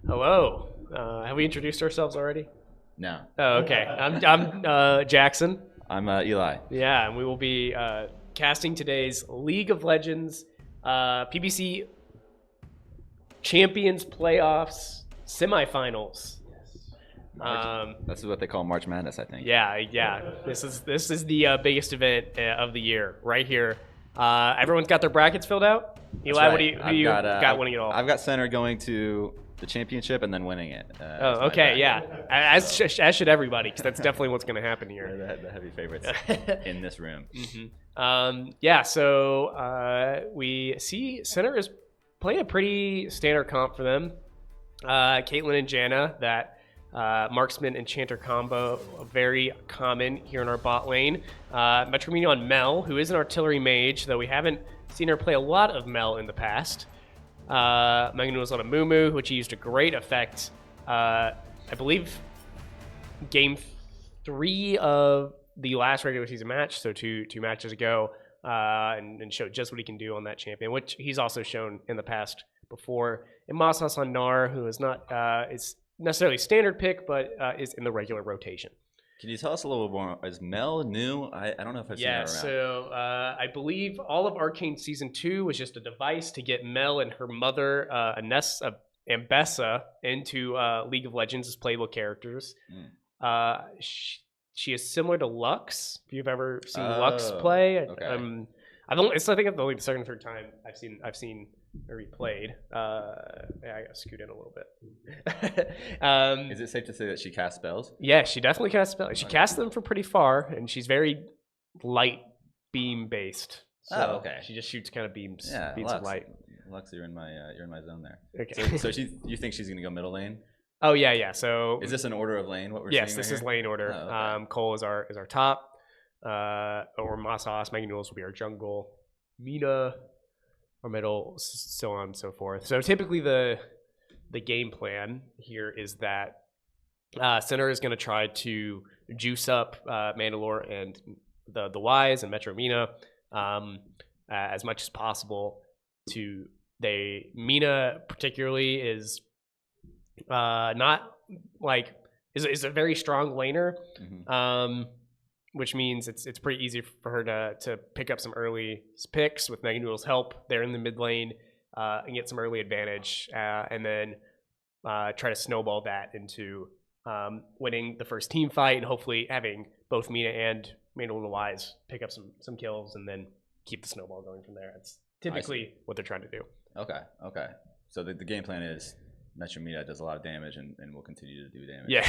Hello. Have we introduced ourselves already? No. Oh, okay. I'm Jackson. I'm Eli. Yeah, and we will be casting today's League of Legends PBC Champions Playoffs Semifinals. That's what they call March Madness, I think. Yeah. This is the biggest event of the year right here. Everyone's got their brackets filled out. Eli, Right. who you got winning it all? I've got Center going to the championship and then winning it. Oh, okay, yeah. As should everybody, because that's definitely what's going to happen here. The heavy favorites in this room. Yeah, so we see Center is playing a pretty standard comp for them. Caitlyn and Janna, that marksman enchanter combo, very common here in our bot lane. Metromini on Mel, who is an artillery mage, though we haven't seen her play a lot of Mel in the past. Megan was on a Mumu, which he used to great effect. I believe game 3 of the last regular season match, so two matches ago, and showed just what he can do on that champion, which he's also shown in the past before. And Masas on Gnar, who is not is necessarily standard pick, but is in the regular rotation. Can you tell us a little more? Is Mel new? I don't know if I've seen her around. So I believe all of Arcane Season 2 was just a device to get Mel and her mother, Ambessa, into League of Legends as playable characters. She is similar to Lux, if you've ever seen Lux play. Okay. I think it's only the second or third time I've seen her replayed. I got scoot in a little bit. Is it safe to say that she casts spells? Yeah, she definitely casts spells. She casts them from pretty far, and she's very light beam based. So okay. She just shoots kind of beams Lux, of light. Lux, you're in my zone there. Okay. So you think she's gonna go middle lane? Oh yeah. So is this an order of lane? What we're yes, seeing this right is here? lane order. Oh, okay. Cole is our top. Or Masas, Magnuels will be our jungle. Mina, our middle, so on and so forth. So typically the game plan here is that Center is going to try to juice up Mandalore and the Wise and Metro Mina as much as possible. Mina particularly is not like is a very strong laner. Which means it's pretty easy for her to pick up some early picks with Megan Noodle's help there in the mid lane and get some early advantage, and then try to snowball that into winning the first team fight and hopefully having both Mina and Manuel and Wise pick up some kills and then keep the snowball going from there. That's typically what they're trying to do. Okay. So the game plan is Metro Mina does a lot of damage and will continue to do damage. Yeah.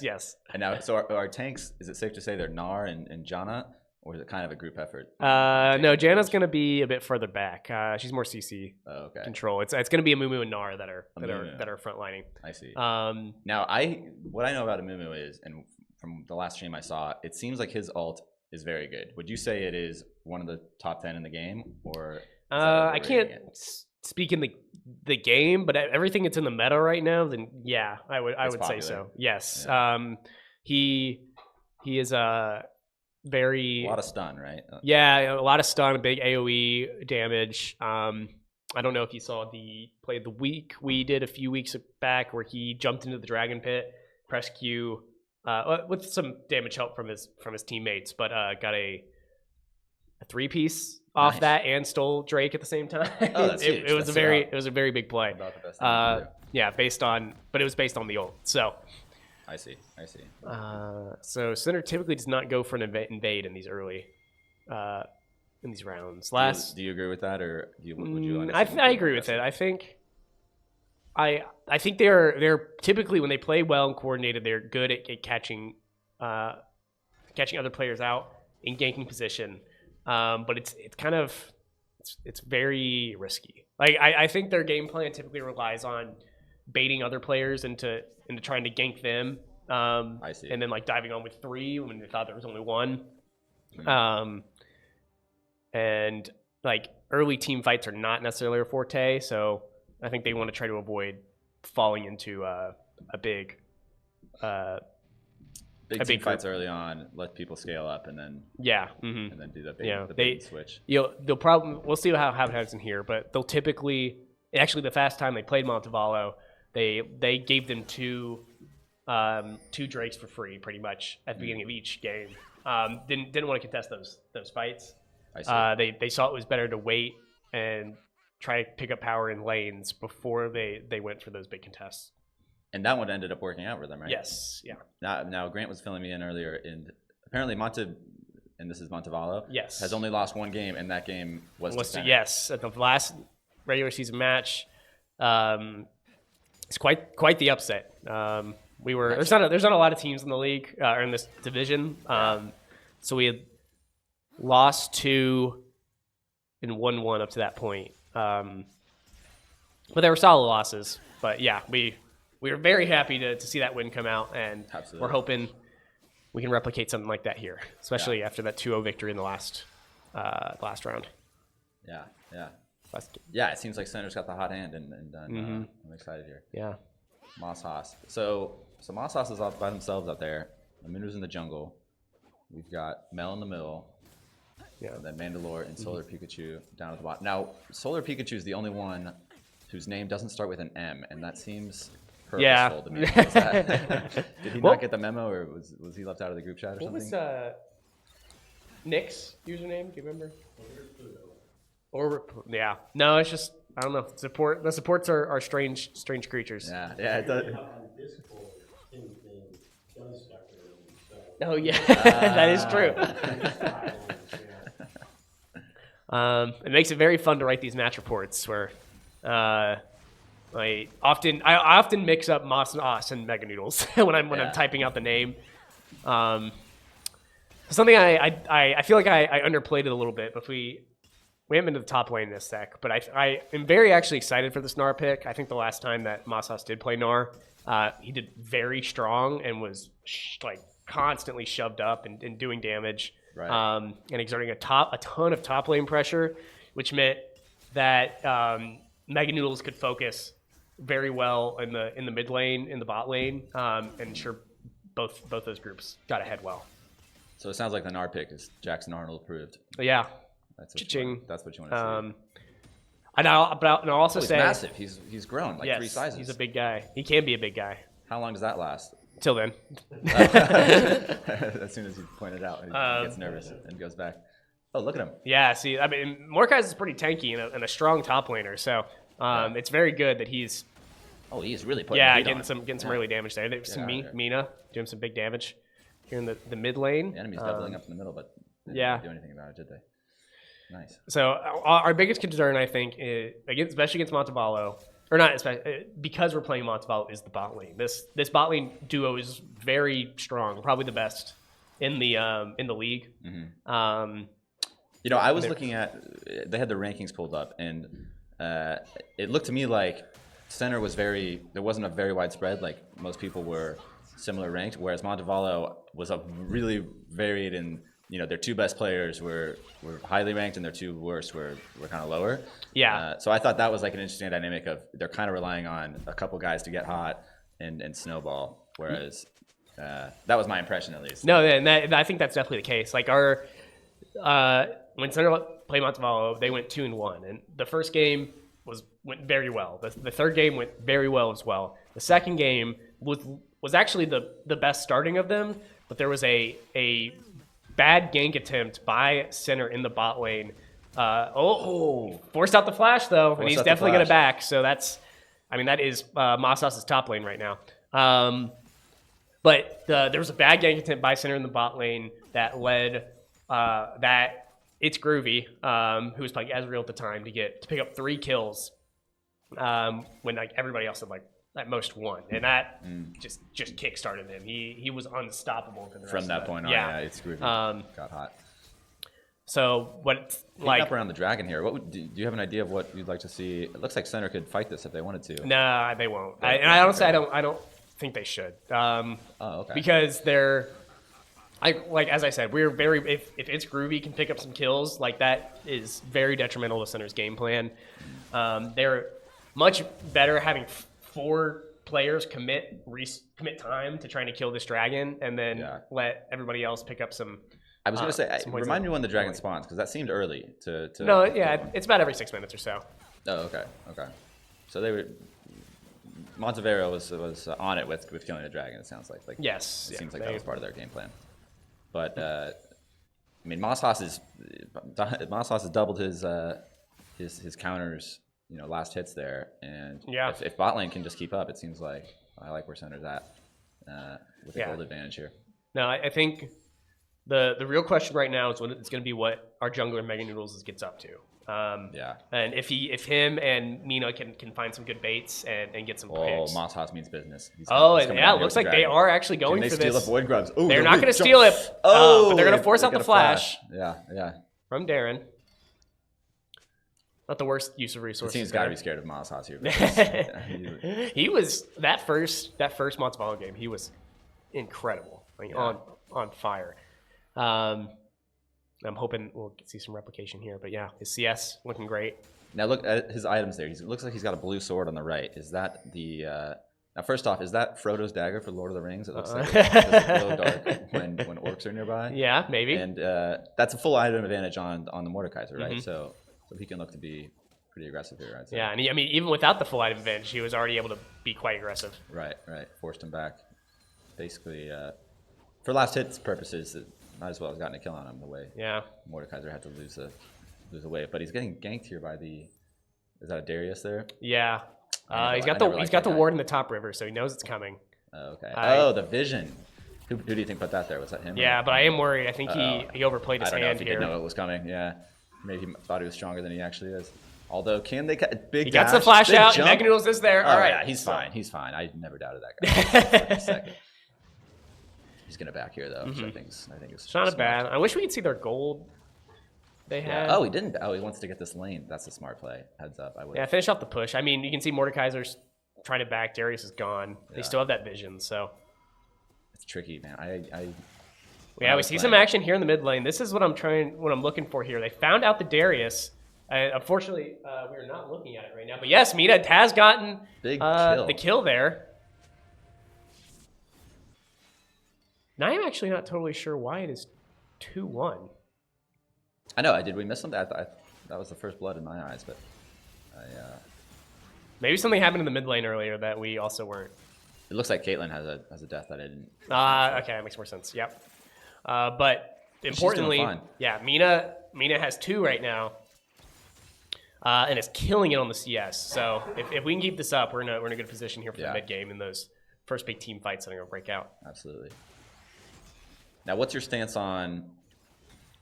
yes. And now, so our tanks, is it safe to say they're Gnar and Janna, or is it kind of a group effort? No, Janna's going to be a bit further back. She's more CC control. It's going to be a Mumu and Gnar that are frontlining. I see. Now, what I know about a Mumu is, and from the last stream I saw, it seems like his ult is very good. Would you say it is one of the top 10 in the game, or? I can't speak in the game, but everything that's in the meta right now, then yeah, I would say so. Yes. Yeah. He is a lot of stun, right? Yeah, a lot of stun, big AoE damage. I don't know if you saw the play of the week we did a few weeks back where he jumped into the dragon pit, press Q, with some damage help from his teammates, but got a 3-piece off that and stole Drake at the same time. Oh, that's huge. It was a very big play. About the best thing you can do. Yeah, but it was based on the ult. So I see. So Center typically does not go for an invade in these early in these rounds. Do you agree with that, or would you? I agree with it. I think they're typically, when they play well and coordinated, they're good at catching other players out in ganking position. But it's kind of it's very risky. Like I think their game plan typically relies on baiting other players into trying to gank them. I see. And then like diving on with 3 when they thought there was only 1. And like early team fights are not necessarily a forte, so I think they want to try to avoid falling into a big team fights early on, let people scale up, and then and then do the bait switch. We'll see how it happens in here, but they'll typically, actually the fast time they played Montevallo, they gave them two Drakes for free pretty much at the beginning of each game. Didn't want to contest those fights. I see. They saw it was better to wait and try to pick up power in lanes before they went for those big contests. And that one ended up working out for them, right? Yes. Yeah. Now Grant was filling me in earlier, and apparently and this is Montevallo, Yes. has only lost one game, and that game was to Center. Yes, at the last regular season match. It's quite the upset. There's not a lot of teams in the league or in this division. So we had lost 2 and won 1 up to that point. But they were solid losses. But yeah, we were very happy to see that win come out, and Absolutely. we're hoping we can replicate something like that here, especially after that 2-0 victory in the last round. Yeah. Last game. Yeah, it seems like Center's got the hot hand, and I'm excited here. Yeah. Moss Haas. So Moss Haas is off by themselves out there. Minu's in the jungle. We've got Mel in the middle. Yeah. And then Mandalore and Solar Pikachu down at the bottom. Now, Solar Pikachu is the only one whose name doesn't start with an M, and that seems purposeful to me. Did he not get the memo, or was he left out of the group chat or something? What was Nick's username? Do you remember? Or yeah, no, it's just I don't know. The supports are strange creatures. Yeah, it does. Oh yeah, that is true. It makes it very fun to write these match reports where I often mix up Moss and Os and Mega Noodles when I'm typing out the name. Something I feel like I underplayed it a little bit, but we haven't been to the top lane this sec, but I am very actually excited for this Gnar pick. I think the last time that Mossas did play Gnar, he did very strong and was constantly shoved up and doing damage, right. And exerting a ton of top lane pressure, which meant that Mega Noodles could focus very well in the mid lane, in the bot lane, and ensure both those groups got ahead well. So it sounds like the Gnar pick is Jackson Arnold approved. But yeah. That's what you want to see. And I'll also say he's massive. He's grown 3 sizes. He's a big guy. He can be a big guy. How long does that last? Till then. As soon as you point it out, he gets nervous and goes back. Oh, look at him. Yeah, see, I mean, Mordekaiser is pretty tanky and a strong top laner, so it's very good that he's. Oh, he's really putting. Getting some early damage there. There's some Mina doing some big damage here in the mid lane. The enemy's doubling up in the middle, but they didn't do anything about it, did they? Nice. So our biggest concern, I think, especially against Montevallo, or not, because we're playing Montevallo, is the bot lane. This bot lane duo is very strong, probably the best in the league. Mm-hmm. I was looking at, they had the rankings pulled up, and it looked to me like Center was there wasn't a very wide spread. Like most people were similar ranked, whereas Montevallo was a really varied, and their 2 best players were highly ranked, and their 2 worst were kind of lower. Yeah. So I thought that was like an interesting dynamic of they're kind of relying on a couple guys to get hot and snowball, whereas that was my impression at least. No, and I think that's definitely the case. Like when Center played Montevallo, they went 2-1, and the first game went very well. The third game went very well as well. The second game was actually the best starting of them, but there was a bad gank attempt by Center in the bot lane. Forced out the flash though, and he's definitely going to back. So that is Mossas' top lane right now. But there was a bad gank attempt by Center in the bot lane that led It's Groovy, who was playing Ezreal at the time, to pick up 3 kills when everybody else had at most 1, and that just kick-started him. He was unstoppable for the rest from that of point on. Yeah, It's Groovy got hot. So what up around the dragon here? Do you have an idea of what you'd like to see? It looks like Center could fight this if they wanted to. Nah, they won't. I honestly I don't think they should. Okay. Because as I said, we're very if It's Groovy can pick up some kills, that is very detrimental to Center's game plan. They're much better having 4 players commit time to trying to kill this dragon, and then let everybody else pick up some. I was going to say, remind me when the dragon spawns, because that seemed early to. No, yeah, it's about every 6 minutes or so. Oh, okay. So they were Montevallo was on it with killing the dragon. It sounds like yes, it seems like that was part of their game plan. But I mean, Moss Haas has doubled his counters, last hits there, and if bot lane can just keep up, it seems like I like where Center's at with a gold advantage here. No, I think the real question right now is when it's going to be what our jungler Mega Noodles gets up to. And if him and Mina can find some good baits and get some picks. Moss Haas means business. It looks like they are actually going for this. Can they steal the Void Grubs? Ooh, they're not going to steal it, but they're going to force out the flash. Yeah. From Darren. Not the worst use of resources. The team's got to be scared of Moss Haas here. He was that first Montevallo game. He was incredible, on fire. I'm hoping we'll see some replication here, but yeah, his CS looking great. Now look at his items there. It looks like he's got a blue sword on the right. Is that the? Now first off, is that Frodo's dagger for Lord of the Rings? It looks like it's glow dark when orcs are nearby. Yeah, maybe. And that's a full item advantage on the Mordekaiser, right? So he can look to be pretty aggressive here, I'd say. Yeah, and even without the full item advantage, he was already able to be quite aggressive. Right. Forced him back. Basically, for last hits purposes, it might as well have gotten a kill on him the way Mordekaiser had to lose a wave. But he's getting ganked here by the... Is that a Darius there? Yeah. He's got the ward in the top river, so he knows it's coming. Okay. The vision. Who do you think put that there? Was that him? Yeah, but I am worried. I think he overplayed his hand here. I don't know if he didn't know it was coming. Yeah. Maybe he thought he was stronger than he actually is. Although, can they cut big? He gets the flash out. Mega Noodles is there. All right. Yeah, he's fine. He's fine. I never doubted that guy. For a second. He's gonna back here though. Which I think it's not bad. I wish we could see their gold. They had. Oh, he didn't. Oh, he wants to get this lane. That's a smart play. Heads up. I would. Yeah, finish off the push. I mean, you can see Mordekaiser's trying to back. Darius is gone. Yeah. They still have that vision, so. It's tricky, man. We see some action here in the mid lane. This is what I'm looking for here. They found out the Darius. Unfortunately, we're not looking at it right now. But yes, Mina has gotten the kill there. Now I'm actually not totally sure why it is 2-1. I know. Did we miss something? That was the first blood in my eyes, but maybe something happened in the mid lane earlier that we also weren't. It looks like Caitlyn has a death that I didn't. Okay, that makes more sense. Yep. But importantly, Mina has 2 right now. And is killing it on the CS. So if we can keep this up, we're in a good position here for the mid game in those first big team fights that are gonna break out. Absolutely. Now, what's your stance on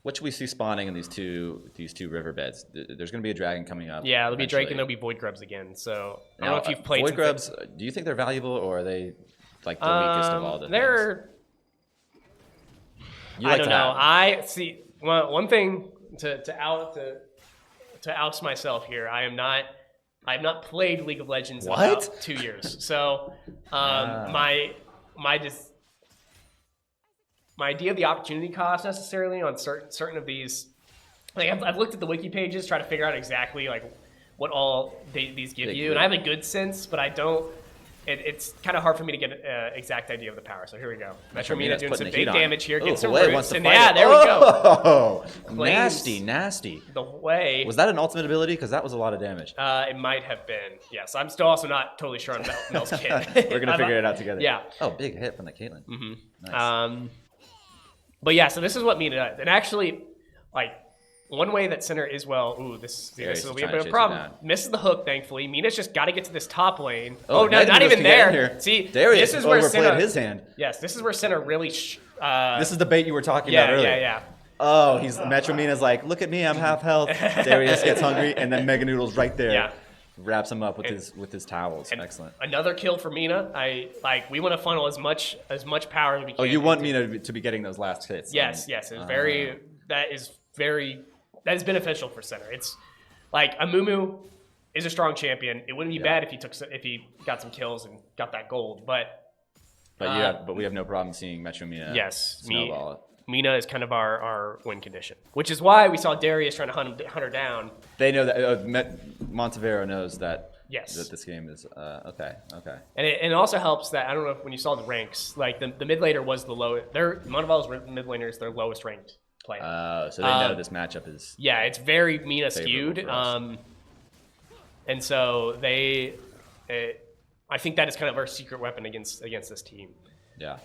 what should we see spawning in these two riverbeds? There's gonna be a dragon coming up. Yeah, there'll be Drake and there'll be Void Grubs again. So I don't know if you've played Void Grubs. Do you think they're valuable or are they like the weakest of all the things? I don't know. I see one thing to oust myself here. I have not played League of Legends in about 2 years. So my idea of the opportunity cost necessarily on certain of these, like I've looked at the wiki pages, try to figure out exactly like what all these give you, and I have a good sense, but I don't. It's kind of hard for me to get an exact idea of the power. So here we go. Metro Mina doing some big damage here. Get some roots. And there we go. Nasty. The way. Was that an ultimate ability? Because that was a lot of damage. It might have been. Yes. I'm still also not totally sure on Mel's kit. We're going to figure it out together. Yeah. Oh, big hit from the Caitlyn. Nice. But yeah, so this is what Mina does. And actually, like, one way that Center is this will be a bit of a problem. Misses the hook, thankfully. Mina's just got to get to this top lane. No, not even there. See, Darius this is where Center his hand. Yes, this is where Center really. This is the bait you were talking about earlier. Yeah. Oh, Metro Mina's like, look at me, I'm half health. Darius gets hungry, and then Mega Noodle's right there. Yeah. Wraps him up with his towels. Excellent. Another kill for Mina. We want to funnel as much power as we can. Oh, you want Mina to be getting those last hits? Yes. It's that is beneficial for Center. It's like Amumu is a strong champion. It wouldn't be bad if he got some kills and got that gold. But we have no problem seeing Metro Mina. Yes, snowball. Mina is kind of our win condition, which is why we saw Darius trying to hunt her down. They know that Montevallo knows that. Yes. That this game is okay. And it also helps that I don't know if when you saw the ranks, like the mid laner was the lowest. Montevallo's mid laner is their lowest ranked player. So they know this matchup is. Yeah, it's very Mina skewed. And so I think that is kind of our secret weapon against this team. Yeah.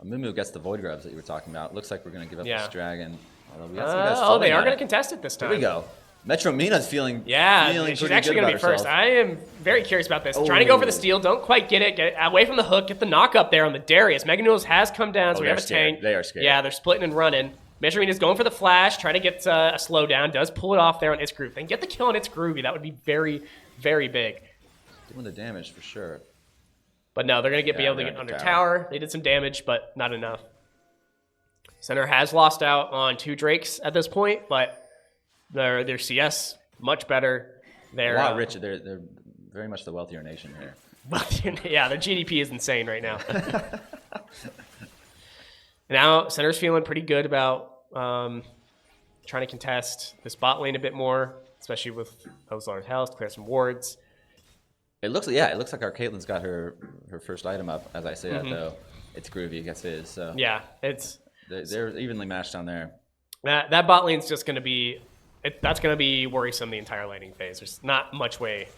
Mumu gets the Void Grubs that you were talking about. Looks like we're going to give up this Dragon. Although we got some guys they are going to contest it this time. Here we go. Metro Mina's feeling she's pretty actually going to be first. I am very curious about this. Trying to go for the steal. Don't quite get it. Get away from the hook. Get the knock up there on the Darius. Mega Noodles has come down, so we have a tank. They are scared. Yeah, they're splitting and running. Metro Mina's going for the flash. Trying to get a slowdown. Does pull it off there on It's Groovy. Then get the kill on It's Groovy. That would be very, very big. Doing the damage for sure. But no, they're going to be able to get under tower. They did some damage, but not enough. Center has lost out on 2 Drakes at this point, but their CS much better. They're a lot richer. They're very much the wealthier nation here. Yeah, their GDP is insane right now. Now Center's feeling pretty good about trying to contest this bot lane a bit more, especially with Ozlar's health, clear some wards. It looks like our Caitlyn's got her first item up. As I say that though, It's Groovy gets his. So yeah, they're evenly matched on there. That bot lane's just going to be that's going to be worrisome the entire laning phase. There's not much way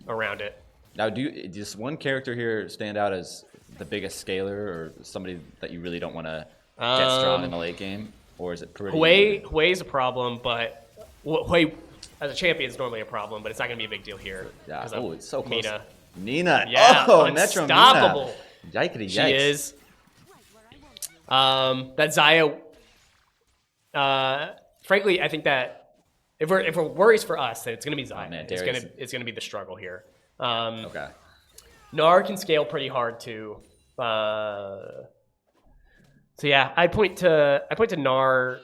around it. Now, does one character here stand out as the biggest scaler, or somebody that you really don't want to get strong in the late game, or is it pretty? Hui's a problem, but Hui as a champion is normally a problem, but it's not going to be a big deal here. Yeah. Oh, it's so close. Nina. Yeah. Oh, Metro Mina. Yikety yikes. She is. That Xayah. Frankly, I think that if we're worries for us, that it's going to be Xayah. Oh, man, it's going to be the struggle here. Okay. Gnar can scale pretty hard too. So yeah, I point to Gnar.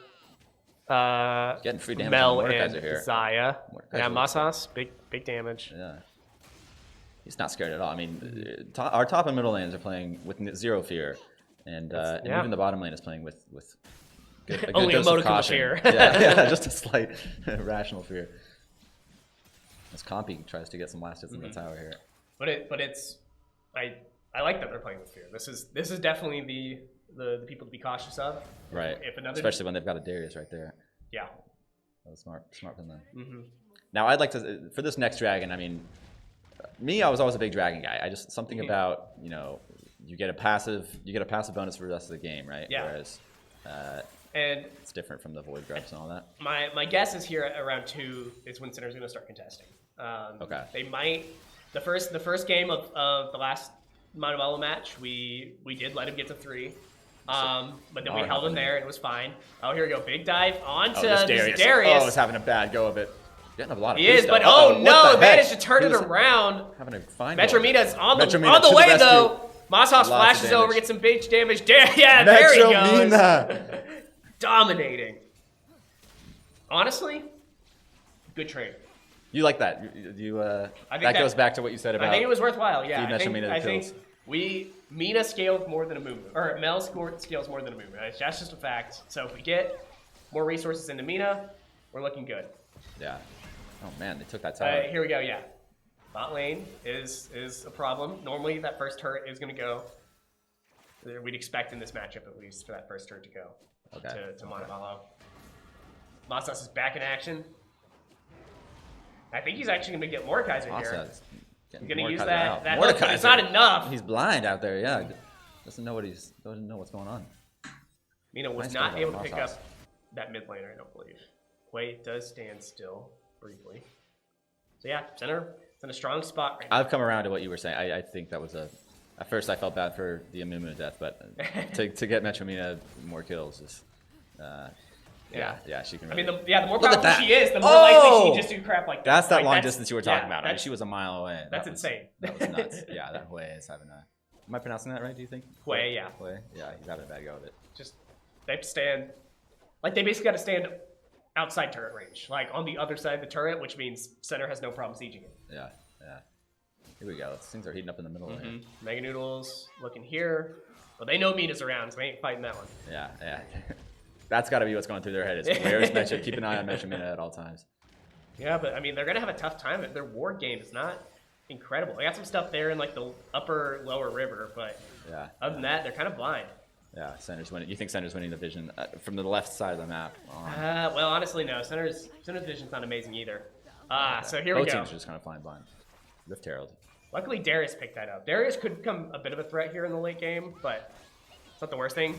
Getting free damage Mel on and here. Xayah. Yeah, Masas, big damage. Yeah. He's not scared at all. I mean, our top and middle lanes are playing with 0 fear, and even the bottom lane is playing with good, a good only a dose of modicum of caution. fear. yeah, just a slight rational fear. As Compy tries to get some last hits in the tower here. But it's I like that they're playing with fear. This is definitely the people to be cautious of. Right. Especially when they've got a Darius right there. Yeah. That was smart from them. Now I'd like to for this next dragon. I mean, I was always a big dragon guy. I just something about you get a passive bonus for the rest of the game, right? Yeah. Whereas and it's different from the Void Grubs and all that. My guess is here at round 2 is when Center's going to start contesting. Okay. They might the first game of the last Montevallo match we did let him get to 3. But then we held him there and it was fine. Oh, here we go. Big dive onto this Darius. Oh, he's having a bad go of it. Getting a lot of He is, but no, managed to turn it around. Having a fine Metro Mina's on the to way, the though. Masas flashes over, gets some big damage. Yeah, there he goes. Mina. Dominating. Honestly, good trade. You like that? That goes back to what you said about. I think it was worthwhile. Yeah, I think Mina scaled more than a Mumu, or Mel scales more than a Mumu. Right? That's just a fact. So if we get more resources into Mina, we're looking good. Yeah. Oh man, they took that tower. Here we go. Yeah, bot lane is a problem. Normally that first turret is going to go. We'd expect in this matchup at least for that first turret to go to Montevallo. Masas is back in action. I think he's actually going to get Mordekaiser here. He's going to use that hook, but it's not enough. He's blind out there. Yeah, doesn't know what's going on. Mina was not able to pick up that mid laner, I don't believe. Wait, does stand still briefly. So yeah, Center is in a strong spot right now. I've come around to what you were saying. I think that was at first I felt bad for the Amumu death, but to get Metro Mina more kills is she can really... I mean, the more powerful she is, the more likely she just do crap like that. That's that long distance you were talking about. I mean, she was a mile away. That's insane. That was nuts. Yeah, that Hui is having a... Am I pronouncing that right, do you think? Hui, yeah. Hui? Yeah, he's having a bad go of it. Just, they have to stand... Like, they basically got to stand outside turret range. Like, on the other side of the turret, which means Center has no problem sieging it. Yeah. Here we go. Things are heating up in the middle there. Mega Noodles looking here. Well, they know Mina's around, so they ain't fighting that one. Yeah. That's got to be what's going through their head. Is where's Metro? Keep an eye on Metro Mina at all times. Yeah, but I mean, they're gonna have a tough time. Their ward game is not incredible. They got some stuff there in like the lower river, but other than that, they're kind of blind. Yeah, Center's winning. You think Center's winning the vision from the left side of the map? Well, honestly, no. Center's vision's not amazing either. So here we go. Both teams are just kind of flying blind. Rift Herald. Luckily, Darius picked that up. Darius could become a bit of a threat here in the late game, but it's not the worst thing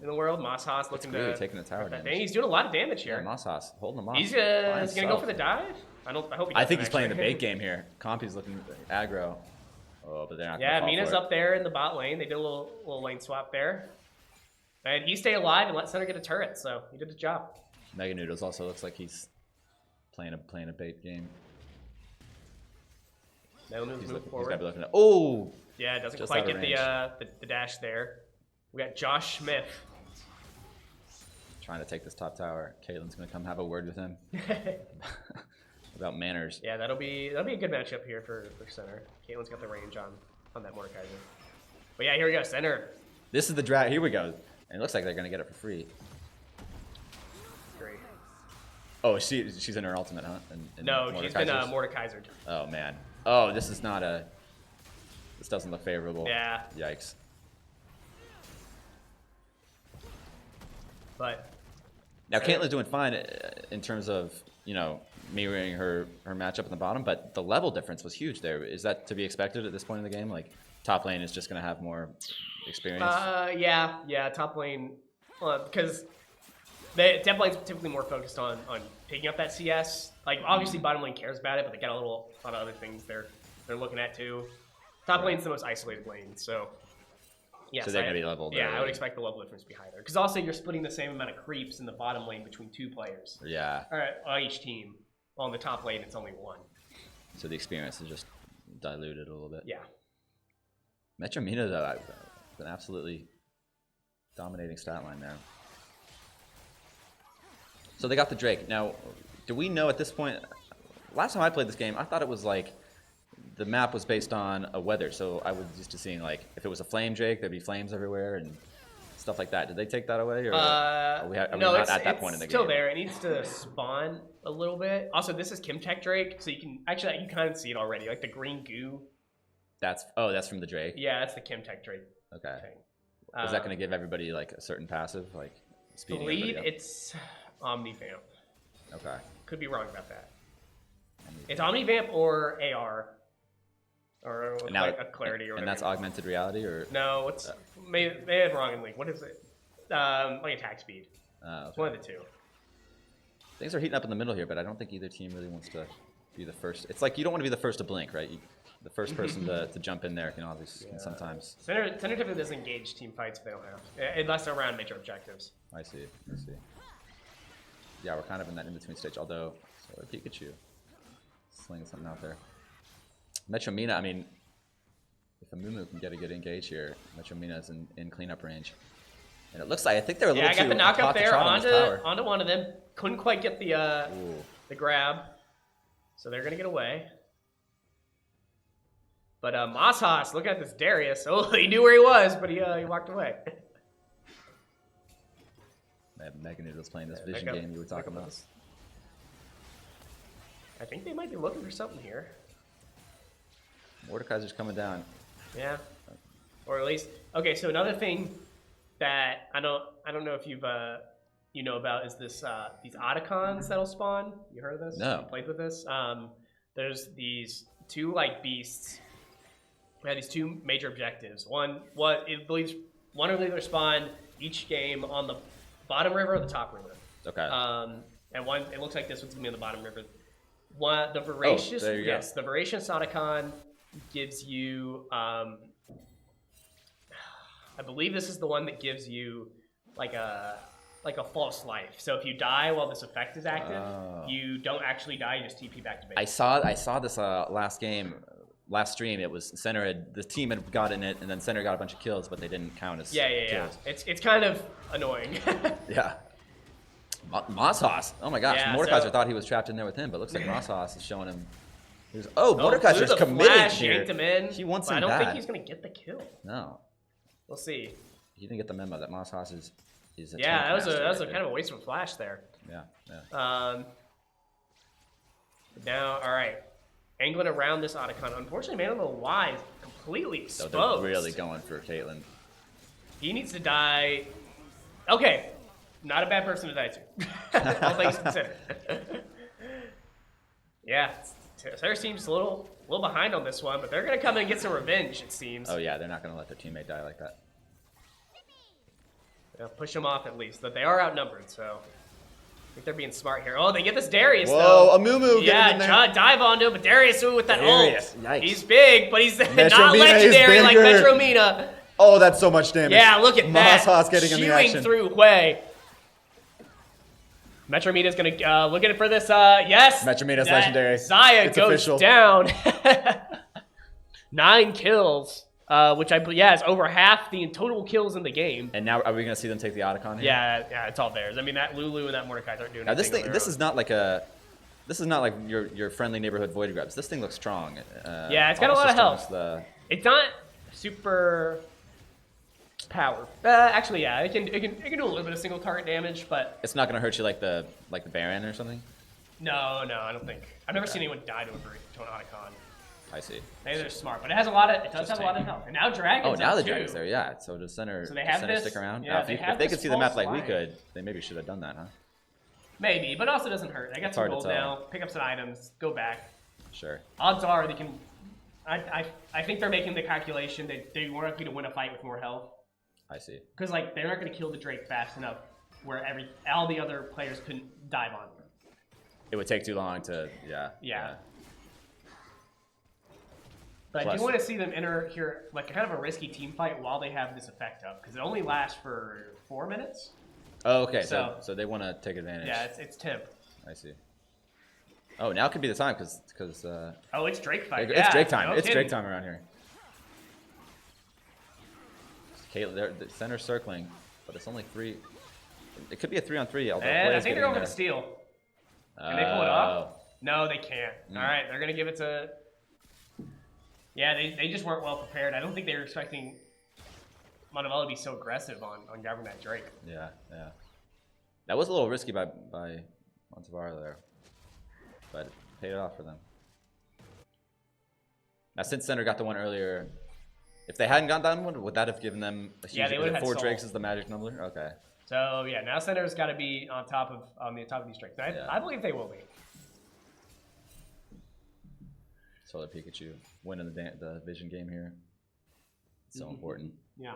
in the world. Moss Haas looking to taking the tower damage. He's doing a lot of damage here. Yeah, Moss Haas holding him off. He's gonna go for the dive. I hope he. I think he's playing the bait game here. Compy's looking aggro. Oh, but they're not. Yeah, Mina's up there in the bot lane. They did a little lane swap there, and he stayed alive and let Center get a turret. So he did his job. Mega Noodles also looks like he's playing a bait game. Mega Noodles move forward. He's got to be looking at. Oh. Yeah, it doesn't quite get the dash there. We got Josh Smith trying to take this top tower. Caitlin's gonna come have a word with him about manners. Yeah, that'll be a good matchup here for Center. Caitlin's got the range on that Mordekaiser. But yeah, here we go, Center. This is the drag. Here we go. And it looks like they're gonna get it for free. Great. Oh, she's in her ultimate, huh? No, she's been Mordekaisered. Oh man. Oh, this is not a. This doesn't look favorable. Yeah. Yikes. But now Caitlin's doing fine in terms of, mirroring her matchup in the bottom, but the level difference was huge there. Is that to be expected at this point in the game? Like, top lane is just going to have more experience? Yeah, top lane, because top lane's typically more focused on picking up that CS. Like, obviously bottom lane cares about it, but they got a lot of other things they're looking at too. Top lane's the most isolated lane, so yes, so they're going to be leveled. Yeah, I would expect the level difference to be higher. Because also you're splitting the same amount of creeps in the bottom lane between two players. Yeah. All right, on each team. On the top lane, it's only one. So the experience is just diluted a little bit. Yeah. Metro Mina, though, I've been absolutely dominating stat line there. So they got the Drake. Now, do we know at this point? Last time I played this game, I thought it was like the map was based on a weather. So I was used to seeing like if it was a flame Drake, there'd be flames everywhere and stuff like that. Did they take that away, or are we not at that point in the game? It's still there. It needs to spawn a little bit. Also, this is Kimtech Drake, so you can kind of see it already, like the green goo. That's from the Drake. Yeah, that's the Kimtech Drake. Okay. Thing. Is that going to give everybody like a certain passive, like speeding? Believe it's Omnivamp. Okay. Could be wrong about that. It's Omnivamp or AR. Or now, like a clarity or whatever. And that's augmented reality, or no? What's may have it wrong in League. What is it? Like attack speed. Okay. It's one of the two. Things are heating up in the middle here, but I don't think either team really wants to be the first. It's like you don't want to be the first to blink, right? The first person to jump in there can obviously sometimes. Center typically doesn't engage team fights if they don't have, unless they're around major objectives. I see. Yeah, we're kind of in that in-between stage. Although, so Pikachu slinging something out there. Metro Mina, I mean, if a Mumu can get a good engage here, Metro Mina is in cleanup range. And it looks like, I think they're a little too I got the knockup there onto one of them. Couldn't quite get the grab. So they're going to get away. But Masas, look at this Darius. Oh, he knew where he was, but he walked away. Mega Noodles playing this vision game you were talking about. I think they might be looking for something here. Mordekaiser's coming down. Yeah, or at least okay. So another thing that I don't know if you've you know about is this these Otacons that'll spawn. You heard of this? No. You played with this? There's these two like beasts. We have these two major objectives. One will either spawn each game on the bottom river or the top river. Okay. And one it looks like this one's gonna be on the bottom river. The voracious the voracious Otacon gives you I believe this is the one that gives you like a false life. So if you die while this effect is active, you don't actually die, you just TP back to base. I saw this last stream. It was the team had gotten it, and then Center got a bunch of kills, but they didn't count as kills. It's kind of annoying. Yeah. Masas. Oh my gosh. Yeah, Mordekaiser thought he was trapped in there with him, but looks like Masas is showing him. Mordekaiser's committed flash, here. yanked him in, he wants him I don't bad. think he's going to get the kill. No. We'll see. He didn't get the memo that Masas is a that was a kind of a waste of a flash there. Yeah. Now, all right. Angling around this Otacon. Unfortunately, Man on the Y is completely exposed. So they're really going for Caitlyn. He needs to die. Okay. Not a bad person to die to. All things considered. Yeah. Sarah seems a little a little behind on this one, but they're going to come in and get some revenge, it seems. Oh, yeah, they're not going to let their teammate die like that. They'll push them off at least, but they are outnumbered, so I think they're being smart here. Oh, they get this Darius, Whoa, though. a Moo Yeah, dive onto him, but Darius with that Darius, ult. yikes. He's big, but he's Metro not Mina legendary is like bigger. Metro Mina. Oh, that's so much damage. Yeah, look at that. Haas getting in the Chewing action. through Hui. Metro Mina's going to look at for this. Yes. Metro Mina's legendary. Zaya It's goes official. down. 9 kills, which I believe, is over half the total kills in the game. And now, are we going to see them take the Otacon here? Yeah, it's all theirs. I mean, that Lulu and that Mordecai aren't doing Now, anything. this is not like your friendly neighborhood void grabs. This thing looks strong. Yeah, it's got a lot of health. It's not super power. Actually, yeah, it can do a little bit of single target damage, but it's not going to hurt you like the Baron or something. No, I don't think. I've never seen anyone die to an Otacon. I see. Maybe they're smart, but it does have a lot of health. And now Dragon's now up the too. Dragon's there, yeah. So does center, So they have center this- stick around? yeah, Now, they if have they this could see the map false like we line. could, they maybe should have done that, huh? Maybe, but also doesn't hurt. I got It's some hard to gold tell. now. Pick up some items. Go back. Sure. Odds are they can. I think they're making the calculation that they're more likely to win a fight with more health. I see. Because like they're not going to kill the Drake fast enough where all the other players couldn't dive on them. It would take too long to, Yeah. But I Plus- do want to see them enter here like kind of a risky team fight while they have this effect up because it only lasts for 4 minutes. Oh, okay. So- So they want to take advantage. Yeah, it's temp. I see. Oh, now could be the time because Oh, it's Drake fight. it's Drake time. No It's kidding. Drake time around here. Caitlyn, the center circling, but it's only 3. It could be a 3-on-3. Although And I Blair's think they're getting going for there. the steal. Can they pull it off? Oh. No, they can't. All right, they're going to give it to... Yeah, they just weren't well prepared. I don't think they were expecting Montevallo to be so aggressive on grabbing that Drake. Yeah. That was a little risky by Montevallo there, but it paid it off for them. Now, since center got the one earlier, if they hadn't gotten that one, would that have given them a huge? Yeah, they would've had 4 Soul. Drakes is the magic number. Okay. So yeah, now center's got to be on the top of these Drakes. I believe they will be. Solar Pikachu winning the Vision game here. It's so important. Yeah.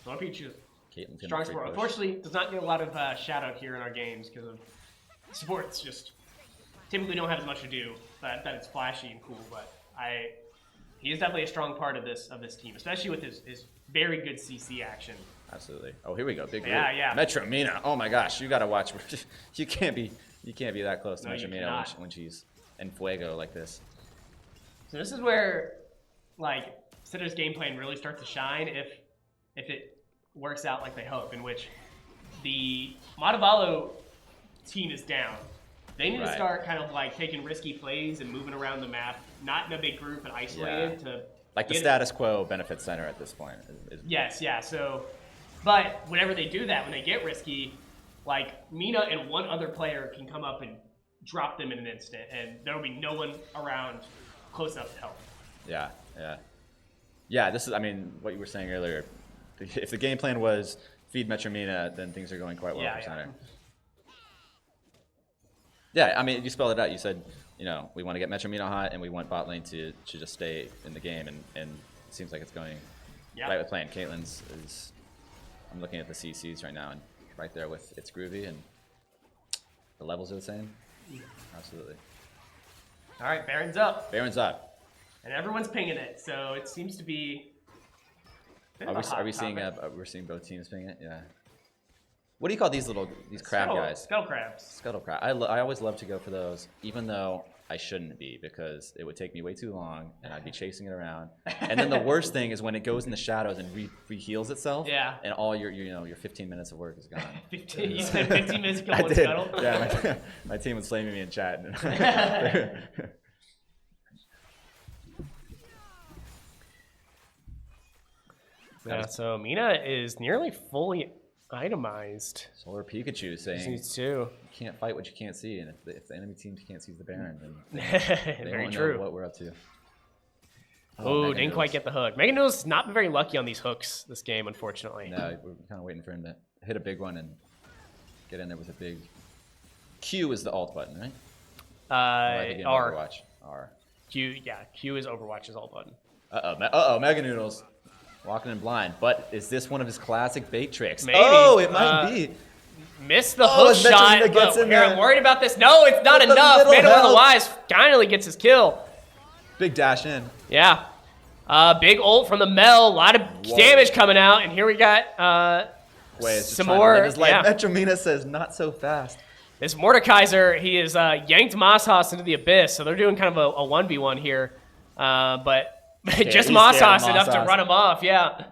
So Pikachu, Caitlyn's strong gonna support. push. Unfortunately, does not get a lot of shout out here in our games because of supports just typically don't have as much to do. But that it's flashy and cool. But he is definitely a strong part of this team, especially with his very good CC action. Absolutely. Oh, here we go. Big Yeah, group. yeah. Metro Mina. Oh my gosh, you gotta watch. You can't be that close to No, Metro you Mina cannot. when she's in fuego like this. So this is where, like, Sitter's game plan really starts to shine if it works out like they hope, in which the Montevallo team is down. They need to Right. start kind of like taking risky plays and moving around the map, not in a big group and isolated to Like the get- status quo benefits center at this point. Yes, yeah. So, but whenever they do that, when they get risky, like Mina and one other player can come up and drop them in an instant, and there will be no one around close enough to help. Yeah, this is, I mean, what you were saying earlier. If the game plan was feed Metro Mina, then things are going quite well for center. Yeah, I mean, you spelled it out. You said, we want to get Metro Mina hot, and we want bot lane to just stay in the game, and it seems like it's going right with plan. Caitlyn's is, I'm looking at the CCs right now, and right there with It's Groovy, and the levels are the same. Absolutely. All right, Baron's up. Baron's up. And everyone's pinging it, so it seems to be. Are we seeing we're seeing both teams ping it? Yeah. What do you call these crab guys? Scuttle crabs. Scuttle crab. I always love to go for those, even though I shouldn't be, because it would take me way too long and I'd be chasing it around. And then the worst thing is when it goes in the shadows and re-heals itself. Yeah. And all your 15 minutes of work is gone. 15. You spent 15 minutes to kill I one did. scuttle. Yeah, my team was slamming me in chat. Yeah, so Mina is nearly fully itemized. Solar Pikachu saying Needs to. you can't fight what you can't see, and if the enemy team can't see the Baron, then they Very won't true. know what we're up to. Oh, Mega didn't quite Noodles. get the hook. Mega Noodles not been very lucky on these hooks this game, unfortunately. No, we're kind of waiting for him to hit a big one and get in there with a big. Q is the alt button, right? Or I think in R. Overwatch. R. Q is Overwatch's alt button. Mega Noodles walking in blind. But is this one of his classic bait tricks? Maybe. Oh, it might be. Missed the hook shot. I'm worried about this. No, it's not enough. Mandel on the Wise finally gets his kill. Big dash in. Yeah. Big ult from the Mel. A lot of damage coming out. And here we got some more. Metromina says, not so fast. This Mordekaiser, he is yanked Mosshaus into the abyss. So they're doing kind of a 1v1 here. But just Mosshaus enough to run him off. Yeah.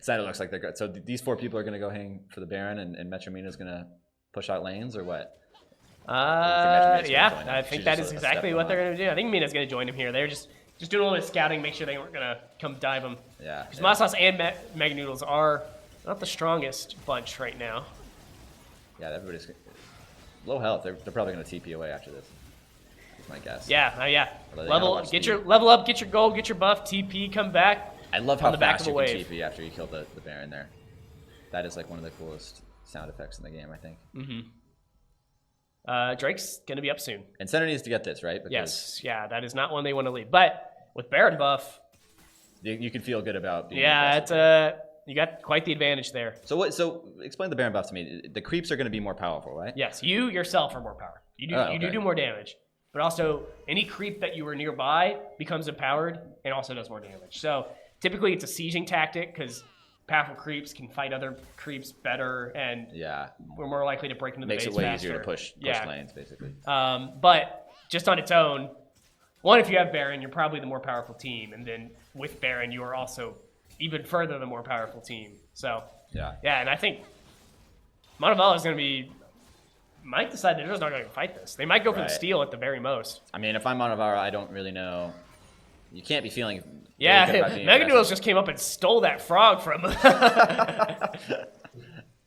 It looks like they're good. So these 4 people are going to go hang for the Baron, and Metromina is going to push out lanes, or what? Yeah, I think that is exactly what they're going to do. I think Mina's going to join him here. They're just doing a little bit of scouting, make sure they weren't going to come dive him. Yeah. Because Mosshaus and Mega Noodles are not the strongest bunch right now. Yeah, everybody's low health. They're probably going to TP away after this. That's my guess. Yeah. Level up, get your gold, get your buff, TP, come back. I love how fast you can TP after you kill the Baron there. That is like one of the coolest sound effects in the game, I think. Drake's going to be up soon. And Center needs to get this, right? Yes. Yeah, that is not one they want to leave. But with Baron buff... You can feel good about being you got quite the advantage there. So explain the Baron buff to me. The creeps are going to be more powerful, right? Yes, you yourself are more power. You do more damage. But also, any creep that you were nearby becomes empowered and also does more damage. So typically it's a sieging tactic because powerful creeps can fight other creeps better, and we're more likely to break into the base faster. Makes it way easier to push lanes, basically. But just on its own, one, if you have Baron, you're probably the more powerful team, and then with Baron, you are also even further the more powerful team. So and I think Montevallo is going to might decide they're just not going to fight this. They might go for the steal at the very most. I mean, if I'm Montevallo, I don't really know. You can't be feeling. Mega Noodles just came up and stole that frog from him.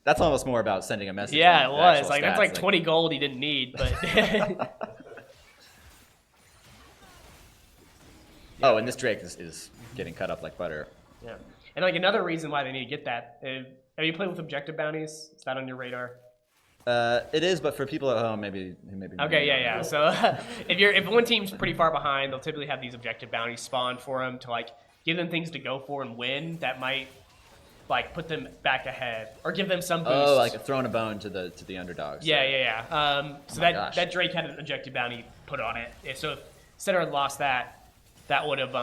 That's almost more about sending a message. Yeah, it was. Like that's like 20 gold he didn't need, but. Oh, and this Drake is getting cut up like butter. Yeah, and like another reason why they need to get that. Have you played with objective bounties? Is that on your radar? It is, but for people at home, maybe. Okay, yeah. So if one team's pretty far behind, they'll typically have these objective bounties spawned for them to like give them things to go for and win that might like put them back ahead or give them some boost. Oh, like throwing a bone to the underdogs. Yeah. So that Drake had an objective bounty put on it. So if Center had lost that would have.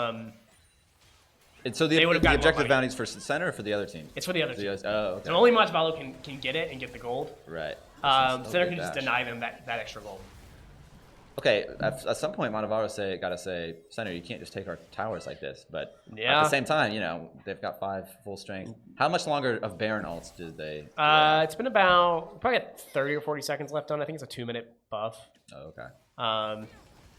And so the objective bounties for Center or for the other team? It's for the other team. Oh, okay. So only Montevallo can get it and get the gold. Right. Center can just deny them that extra gold. Okay, at some point, Montevallo gotta say, Center, you can't just take our towers like this. But at the same time, they've got 5 full strength. How much longer of Baron ults did they? It's been about probably 30 or 40 seconds left on. I think it's a 2-minute buff. Oh, okay.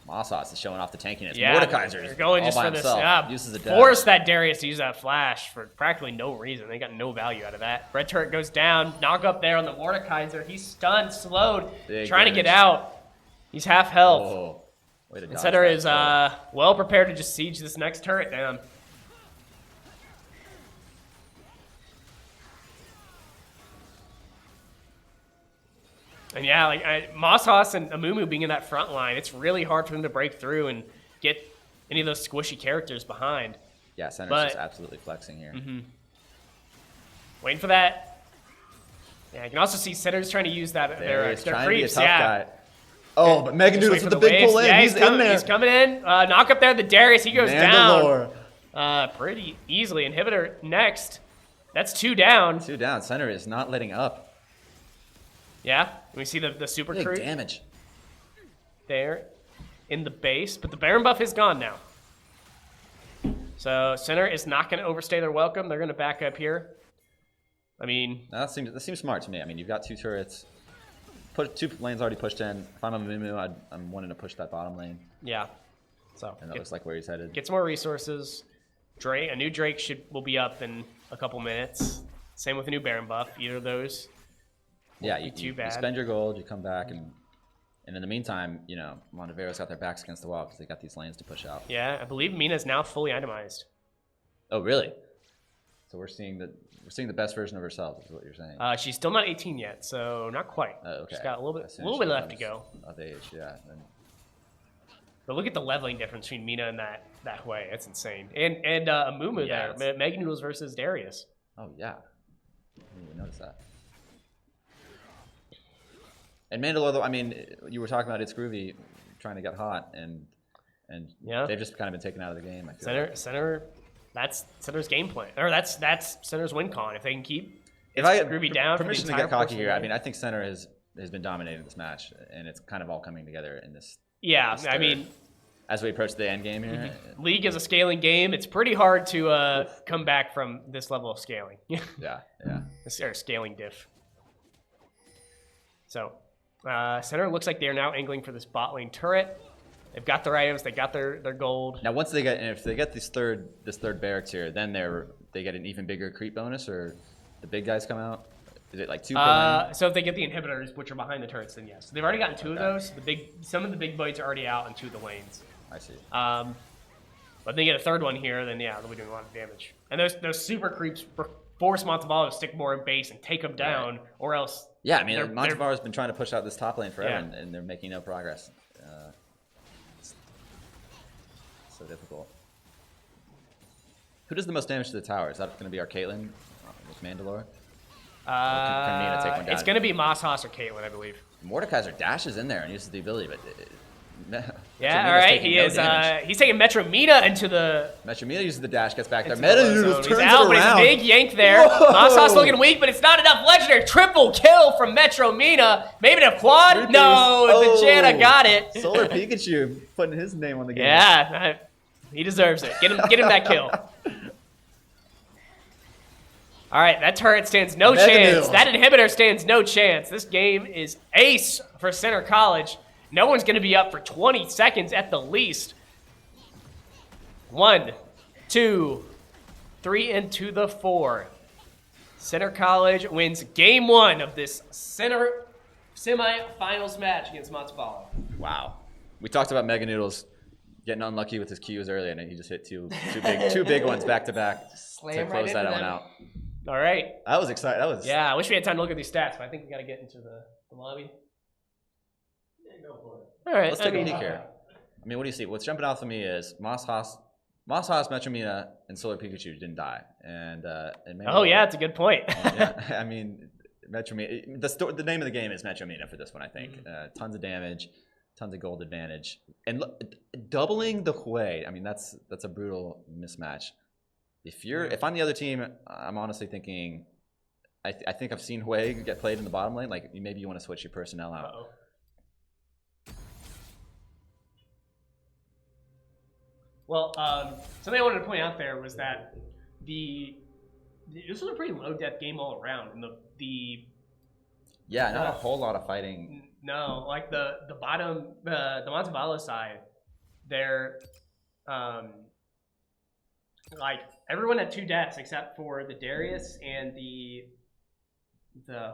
Mosshaus is showing off the tankiness. Yeah, Mordekaiser is going just for this. Uses force that Darius to use that flash for practically no reason. They got no value out of that. Red turret goes down. Knock up there on the Mordekaiser. He's stunned, slowed, trying to get out. He's half health. Whoa. And Center is well prepared to just siege this next turret down. And yeah, like Mosshaus and Amumu being in that front line, it's really hard for them to break through and get any of those squishy characters behind. Yeah, Center's just absolutely flexing here. Waiting for that. Yeah, you can also see Center's trying to use that their trying creeps. To be a tough guy. Oh, but Mega Noodles with the big pull in. Yeah, he's in there. He's coming in. Knock up there the Darius. He goes down. Pretty easily. Inhibitor next. That's 2 down. 2 down. Center is not letting up. Yeah, we see the super creep damage there in the base, but the Baron buff is gone now. So Center is not going to overstay their welcome. They're going to back up here. I mean, that seems smart to me. I mean, you've got 2 turrets, 2 lanes already pushed in. If I'm a Mumu, I'm wanting to push that bottom lane. Yeah. So and that looks like where he's headed. Get some more resources. A new Drake will be up in a couple minutes. Same with a new Baron buff. Either of those. Yeah, you spend your gold, you come back, and in the meantime, Montevallo's got their backs against the wall because they got these lanes to push out. Yeah, I believe Mina's now fully itemized. Oh, really? So we're seeing the best version of herself, is what you're saying. She's still not 18 yet, so not quite. Okay. She's got a little bit left to go. Of age, yeah. But look at the leveling difference between Mina and that way. That's insane. And Amumu there. Mega Noodles versus Darius. Oh, yeah. I didn't even notice that. And Mandalore, though, I mean, you were talking about It's Groovy trying to get hot, and they've just kind of been taken out of the game. I feel Center, that's Center's game plan. Or that's Center's win con. If they can keep Groovy down permission to get cocky here, I mean, I think Center has been dominating this match, and it's kind of all coming together in this. Yeah, I mean, as we approach the end game here. League is a scaling game. It's pretty hard to come back from this level of scaling. yeah. Or scaling diff. So, Center looks like they're now angling for this bot lane turret. They've got their items. They got their gold. Now, if they get this third per here, then they get an even bigger creep bonus, or the big guys come out. Is it like 2 per lane? So if they get the inhibitors, which are behind the turrets, then yes. They've already gotten 2 of those. Some of the big boys are already out in 2 of the lanes. I see. But if they get a 3rd one here, then yeah, they'll be doing a lot of damage. And those super creeps force Montevallo to stick more in base and take them down, or else. Yeah, I mean, Montevallo's been trying to push out this top lane forever, and they're making no progress. So difficult. Who does the most damage to the tower? Is that going to be our Caitlyn with Mandalore? Can Mina take one down? It's going to be Moss or Caitlyn, I believe. Mordekaiser dashes in there and uses the ability, but yeah, all right. He is. He's taking Metro Mina into the. Metro Mina uses the dash, gets back there. Meta turns he's out, but it's a big yank there. Moss looking weak, but it's not enough. Legendary triple kill from Metro Mina. Maybe the quad. No, the Janna got it. Solar Pikachu putting his name on the game. Yeah, he deserves it. Get him that kill. All right, that turret stands no chance. That inhibitor stands no chance. This game is ace for Center College. No one's going to be up for 20 seconds at the least. 1, 2, 3 into the 4. Center College wins game 1 of this Center semifinals match against Montevallo. Wow. We talked about Mega Noodles getting unlucky with his Qs earlier, and he just hit two big ones back to back to close that one out. All right. That was exciting. Yeah, I wish we had time to look at these stats, but I think we got to get into the lobby. Yeah, go for it. All right. Let's take a peek here. I mean, what do you see? What's jumping out for me is Moss Haas, Metro Mina, and Solar Pikachu didn't die. And yeah, it's a good point. Yeah, I mean, Metro Mina. The name of the game is Metro Mina for this one, I think. Tons of damage, tons of gold advantage, and doubling the Hui. I mean, that's a brutal mismatch. If I'm the other team, I'm honestly thinking, I think I've seen Hui get played in the bottom lane. Like maybe you want to switch your personnel out. Uh-oh. Well, something I wanted to point out there was that this was a pretty low depth game all around, and not a whole lot of fighting. No, like the bottom, the Montevallo side, they're like everyone had 2 deaths except for the Darius and the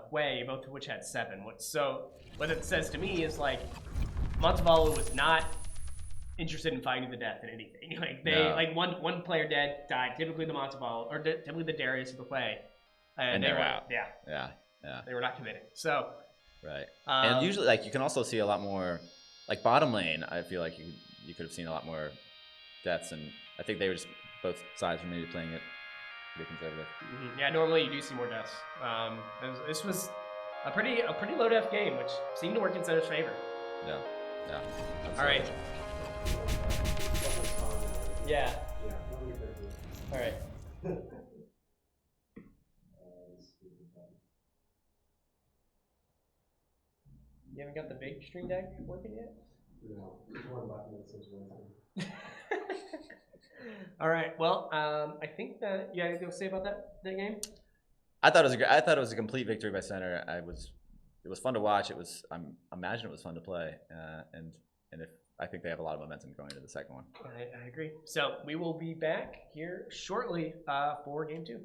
Hui, both of which had 7. So what it says to me is like Montevallo was not interested in fighting the death in anything. Like one player died, typically the Montevallo or typically the Darius or the Hui, and they were out. Yeah. They were not committing. So right. And usually, like you can also see a lot more, like bottom lane. I feel like you could have seen a lot more deaths, and I think they were just both sides were maybe playing it pretty conservative. Yeah, normally you do see more deaths. This was a pretty low death game, which seemed to work in Center's favor. Yeah. All right. Yeah. All right. You haven't got the big stream deck working yet? No, there's one button that says one thing. All right. Well, I think that you had anything to say about that game? I thought it was a complete victory by Center. It was fun to watch. I imagine it was fun to play, and I think they have a lot of momentum going into the second one. I agree. So we will be back here shortly for game 2.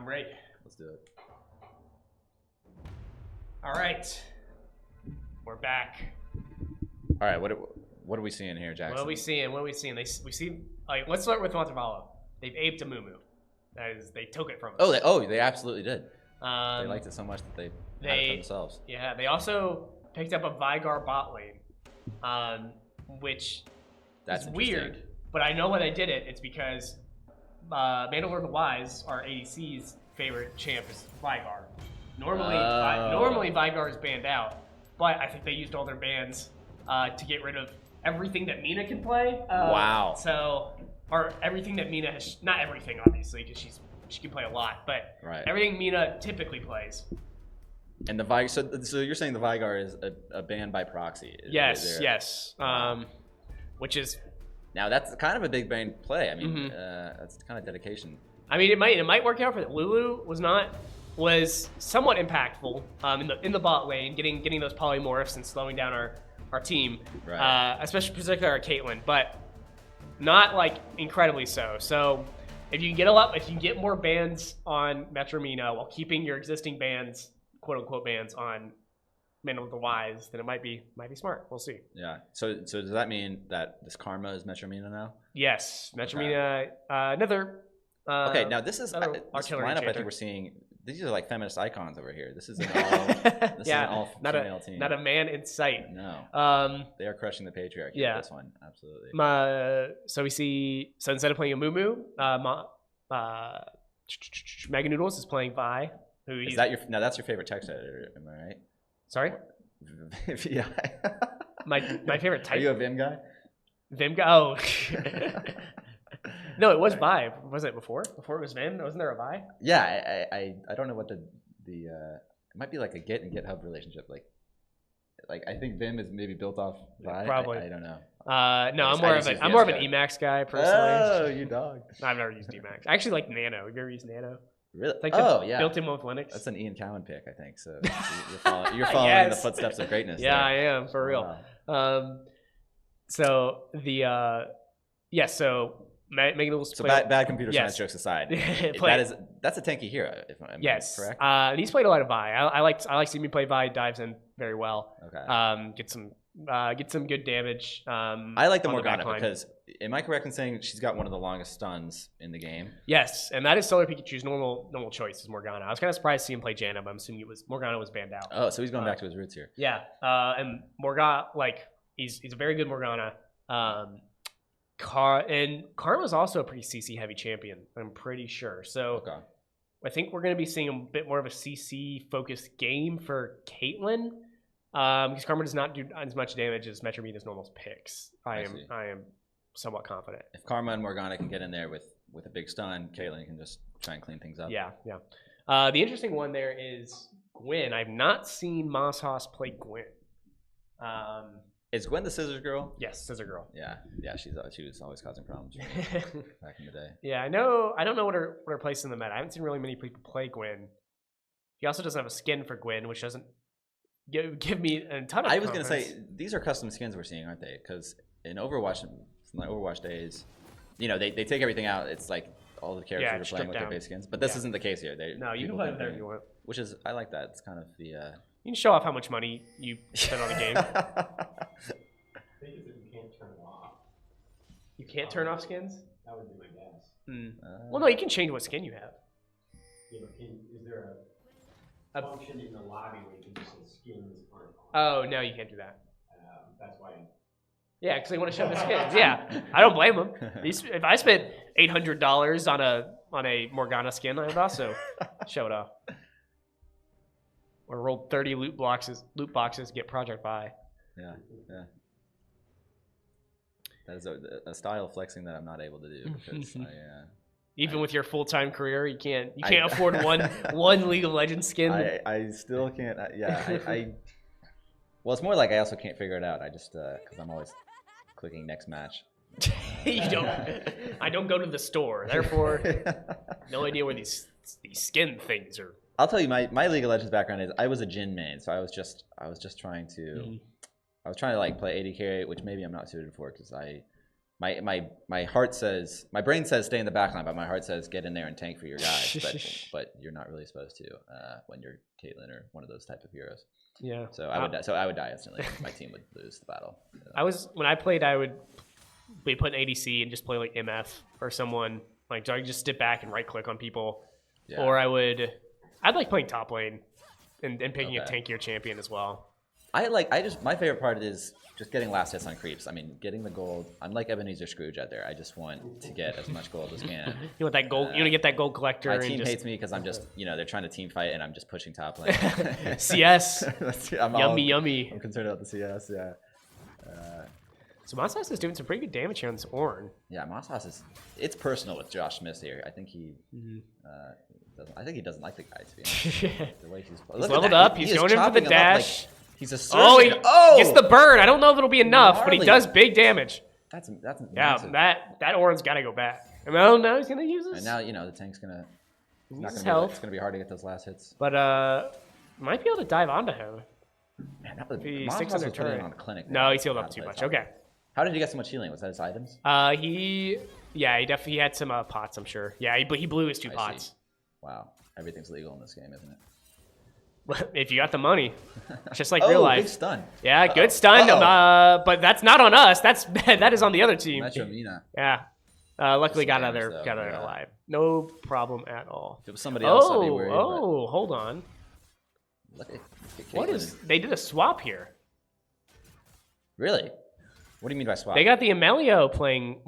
I'm ready. Let's do it. All right. We're back. All right, what are we seeing here, Jackson? What are we seeing? We see. Like, let's start with Montevallo. They've aped a Mumu. That is, they took it from us. They absolutely did. They liked it so much that they had it for themselves. Yeah, they also picked up a Vigar bot lane, which is weird. But I know why they did it. It's because Mandalore the Wise, our ADC's favorite champ, is Vigar. Normally Vigar is banned out, but I think they used all their bans to get rid of everything that Mina can play. Wow. So, or everything that Mina has, not everything obviously, because she can play a lot, but everything Mina typically plays. And the Vigar, so you're saying the Vigar is a ban by proxy? Yes. Which is, now that's kind of a big brain play. I mean, that's kind of dedication. I mean, it might work out for that. Lulu was somewhat impactful in the bot lane, getting those polymorphs and slowing down our team, especially particularly our Caitlyn, but not like incredibly so. So if you can get more bans on Metro Mina while keeping your existing bans, quote unquote bans, on Mandalore the Wise, then it might be smart. We'll see. Yeah. So does that mean that this Karma is Metro Mina now? Yes, Metro Mina. Another. Okay, now this lineup Enchanter. I think we're seeing. These are like feminist icons over here. This is an all female team. Not a man in sight. No. They are crushing the patriarchy. Yeah. This one, absolutely. So we see. So instead of playing a Mumu, Mega Noodles is playing Vi. That's your favorite text editor? Am I right? Sorry. Yeah. my favorite type. Are you a Vim guy? Vim guy. Oh. No, it was Vi. Was it before? Before it was Vim? Wasn't there a Vi? Yeah, I don't know what the it might be like a Git and GitHub relationship. Like I think Vim is maybe built off Vi. Probably. I don't know. No, I'm more of an Emacs guy personally. Oh, you dog. I've never used Emacs. I actually like Nano. Have you ever used Nano? Really? Like yeah. Built in with Linux. That's an Ian Cowan pick, I think. So you're following the footsteps of greatness. Yeah, there. I am for real. So the so. So bad computer science jokes aside, that's a tanky hero, if I'm correct. He's played a lot of Vi. I like seeing him play Vi. Dives in very well. Okay. Get some good damage. I like the Morgana because, am I correct in saying she's got one of the longest stuns in the game? Yes, and that is Solar Pikachu's normal choice is Morgana. I was kind of surprised to see him play Janna, but I'm assuming Morgana was banned out. Oh, so he's going back to his roots here. Yeah, and Morgana, he's a very good Morgana. Karma's also a pretty CC heavy champion, I'm pretty sure. So I think we're going to be seeing a bit more of a CC focused game for Caitlyn, because Karma does not do as much damage as Metro Mina's normal picks. I am somewhat confident. If Karma and Morgana can get in there with a big stun, Caitlyn can just try and clean things up. Yeah. The interesting one there is Gwen. I've not seen Moss Haas play Gwen. Is Gwen the scissors girl? Yes, scissor girl. Yeah. She was always causing problems back in the day. Yeah, I know. I don't know what her place is in the meta. I haven't seen really many people play Gwen. He also doesn't have a skin for Gwen, which doesn't give me a ton of. I was gonna say these are custom skins we're seeing, aren't they? Because in Overwatch, from the Overwatch days, they take everything out. It's like all the characters are playing with their base skins, but this isn't the case here. You can play whatever you want. Which is, I like that. It's kind of the. You can show off how much money you spend on the game. I think it's that you can't turn it off. You can't turn off skins? That would be my guess. Well, no, you can change what skin you have. Yeah, but is there a function in the lobby where you can just say skins aren't on? Oh, no, you can't do that. That's why. Yeah, because they want to show the skins. Yeah, I don't blame them. If I spent $800 on a Morgana skin, I would also show it off. Or rolled 30 loot boxes to get Project Buy. Yeah. That is a style flexing that I'm not able to do because even with your full-time career, you can't afford one League of Legends skin. I still can't. Well, it's more like I also can't figure it out. I just because I'm always clicking next match. You don't. I don't go to the store, therefore, no idea where these skin things are. I'll tell you, my League of Legends background is I was a Jhin main, so I was just trying to I was trying to like play AD carry, which maybe I'm not suited for because my heart says, my brain says stay in the back line, but my heart says get in there and tank for your guys. but you're not really supposed to when you're Caitlyn or one of those type of heroes. Yeah. So I would die instantly. My team would lose the battle. When I played, I would be put in ADC and just play like MF or someone like I just sit back and right click on people, or I'd like playing top lane and picking a tankier champion as well. My favorite part is just getting last hits on creeps. I mean, getting the gold. I'm like Ebenezer Scrooge out there. I just want to get as much gold as can. You want that gold? You want to get that gold collector. My team hates me because I'm just, they're trying to team fight and I'm just pushing top lane. CS. Yummy. I'm concerned about the CS. Yeah. So Masas is doing some pretty good damage here on this Ornn. Yeah, Masas it's personal with Josh Smith here. I think he doesn't like the guy, to be honest. The way he's leveled up. He's going in for the dash. He's a he gets the burn. I don't know if it'll be enough, but he does big damage. That's massive. That Ornn's got to go back. And now he's gonna use this. And now the tank's gonna. It's gonna be hard to get those last hits. But might be able to dive onto him. Man, that was 600 turn on a clinic. No, he's healed up too much. Okay. How did he get so much healing? Was that his items? He definitely had some pots, I'm sure. Yeah, he blew his 2 pots. See. Wow, everything's legal in this game, isn't it? If you got the money, just like real life. Big stun. Yeah, good stun. But that's not on us. That is on the other team. Metro Mina. Yeah. Luckily got out of there alive. No problem at all. If it was somebody else, I'd be worried. Hold on. Look at what is? They did a swap here. Really? What do you mean by swap? They got the Amelio playing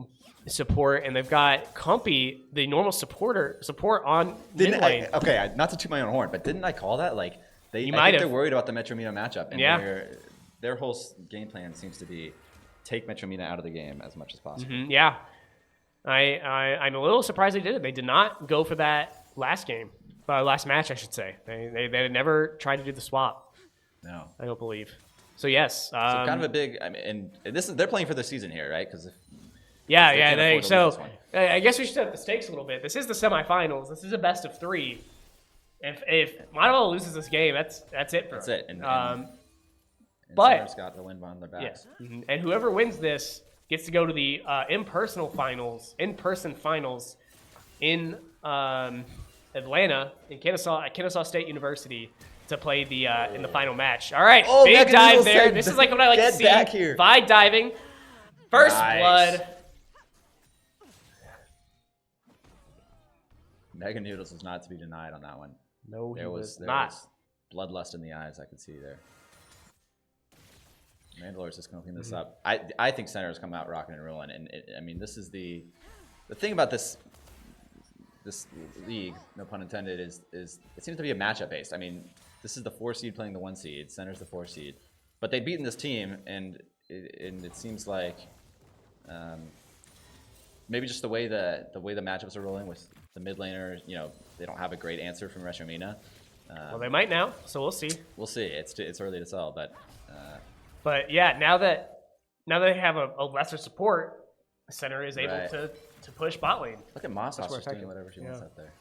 support, and they've got Compy, the normal support on mid lane. Okay, not to toot my own horn, but didn't I call that? Like they're worried about the Metro Mina matchup, and their whole game plan seems to be take Metro Mina out of the game as much as possible. Mm-hmm, yeah, I'm a little surprised they did it. They did not go for that last match, I should say. They never tried to do the swap. No, I don't believe. So yes, so kind of a big. I mean, and they're playing for the season here, right? Because I guess we should set the stakes a little bit. This is the semifinals. This is a best of 3. If Montevallo loses this game, that's it for them. And but got the win on their backs. Yeah. Mm-hmm. And whoever wins this gets to go to the in-person finals in Atlanta in Kennesaw State University to play the in the final match. All right, big dive there. This is like what I like to see. Back here. Vibe diving, first blood. Mega Noodles was not to be denied on that one. No, there was not. Bloodlust in the eyes, I could see there. Mandalore's just going to clean this up. I think Center has come out rocking and rolling. And I mean, this is the thing about this league, no pun intended, is it seems to be a matchup based. I mean, this is the 4 seed playing the 1 seed. Center's the 4 seed. But they've beaten this team, and it seems like maybe just the way the matchups are rolling with the mid laner, they don't have a great answer from Retro Mina. Well, they might now, so we'll see. We'll see. It's early to tell, but yeah, now that they have a lesser support, Center is able to push bot lane. Look at Mosshoff just doing whatever she wants up there.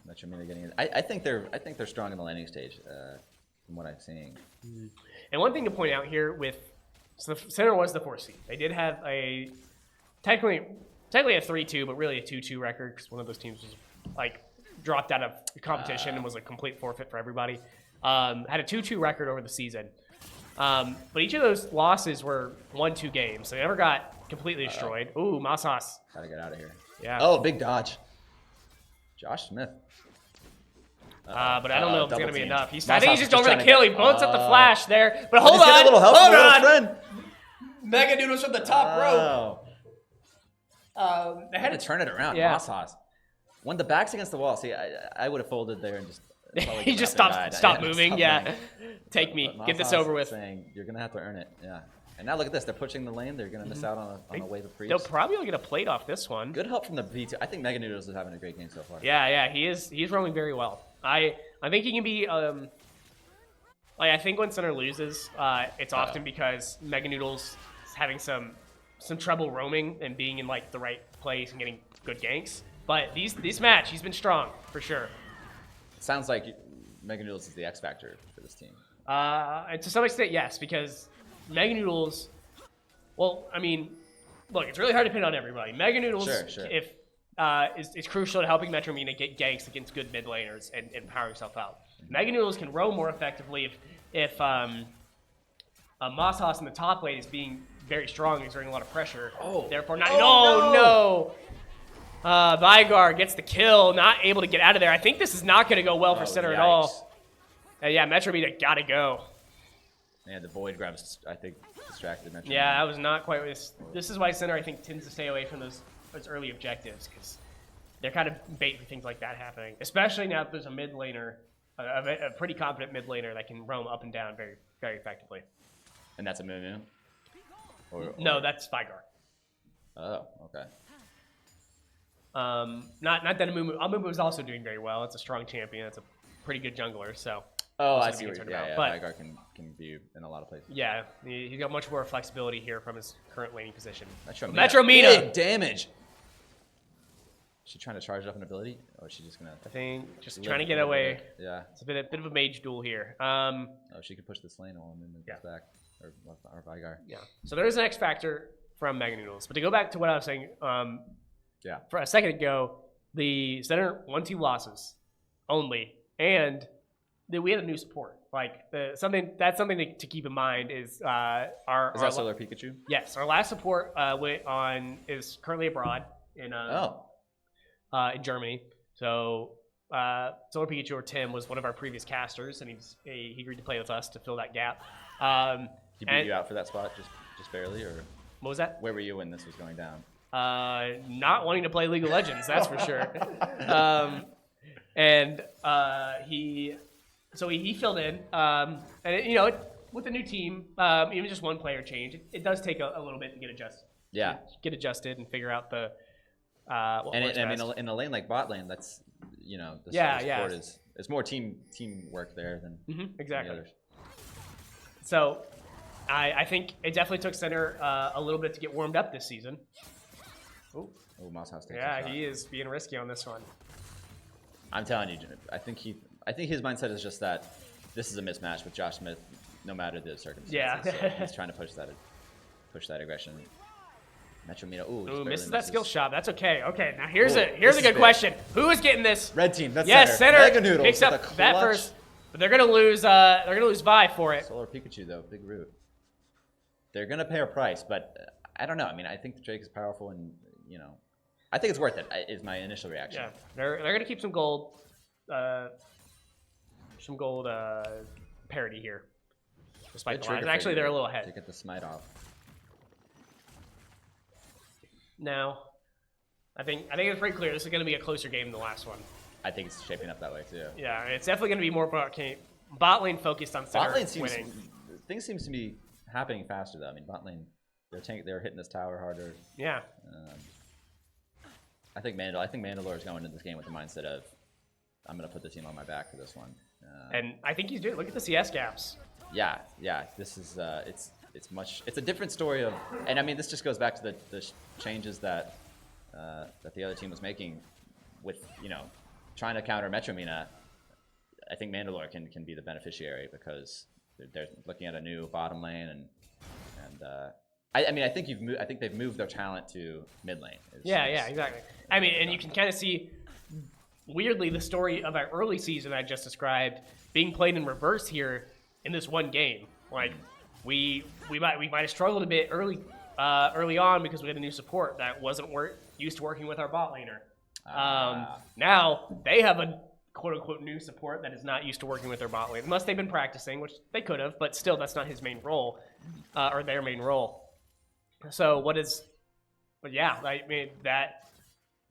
Metro Mina getting it. I think they're strong in the landing stage, from what I'm seeing. And one thing to point out here so the Center was the 4 seed. They did have a technically a 3-2, but really a 2-2 record because one of those teams was like dropped out of competition and was a complete forfeit for everybody. Had a 2-2 record over the season. But each of those losses were 1-2 games. So they never got completely destroyed. Ooh, Masas. Gotta get out of here. Yeah. Oh, big dodge. Josh Smith. But I don't know if it's going to be enough. I think he's just over the kill. He bullets at the flash there. But hold on. Hold on. Mega Noodles from the top row. They had to turn it around. Yeah. Masas. When the back's against the wall, see, I would have folded there and just... he just stopped moving. Yeah. Take me. Get this over with. Saying, you're going to have to earn it. Yeah. And now look at this. They're pushing the lane. They're going to miss out on a wave of creeps. They'll probably get a plate off this one. Good help from the B2. I think Mega Noodles is having a great game so far. Yeah. He is. He's rolling very well. I think he can be... I think when Center loses, it's often because Mega Noodles is having some trouble roaming and being in like the right place and getting good ganks. But this match, he's been strong for sure. Sounds like Mega Noodles is the X factor for this team. And to some extent, yes, because Mega Noodles Well, I mean, look, it's really hard to pin on everybody. Mega Noodles, Sure. is crucial to helping Metro Mina get ganks against good mid laners and power yourself out. Mega Noodles can roam more effectively if Mosshaus in the top lane is being very strong and exerting a lot of pressure. Therefore, no. Vigar gets the kill, not able to get out of there. I think this is not going to go well for Center at all. Yeah, Metro Mina got to go. Yeah, the Void grabs, I think, distracted Metro. Yeah, I was not quite. This is why Center, I think, tends to stay away from those early objectives, because they're kind of bait for things like that happening. Especially now that there's a mid laner, a pretty confident mid laner that can roam up and down very, very effectively. And that's a Moo? No, that's Vigar. Oh, okay. Not that Amumu. Amumu is also doing very well. It's a strong champion. It's a pretty good jungler. So. Oh, I see what you're about. Yeah, but, Vigar can be in a lot of places. Yeah, he's got much more flexibility here from his current laning position. Metro Mina. Big damage. Is she trying to charge up an ability, or is she just gonna? I think just trying to get away. Yeah. It's a bit of a mage duel here. Oh, she could push this lane on and then back, or Vigar. Yeah. So there is an X factor from Mega Noodles, but to go back to what I was saying, yeah, for a second ago, the Center 1-2 losses only, and we had a new support. Like something to keep in mind is our. Is that Solar Pikachu? Yes, our last support is currently abroad in Germany. So Solar Pikachu, or Tim, was one of our previous casters, and he agreed to play with us to fill that gap. He beat you out for that spot, just barely, or what was that? Where were you when this was going down? Not wanting to play League of Legends, that's for sure. He filled in, and with a new team, even just one player change, it does take a little bit to get adjusted. Yeah, get adjusted and figure out the. In a lane like bot lane, that's the support is more teamwork there than exactly. The others. So, I think it definitely took Center a little bit to get warmed up this season. Oh, Mosshaus takes Yeah, he is being risky on this one. I'm telling you, I think his mindset is just that this is a mismatch with Josh Smith, no matter the circumstances. Yeah, so he's trying to push that aggression. Metro Mina, misses that skill shot. That's okay. Okay, now here's a good question. Who is getting this? Red team. That's Center. Mega Noodles picks up that first, but they're gonna lose. Vi for it. Solar Pikachu though, big root. They're gonna pay a price, but I don't know. I mean, I think Drake is powerful, and I think it's worth it. Is my initial reaction. Yeah, they're gonna keep some gold, parity here, despite the lines. Actually, they're a little ahead to get the smite off. Now, I think it's pretty clear this is going to be a closer game than the last one. I think it's shaping up that way too. Yeah, it's definitely going to be more bot lane focused on Center. Bot lane winning. Things seems to be happening faster though. I mean, bot lane, they're hitting this tower harder. Yeah. I think Mandalore is going into this game with the mindset of, I'm going to put the team on my back for this one. And I think he's doing. Look at the CS gaps. Yeah. This is it's a different story of, and I mean this just goes back to the changes that the other team was making with trying to counter Metro Mina. I think Mandalore can be the beneficiary because they're looking at a new bottom lane and I think they've moved their talent to mid lane. Yeah, exactly. I mean, and you can kind of see weirdly the story of our early season I just described being played in reverse here in this one game. Like we might have struggled a bit early on because we had a new support that wasn't used to working with our bot laner. Now they have a quote unquote new support that is not used to working with their bot lane, unless they've been practicing, which they could have, but still that's not his main role or their main role. So I mean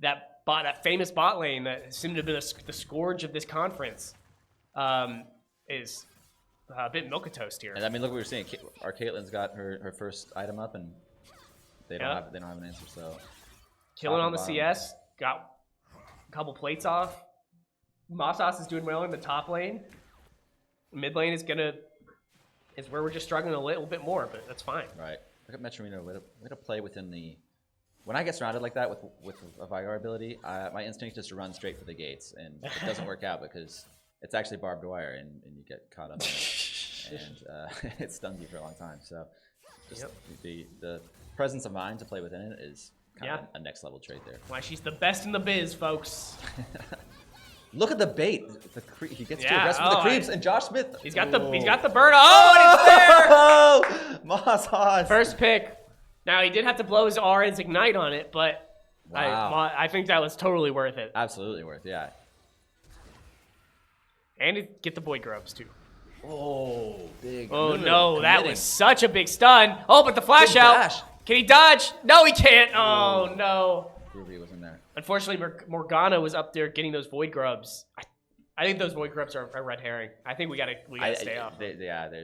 that famous bot lane that seemed to be the scourge of this conference is a bit milquetoast here. And I mean, look what we're seeing. Our Caitlyn's got her first item up, and they don't have an answer. So killing on the CS, got a couple plates off. Mosshaus is doing well in the top lane. Mid lane is where we're just struggling a little bit more, but that's fine. Right. Look at Metro Mina. Way to play within the. When I get surrounded like that with a Vigar ability, my instinct is to run straight for the gates, and it doesn't work out because it's actually barbed wire, and you get caught up in it, and it stuns you for a long time. So Just the presence of mind to play within it is kind of a next level trait there. Why she's the best in the biz, folks. Look at the bait. He gets too aggressive with the creeps, and Josh Smith. He's got the burn. Oh, and it's there. Moss Haas. First pick. Now he did have to blow his Aura's Ignite on it, but I think that was totally worth it. Absolutely worth, yeah. And get the Void Grubs too. Oh, big. Oh no, that was such a big stun. Oh, but the flash out. Dash. Can he dodge? No, he can't. Oh no. Ruby was in there. Unfortunately, Morgana was up there getting those Void Grubs. I think those Void Grubs are a red herring. I think we gotta stay off. They're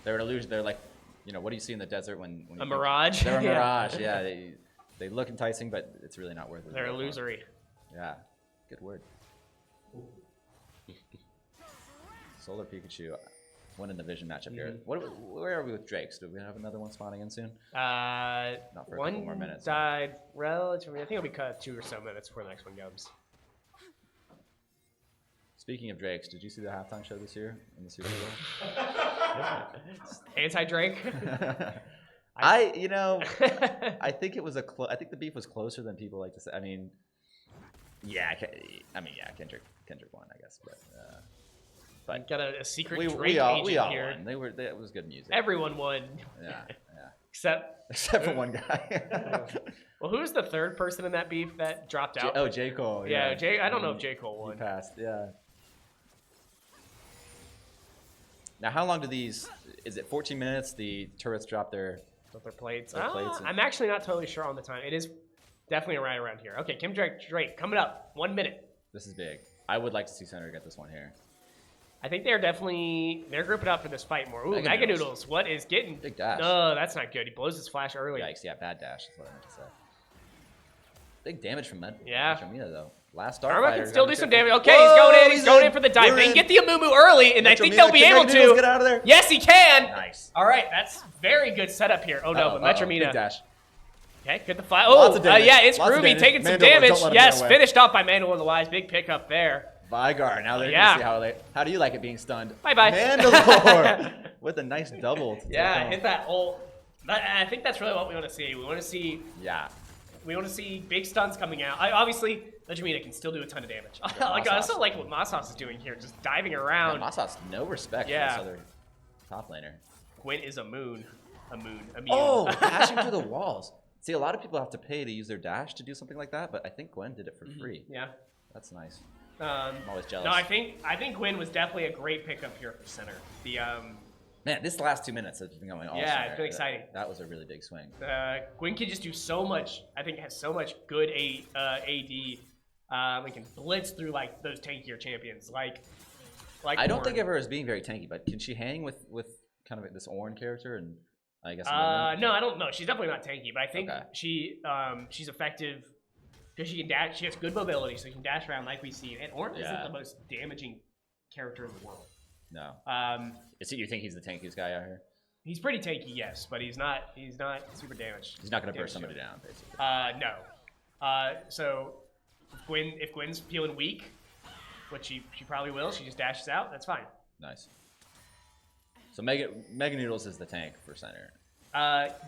an illusion. They're like, what do you see in the desert when a mirage? They're a mirage. Yeah, they look enticing, but it's really not worth it. They're illusory. Yeah, good word. Solar Pikachu winning the Vision matchup here. Where are we with Drakes? Do we have another one spawning in soon? Not for a couple more minutes. Died relatively. I think it'll be cut 2 or so minutes before the next one comes. Speaking of Drakes, did you see the halftime show this year in the Super Bowl? Anti-Drake. I think it was I think the beef was closer than people like to say. Kendrick won, I guess, but got a secret we Drake all agent here. won. It was good music. Everyone won. Yeah. Except for one guy. Well, who's the third person in that beef that dropped out? J. Cole. Yeah, I don't know if J. Cole won. He passed. Yeah. Now, how long do these? Is it 14 minutes? The turrets drop their plates. plates I'm actually not totally sure on the time. It is definitely right around here. Okay, Kim Drake coming up. 1 minute. This is big. I would like to see Center get this one here. I think they're grouping up for this fight more. Ooh, Mega Noodles. What is getting? Big dash. No, that's not good. He blows his flash early. Yikes, yeah, bad dash is what I meant to say. Big damage from Yeah. Metromina, though. Last Starfighter. Arma can still do some damage. Okay, he's going in for the dive. They can get the Amumu early, and I think they'll be able to. Get out of there. Yes, he can. Nice. All right, that's very good setup here. Oh, no, but Metromina. Big dash. Okay, good the fly. Oh, yeah, it's Groovy taking some damage. Yes, finished off by Mandalore the Wise. Big pickup there. Vygar. Now they're going to see how do you like it being stunned? Bye-bye. Mandalore with a nice double. Yeah, hit that ult. I think that's really what we want to see. We want to see... Yeah. We want to see big stuns coming out. Obviously, Metromina can still do a ton of damage. I also like what Masos is doing here, just diving around. Yeah, Masos, no respect for this other top laner. Gwyn is a moon. A moon. Oh, dashing through the walls. See, a lot of people have to pay to use their dash to do something like that, but I think Gwen did it for free. Yeah. That's nice. I'm always jealous. No, I think Gwyn was definitely a great pickup here for center. The Man, this last 2 minutes has been going all yeah, it's been exciting. That was a really big swing. Gwyn can just do so much. I think has so much good AD. We can blitz through like those tankier champions. Like I don't think of her as being very tanky, but can she hang with kind of this Ornn character and I guess? No, I don't know. She's definitely not tanky, but I think she's effective because she can dash. She has good mobility, so she can dash around like we've seen. And Ornn isn't the most damaging character in the world. No. You think he's the tankiest guy out here? He's pretty tanky, yes, but he's not super damaged. He's not going to burst somebody down, basically. No. So if Gwen's feeling weak, which she probably will, she just dashes out. That's fine. Nice. So Mega Noodles is the tank for center.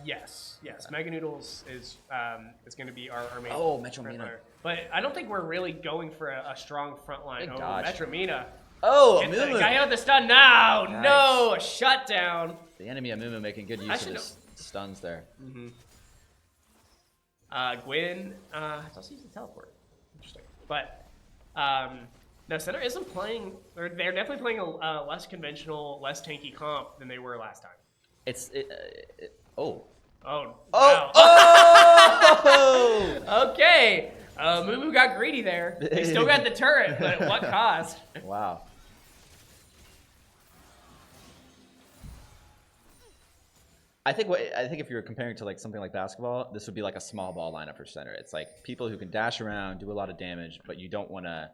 Yes. Mega Noodles is going to be our main. Oh, Metromina. But I don't think we're really going for a strong front line. Big dodge. Metromina. Oh, Amumu. Guy out the stun now. Nice. No, a shutdown. The enemy Amumu making good use of his stuns there. Mm-hmm. Gwyn, it's also using teleport. Interesting. But no, center isn't playing. They're definitely playing a less conventional, less tanky comp than they were last time. Oh. Oh. Wow. Oh. Okay. Mumu got greedy there. He still got the turret, but at what cost? Wow. I think if you were comparing to like something like basketball, this would be like a small ball lineup for center. It's like people who can dash around, do a lot of damage, but you don't want to.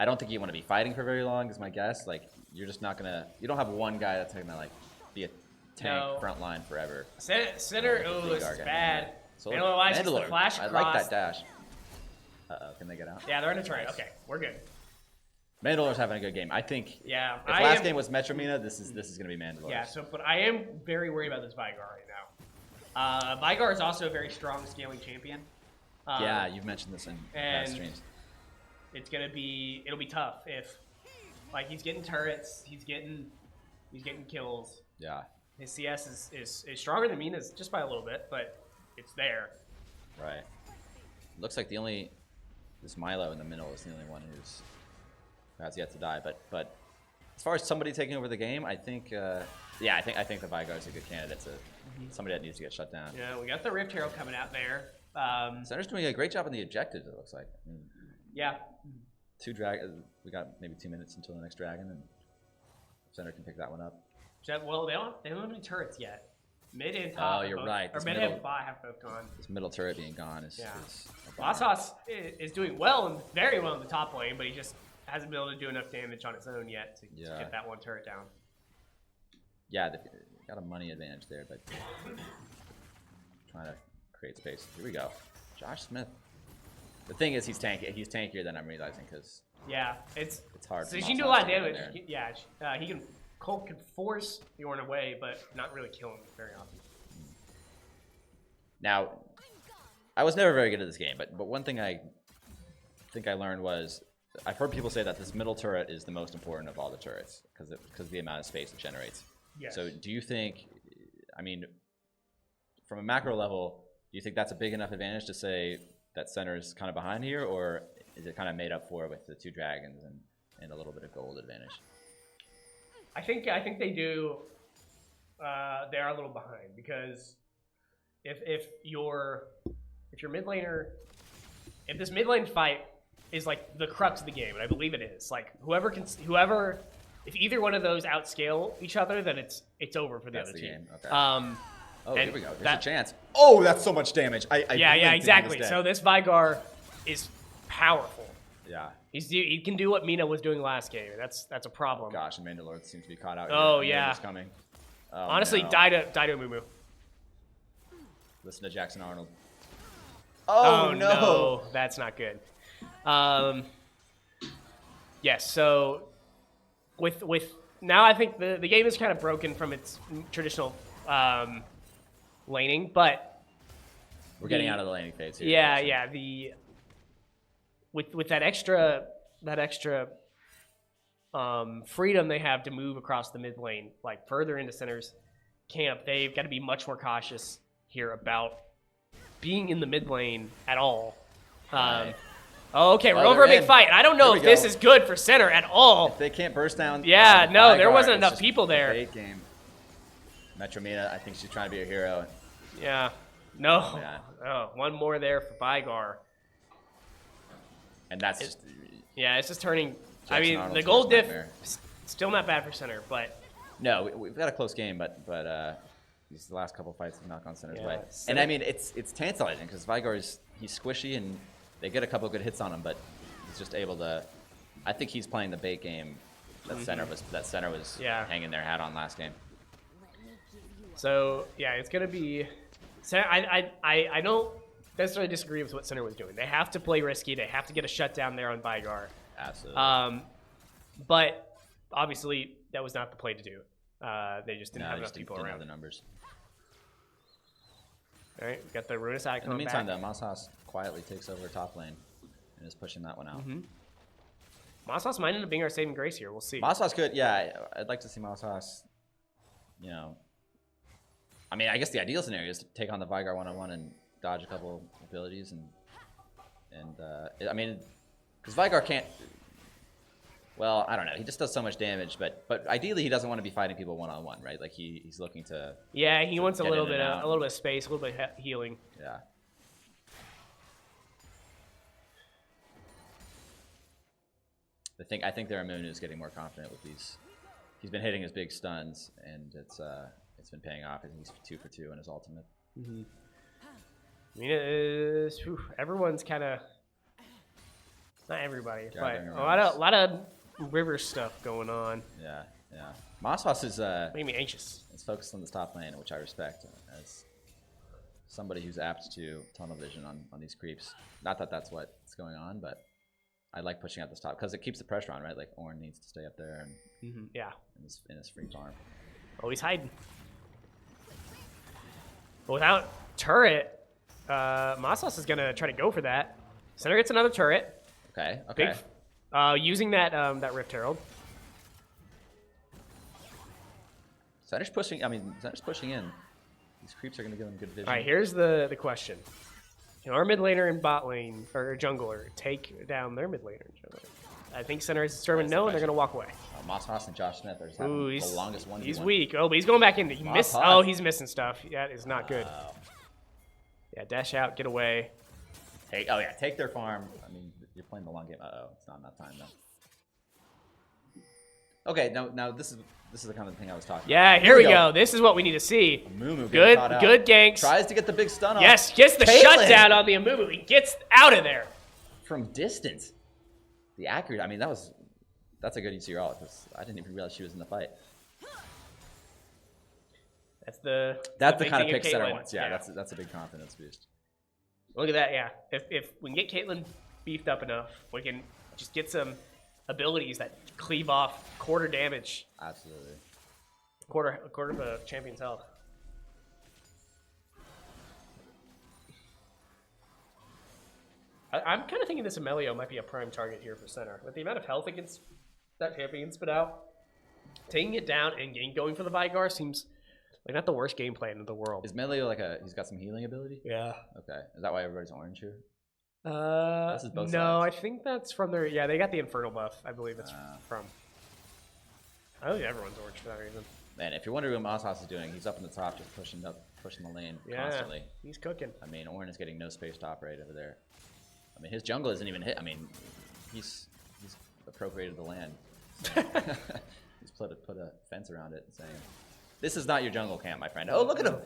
I don't think you want to be fighting for very long, is my guess. Like you're just not gonna. You don't have one guy that's gonna like be a tank front line forever. Center, this is bad. Mandalore, the flash I like that dash. Uh-oh, can they get out? Yeah, they're in a turret. Okay, we're good. Mandalore's having a good game. I think. Yeah. If last game was Metro Mina, this is going to be Mandalore. Yeah. So, but I am very worried about this Vigar right now. Vigar is also a very strong scaling champion. Yeah, you've mentioned this in past streams. It'll be tough if, like, he's getting turrets, he's getting kills. Yeah. His CS is stronger than Mina's just by a little bit, but it's there. Right. Looks like this Milo in the middle is the only one who has yet to die. But as far as somebody taking over the game, I think I think the Vigar is a good candidate to somebody that needs to get shut down. Yeah, we got the Rift Herald coming out there. Center's doing a great job on the objectives, it looks like. I mean, yeah. We got maybe 2 minutes until the next dragon, and Center can pick that one up. Well, they don't have any turrets yet. Mid and top. Oh, you're right. Or mid and bot have both gone. This middle turret being gone is. Lassos is doing well and very well in the top lane, but he just hasn't been able to do enough damage on his own yet to get that one turret down. Yeah, they got a money advantage there, but trying to create space. Here we go. Josh Smith. The thing is, he's tankier than I'm realizing because. Yeah, it's hard. So he can do a lot of damage. He can. Colt can force Yorn away, but not really kill him very often. Now, I was never very good at this game, but one thing I think I learned was I've heard people say that this middle turret is the most important of all the turrets because of the amount of space it generates. Yes. So do you think, I mean, from a macro level, do you think that's a big enough advantage to say that Center's kind of behind here, or is it kind of made up for with the 2 dragons and a little bit of gold advantage? I think they do. They are a little behind because if your mid laner, if this mid lane fight is like the crux of the game, and I believe it is, like if either one of those outscale each other, then it's over for the other team. Game. Okay. Here we go. There's a chance. Oh, that's so much damage. Yeah, exactly. So this Vigar is powerful. Yeah. He can do what Mina was doing last game. That's a problem. Oh, gosh, and Mandalore seems to be caught out. Oh, here. yeah. Coming. Oh, honestly, no. die to Mumu. Listen to Jackson Arnold. Oh no, that's not good. Yes. So with now, I think the game is kind of broken from its traditional laning, but we're getting out of the laning phase here. Yeah. With that extra freedom they have to move across the mid lane, like further into Center's camp, they've got to be much more cautious here about being in the mid lane at all. Okay, we're over a big fight. I don't know if this is good for Center at all. If they can't burst down. Yeah, no, there wasn't enough people there. Bait game. Metro Mina, I think she's trying to be a hero. Yeah. No. Yeah. Oh, one more there for Vigar. And that's just. Yeah, it's just turning. I mean, the gold diff still not bad for Center, but. No, we've got a close game, but these last couple fights have not gone Center's way. And I mean, it's tantalizing because Vigar he's squishy and they get a couple good hits on him, but he's just able to. I think he's playing the bait game that Center was hanging their hat on last game. So yeah, it's gonna be. I don't necessarily disagree with what Center was doing. They have to play risky. They have to get a shutdown there on Vigar. Absolutely. But obviously that was not the play to do. They just didn't have enough people around. The numbers. All right, we got the Ruinous Icon. In the meantime, though, Masas quietly takes over top lane and is pushing that one out. Masas might end up being our saving grace here. We'll see. Masas could, yeah. I'd like to see Masas. You know, I mean, I guess the ideal scenario is to take on the Vigar one-on-one and dodge a couple abilities, and I mean, because Vigar can't. Well, I don't know. He just does so much damage, but ideally he doesn't want to be fighting people one-on-one, right? Like he's looking to. Yeah, he wants a little bit of space, a little bit of healing. Yeah. I think their Immune is getting more confident with these. He's been hitting his big stuns, and it's been paying off. I think he's 2 for 2 in his ultimate. I mean, everyone's kind of not everybody, but a lot of river stuff going on. Yeah. Masas is making me anxious. It's focused on the top lane, which I respect as somebody who's apt to tunnel vision on these creeps. Not that that's what's going on, but I like pushing at this top because it keeps the pressure on, right? Like Ornn needs to stay up there and Yeah. in his free farm. Always hiding. But without turret, Masas is gonna try to go for that. Center gets another turret. Okay. Okay. Big, using that that Rift Herald. Center's pushing. I mean, Center's pushing in. These creeps are gonna give him good vision. All right, here's the question: can our mid laner and bot lane or jungler take down their mid laner and jungler? I think Center is determined no, and they're gonna walk away. Moss Haas and Josh Smith are just Ooh, having the longest one. He's weak. Oh, but he's going back in. He missed. Oh, he's missing stuff. That is not good. Yeah, dash out, get away. Take their farm. I mean, you're playing the long game. It's not enough time though. Okay, now this is the kind of thing I was talking about. Yeah, here we go. This is what we need to see. Amumu Good caught ganks. Tries to get the big stun off. Yes, gets the shutdown on the Amumu. He gets out of there. From distance. The accurate, I mean, that's a good use of your ult because I didn't even realize she was in the fight. That's the kind of pick Center wants. Yeah, that's a big confidence boost. Look at that, yeah. If we can get Caitlyn beefed up enough, we can just get some abilities that cleave off quarter damage. Absolutely. A quarter of a champion's health. I'm kind of thinking this Amelio might be a prime target here for Center. With the amount of health against that champion spit out, taking it down and going for the Vigar seems like not the worst game plan in the world. Is Melio he's got some healing ability? Yeah. Okay. Is that why everybody's orange here? This is both sides. I think that's from their, they got the Infernal buff, I believe it's from. I think everyone's orange for that reason. Man, if you're wondering what Masas is doing, he's up in the top just pushing the lane constantly. He's cooking. I mean, Ornn is getting no space to operate over there. I mean, his jungle isn't even hit. I mean, he's appropriated the land. He's put a fence around it and saying, "This is not your jungle camp, my friend." Oh, look at him!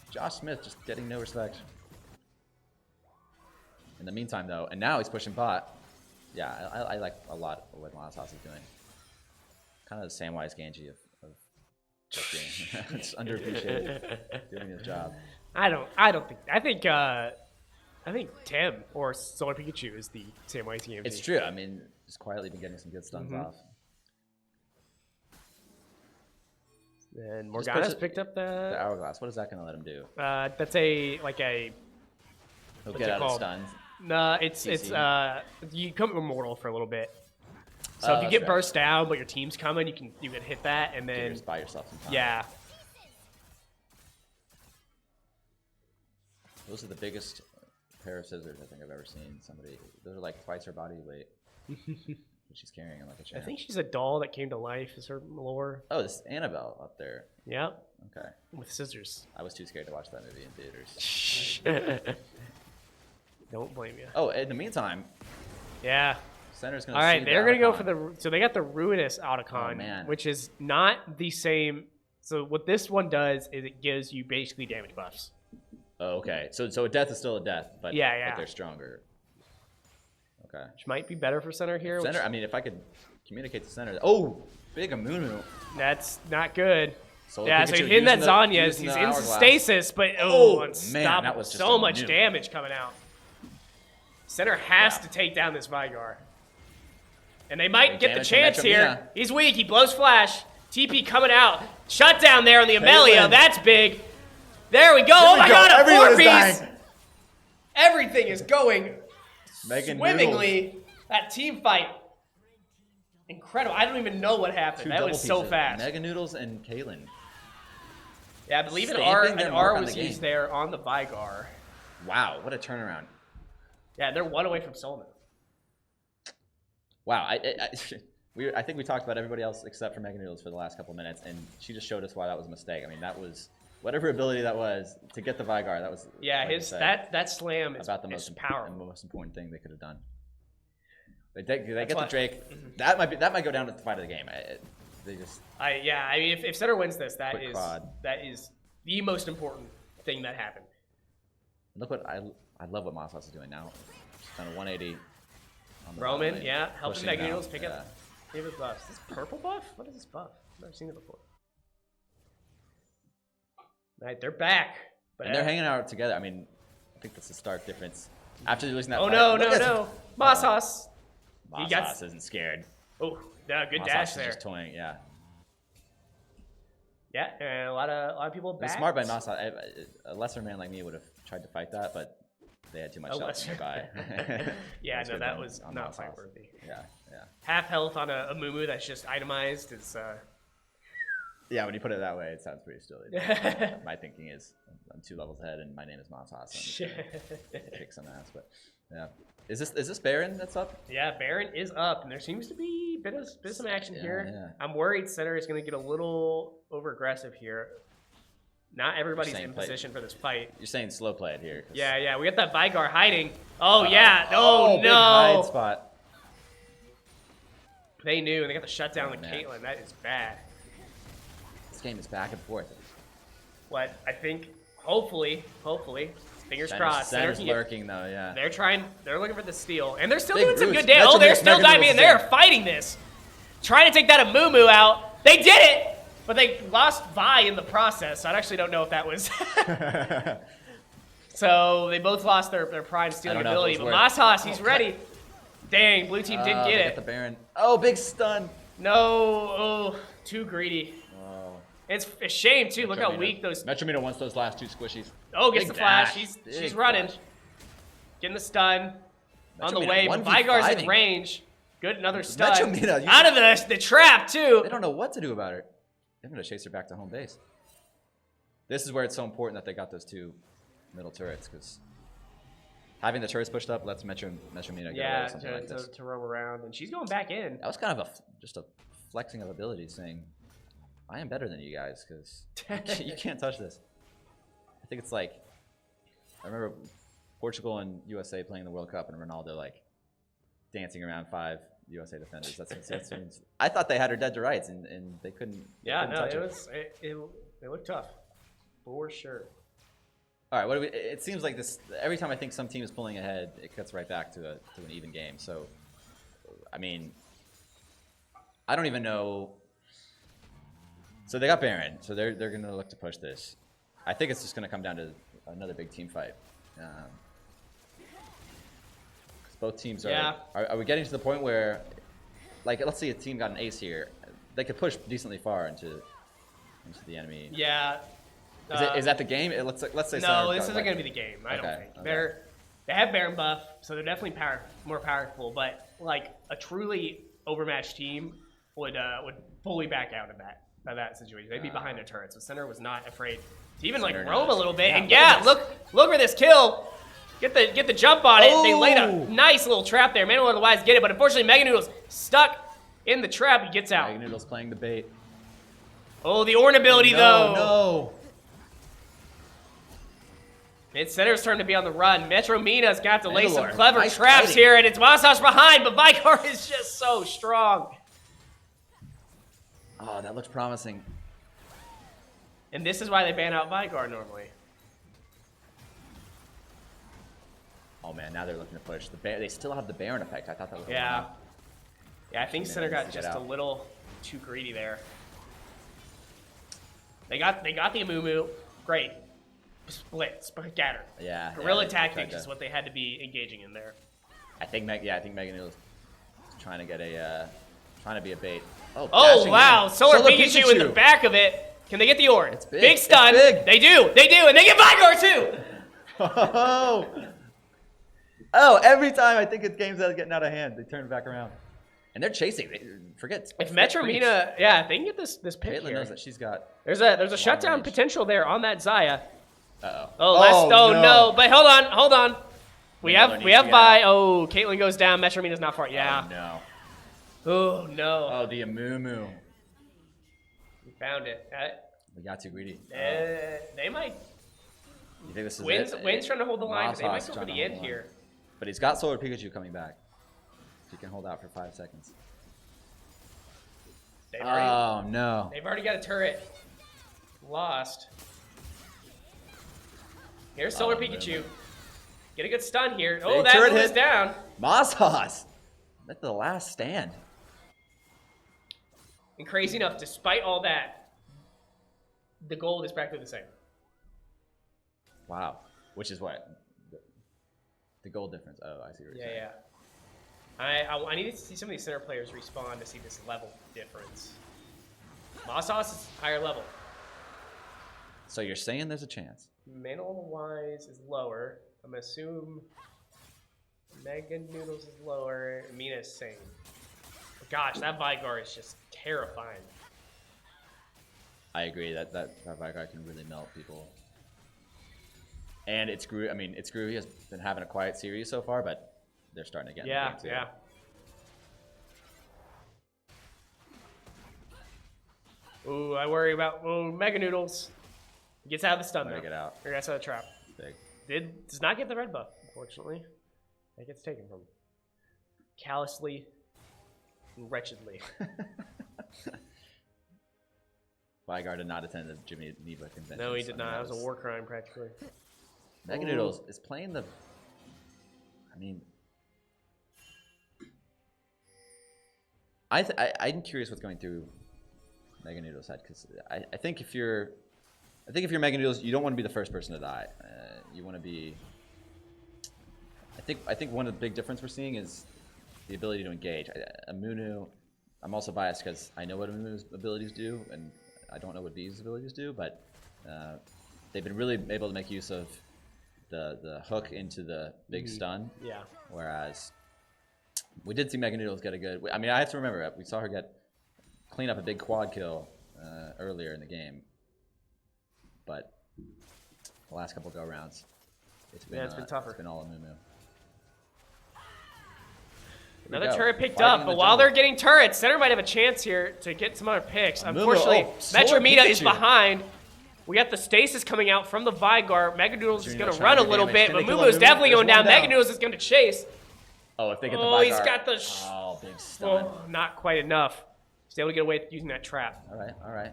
Josh Smith just getting no respect. In the meantime, though, and now he's pushing bot. Yeah, I like a lot of what Masas is doing. Kind of the Samwise Gamgee of being it's underappreciated, doing his job. I think Tim or Solar Pikachu is the Samwise Gamgee. It's true. I mean, just quietly been getting some good stuns off. And Morgana's picked up the hourglass. What is that going to let him do? That's He'll get out of stuns. No, it's you come immortal for a little bit. So if you get burst down, but your team's coming, you can hit that and then just buy yourself some time. Yeah. Those are the biggest pair of scissors I think I've ever seen. Those are like twice her body weight. She's carrying them like a champ. I think she's a doll that came to life. Is her lore? Oh, this is Annabelle up there. Yep. Okay. With scissors. I was too scared to watch that movie in theaters. Don't blame you. Oh, in the meantime. Yeah. Center's gonna. All right, they're gonna go for the. So they got the Ruinous Autocon, which is not the same. So what this one does is it gives you basically damage buffs. Oh, okay. So a death is still a death, but but they're stronger. Okay. Which might be better for Center here. Center. I mean, if I could communicate to Center. Oh, big Amumu. That's not good. So yeah, so he's hitting that Zanya. He's in stasis, but unstoppable. Man, that was just so much damage coming out. Center has to take down this Vigar. And they might get the chance here. He's weak. He blows flash. TP coming out. Shut down there on the Amelia. That's big. There we go. Oh my god, a 4-piece. Everything is going swimmingly. That team fight. Incredible. I don't even know what happened. That was so fast. Mega Noodles and Caitlyn. Yeah, I believe an R was used there on the Vigar. Wow, what a turnaround. Yeah, they're one away from Solomon. Wow, I think we talked about everybody else except for Mega Noodles for the last couple minutes, and she just showed us why that was a mistake. I mean, that was whatever ability that was to get the Vigar. That was that slam is about the most important thing they could have done. They get the Drake. That might go down to the fight of the game. I mean, if Center wins this, that is the most important thing that happened. Look what I love what Masas is doing now. She's done a 180. Roman, helping Mega Noodles pick up favorite buffs. Is this purple buff? What is this buff? I've never seen it before. All right, they're back. And they're hanging out together. I mean, I think that's a stark difference. After losing that fight. No. Masas. He got. Mosshaus isn't scared. Oh, yeah, good Mosshaus dash is there. just toying, yeah. Yeah, and a lot of people It was back. smart by Mosshaus. A lesser man like me would have tried to fight that, but they had too much health nearby. Yeah, no, that was on not Mosshaus. fight worthy. Yeah. Half health on a Mumu that's just itemized is. Yeah, when you put it that way, it sounds pretty silly. My thinking is, I'm 2 levels ahead, and my name is Mosshaus. So I'm just gonna kick some ass, but yeah. Is this Baron that's up? Yeah, Baron is up, and there seems to be a bit of some action here. Yeah. I'm worried center is going to get a little over aggressive here. Not everybody's in position for this fight. You're saying slow play it here. Yeah, we got that Vigar hiding. Oh yeah, oh big hide no! spot. They knew, and they got the shutdown with man. Caitlyn. That is bad. This game is back and forth. What I think, hopefully, fingers crossed. Center's lurking though, yeah. They're looking for the steal, and they're still Big doing some Roots. good damage. Oh, they're still Mega diving in. They're fighting this, trying to take that Amumu out. They did it, but they lost Vi in the process. So I actually don't know if that was. So they both lost their prime stealing ability. But Mosshaus, he's ready. Dang, blue team didn't get it. The Baron. Oh, big stun. No, oh, too greedy. Oh. It's a shame too. Look how weak those. Metromino wants those last 2 squishies. Oh, gets the flash. dash. She's running. Flash. Getting the stun. On the Metromino way, but 1v5 Vigar's in range. Good, another stun. Metromino, Out of the trap too. They don't know what to do about her. They're gonna chase her back to home base. This is where it's so important that they got those 2 middle turrets, because having the turrets pushed up lets Metromino get away with something like this. To roam around, and she's going back in. That was kind of just a flexing of ability, saying, I am better than you guys, because you can't touch this. I think it's like, I remember Portugal and USA playing the World Cup, and Ronaldo like dancing around 5 USA defenders. That's I thought they had her dead to rights, and they couldn't. Yeah, they couldn't no, touch it looked tough, for sure. All right, it seems like this. Every time I think some team is pulling ahead, it cuts right back to an even game. So, I mean, I don't even know. So they got Baron, so they're going to look to push this. I think it's just going to come down to another big team fight. 'Cause both teams are. Yeah. Are we getting to the point where, like, let's say a team got an ace here, they could push decently far into the enemy. Yeah. Is that the game? Let's say. No, this isn't going to be the game. I don't think. Okay. They have Baron buff, so they're definitely more powerful. But like a truly overmatched team would fully back out of that situation. They'd be behind their turrets. The center was not afraid to even like roam a little bit. Yeah, And yeah, look for this kill. Get the jump on it. They laid a nice little trap there. Manuel otherwise get it, but unfortunately Mega Noodle's stuck in the trap. He gets out. Mega Noodle's playing the bait. Oh, the Ornn ability though. No. It's center's turn to be on the run. Metromina's got to lay some Mandalore, clever nice traps fighting. here, and it's Mosshaus behind, but Vigar is just so strong. Oh, that looks promising. And this is why they ban out Vigar normally. Oh man, now they're looking to push. They still have the Baron effect. I thought that was Yeah. Yeah, I think center got needs to just get a out. little too greedy there. They got the Amumu. Great. Split, scatter. Yeah. Guerrilla yeah, tactics is what they had to be engaging in there. I think Megan Noodle's trying to get trying to be a bait. Oh dashing wow, in. Solar Pikachu in the back of it. Can they get the Ornn? It's big. Big stun. It's big. They do, and they get Vigar too. Oh, every time I think it's games that are getting out of hand, they turn it back around. And they're chasing. Forget. If Metromina, yeah, if they can get this pick Caitlyn here. knows that she's got. There's a shutdown range. potential there on that Zaya. Uh-oh. No. But hold on. We Mandalore have needs to get Vi. out. Oh, Caitlyn goes down. Metromina's not far. Yeah. Oh, no. Oh no. Oh, the Amumu. We found it. We got too greedy. They might. You think this is Wynn's trying to hold the line, but they might Mosshaus go for trying to the hold end line. here. But he's got Solar Pikachu coming back. So he can hold out for 5 seconds. Oh, no. They've already got a turret. Lost. Here's Solar Pikachu. Man. Get a good stun here. Oh, Big that turret moves hit. down. Mosshaus. That's the last stand. And crazy enough, despite all that, the gold is practically the same. Wow. Which is what? The goal difference. Oh, I see what you're saying. Yeah. I need to see some of these center players respawn to see this level difference. Masos is higher level. So you're saying there's a chance? Mana level wise is lower. I'm gonna assume Mega Noodles is lower. Mina is same. Gosh, that Vigar is just terrifying. I agree that Vigar can really melt people. And it's Groovy. I mean, it's Groovy has been having a quiet series so far, but they're starting to get in the game too. Yeah. Ooh, I worry about Mega Noodles. He gets out of the stun though. Get out. Or gets out of the trap. Big. Does not get the red buff, unfortunately. That gets taken from him. Callously and wretchedly. Vigar did not attend the Jimmy Neva convention. No, he did not. That was a war crime, practically. Mega Noodles is playing the... I mean... I'm curious what's going through Mega Noodles' head, because I think if you're Mega Noodles, you don't want to be the first person to die. You want to be... I think one of the big difference we're seeing is the ability to engage. Amunu, I'm also biased because I know what Amunu's abilities do, and I don't know what V's abilities do, but they've been really able to make use of the hook into the big stun. Yeah. Whereas we did see Mega Noodles get a good... I mean, I have to remember, we saw her clean up a big quad kill earlier in the game. But the last couple go-rounds, it's been tougher. It's been all Amumu. Another turret picked up, but while they're getting turrets, Center might have a chance here to get some other picks. Unfortunately, Metromita is behind. We got the stasis coming out from the Vigar. Mega Noodles is going to run a little bit, but Mumu is definitely going down. Mega Noodles is going to chase. Oh, if they get the Vigar. Oh, he's got the... big stun. Not quite enough. He's able to get away with using that trap. All right.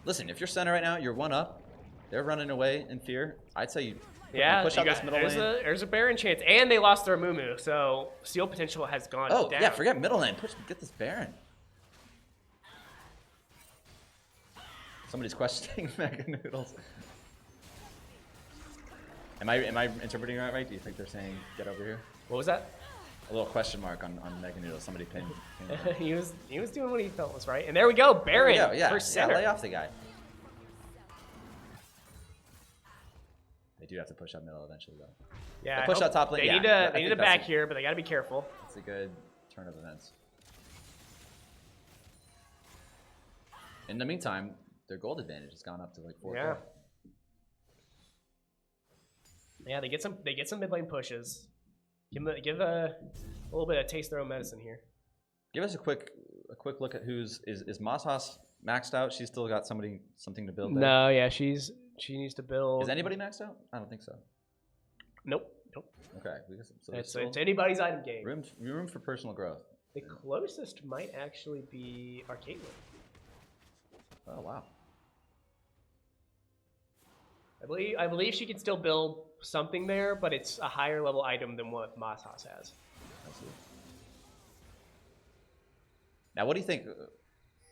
Listen, if you're center right now, you're one up. They're running away in fear. I'd say you push out this middle lane. There's a Baron chance. And they lost their Mumu, so steal potential has gone down. Oh, yeah, forget middle lane. Get this Baron. Somebody's questioning Mega Noodles. Am I interpreting that right? Do you think they're saying get over here? What was that? A little question mark on Mega Noodles. Somebody pinned. he was doing what he felt was right. And there we go, Baron for center. Yeah, lay off the guy. They do have to push up middle eventually, though. Yeah, they push out top lane. They need a back here, but they got to be careful. It's a good turn of events. In the meantime, their gold advantage has gone up to like 4K. Yeah. Yeah, they get some mid lane pushes. Give a little bit of taste their own medicine here. Give us a quick look at is Masas maxed out? She's still got something to build there? No, yeah, she needs to build. Is anybody maxed out? I don't think so. Nope. Okay. So it's anybody's item game. Room for personal growth. The closest might actually be our Caitlyn. Oh wow. I believe she can still build something there, but it's a higher level item than what Masas has. I see. Now, what do you think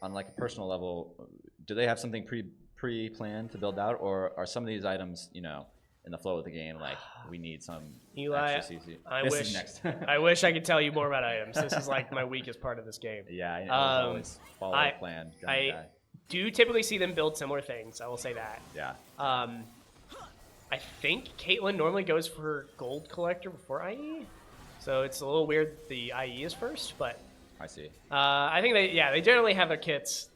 on like a personal level? Do they have something pre-planned to build out, or are some of these items, in the flow of the game, like we need some Eli, extra CC? I wish I could tell you more about items. This is like my weakest part of this game. Yeah, I always follow a plan. I do typically see them build similar things. I will say that. Yeah. I think Caitlyn normally goes for Gold Collector before IE, so it's a little weird the IE is first, but I see. I think they generally have their kits.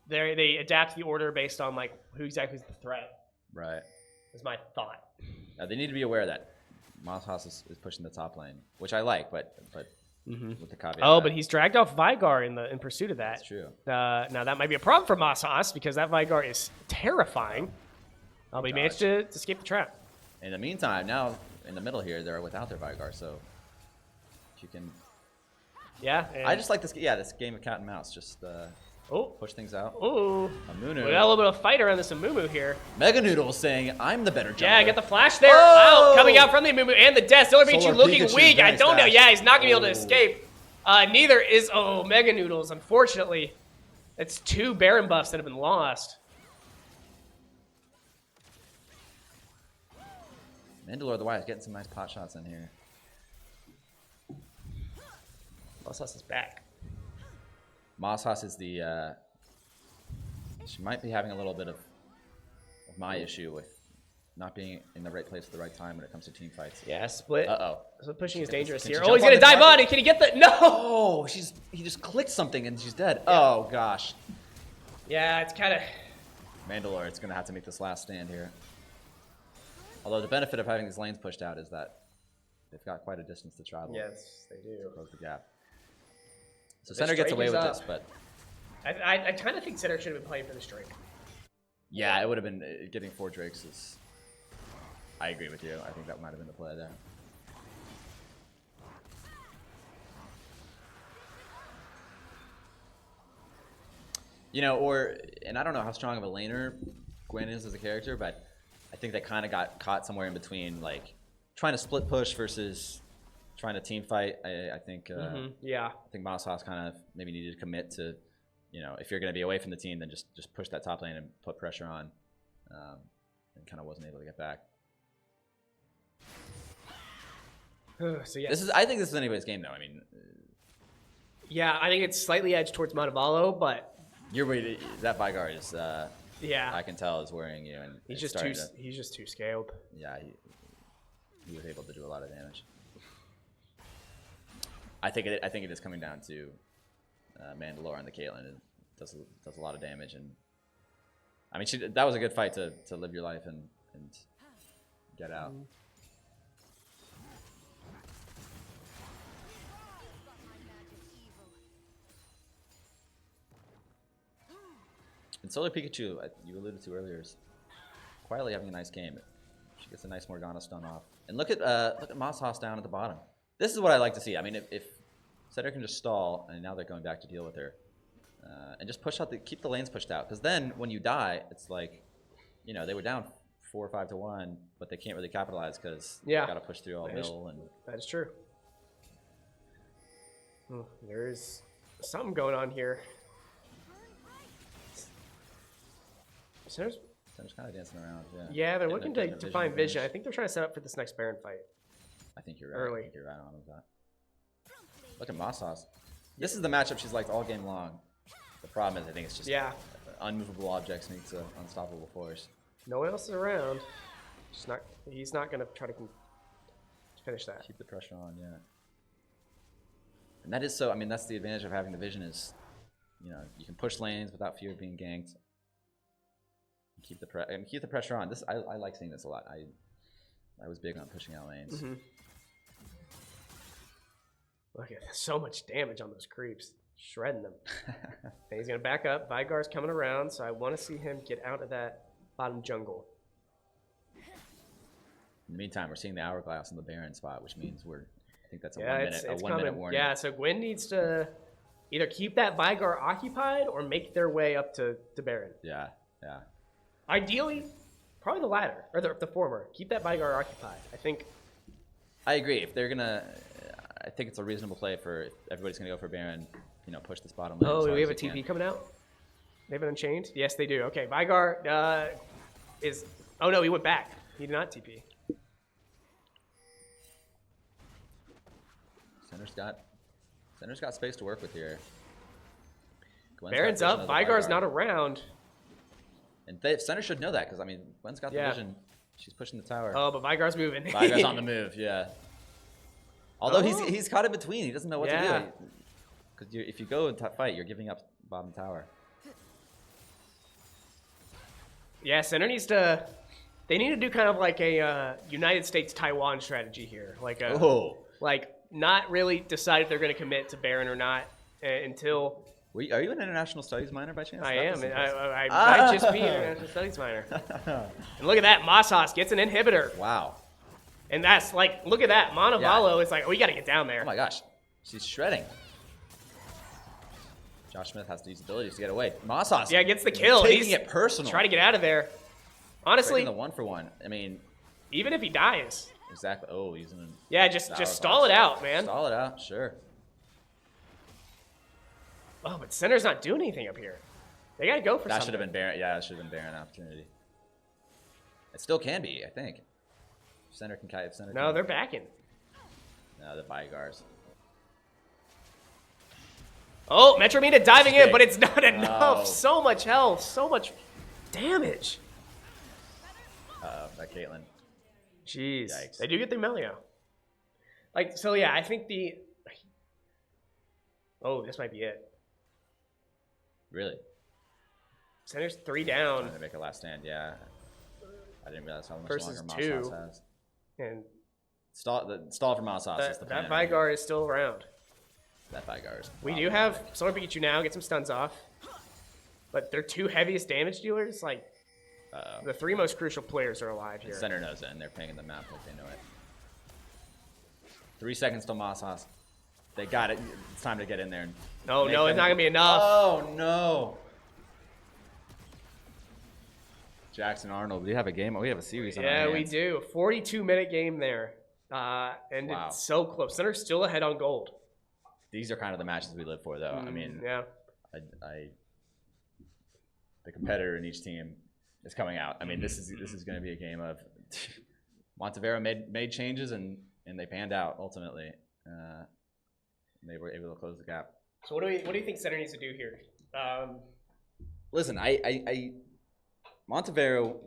They adapt the order based on like who exactly is the threat. Right. Is my thought. Now, they need to be aware that Masas is pushing the top lane, which I like, but with the caveat. Oh, but he's dragged off Vigar in pursuit of that. That's true. Now that might be a problem for Masas because that Vigar is terrifying. But he managed to escape the trap. In the meantime, now in the middle here, they're without their Vigar, so if you can. Yeah. I just like this. Yeah, this game of cat and mouse. Just push things out. Oh. Amunu. We got a little bit of fight around this Amumu here. Mega Noodle saying, "I'm the better jungler." Yeah, get the flash there. Oh! Coming out from the Amumu and the death. Solar Beach looking weak. I don't know. Yeah, he's not gonna be able to escape. Neither is Mega Noodles. Unfortunately, it's 2 Baron buffs that have been lost. Mandalore the Wise getting some nice pot shots in here. Mossas is back. Mossas is the. She might be having a little bit of my issue with not being in the right place at the right time when it comes to team fights. Yeah, split. Uh-oh. Split pushing is dangerous Can here. she Oh, he's jump gonna on the dive target? on. Can he get the? No. Oh, he just clicked something and she's dead. Yeah. Oh gosh. Yeah, it's kind of. Mandalore, it's gonna have to make this last stand here. Although the benefit of having these lanes pushed out is that they've got quite a distance to travel. Yes, they do. To close the gap. So The Center gets strike away is with up. this, but I kind of think Center should have been playing for the strike. yeah, it would have been getting 4 Drakes is. I agree with you. I think that might have been the play there. You know, and I don't know how strong of a laner Gwen is as a character, but I think they kind of got caught somewhere in between, like trying to split push versus trying to team fight. I think. Yeah. I think Mosshouse kind of maybe needed to commit to, you know, if you're going to be away from the team, then just push that top lane and put pressure on, and kind of wasn't able to get back. So yeah. I think this is anybody's game, though. I mean, Yeah, I think it's slightly edged towards Montevallo, but you're waiting. That Vygar is. yeah, I can tell is worrying you, and he's it's just too scaled. Yeah, he was able to do a lot of damage. I think it is coming down to Mandalore and the Caitlyn. It does a lot of damage, and I mean that was a good fight to live your life and get out. And Solar Pikachu, you alluded to earlier, is quietly having a nice game. She gets a nice Morgana stun off. And look at Mosshouse down at the bottom. This is what I like to see. I mean, if Cedric can just stall, and now they're going back to deal with her, and just push out keep the lanes pushed out. Because then when you die, it's like, you know, they were down 4 or 5 to 1, but they can't really capitalize because they got to push through all middle. And that is true. There's something going on here. Center's kind of dancing around. Yeah, they're looking to find vision. I think they're trying to set up for this next Baron fight. I think you're right. Early. I think you're right on with that. Look at Mosshouse. This is the matchup she's liked all game long. The problem is I think it's just unmovable objects meets an unstoppable force. No one else is around. He's not going to try to finish that. Keep the pressure on, yeah. And that is so, I mean, that's the advantage of having the vision is, you know, you can push lanes without fear of being ganked. Keep the pressure on. I like seeing this a lot. I was big on pushing out lanes. Look at so much damage on those creeps, shredding them. And he's gonna back up. Vygar's coming around, so I want to see him get out of that bottom jungle. In the meantime, we're seeing the hourglass in the Baron spot, which means I think that's a 1 minute warning. Yeah, so Gwen needs to either keep that Vygar occupied or make their way up to Baron. Yeah. Ideally, probably the latter, or the former. Keep that Vygar occupied. I agree. If they're gonna, I think it's a reasonable play for if everybody's gonna go for Baron. You know, push this bottom lane. Oh, do we have a TP coming out? They have it unchained? Yes, they do. Okay, Vygar is. Oh no, he went back. He did not TP. Center's got space to work with here. Baron's up. Vygar's not around. And Center should know that because, I mean, Gwen's got the vision. She's pushing the tower. Oh, but Vygar's moving. Vygar's on the move, yeah. Although he's caught in between. He doesn't know what to do. Because if you go and fight, you're giving up bottom tower. Yeah, Center needs to... They need to do kind of like a United States-Taiwan strategy here. Like, not really decide if they're going to commit to Baron or not until... Are you an international studies minor by chance? I am. I might just be an international studies minor. And look at that. Mosshouse gets an inhibitor. Wow. And that's like, look at that. Montevallo is like, oh, we got to get down there. Oh my gosh. She's shredding. Josh Smith has to use abilities to get away. Mosshouse. Yeah, gets the kill. Taking it personal. Trying to get out of there. Honestly. Breaking the 1-for-1. I mean. Even if he dies. Exactly. Oh, using an. Yeah, just stall it out, man. Stall it out, sure. Oh, but Center's not doing anything up here. They got to go for something. That should have been Baron. Yeah, that should have been Baron opportunity. It still can be, I think. Center can. No, they're backing. No, the Vygars. Oh, Metromina diving in, but it's not enough. No. So much health, so much damage. That Caitlyn. Jeez. Yikes. They do get through Melio. Like, so yeah, I think the... Oh, this might be it. Really? Center's 3 down. Trying to make a last stand, yeah. I didn't realize how much Versus longer 2. Masas has. And Stall for Masas is the plan. that Vygar is still around. That Vygar is. We do have Solar Pikachu now, get some stuns off. But their 2 heaviest damage dealers, like, the 3 most crucial players are alive here. Center knows it, and they're pinging the map like they know it. 3 seconds till Masas. They got it. It's time to get in there. And No, no, it's not going to be enough. Oh, no. Jackson Arnold, we have a game. We have a series on our Yeah, we hands. do. 42-minute game there. And Wow. it's so close. Center's still ahead on gold. These are kind of the matches we live for, though. I mean, Yeah. the competitor in each team is coming out. I mean, this is going to be a game of Montevallo made changes and they panned out ultimately. They were able to close the gap. So what do you think Center needs to do here? Listen, Montevallo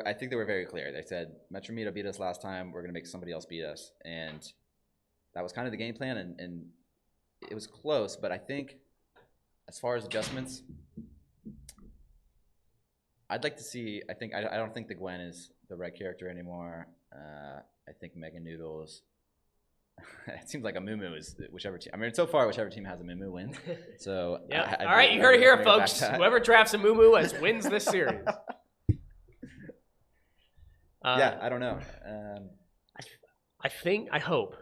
I think they were very clear. They said Metromita beat us last time. We're going to make somebody else beat us, and that was kind of the game plan. And it was close, but I think as far as adjustments, I'd like to see. I don't think the Gwen is the right character anymore. I think Mega Noodles. It seems like a Moo is whichever team. I mean, so far, whichever team has a Moo wins. So Yeah. All right, you heard it here, folks. Whoever drafts a Moo wins this series. Yeah, I don't know. I hope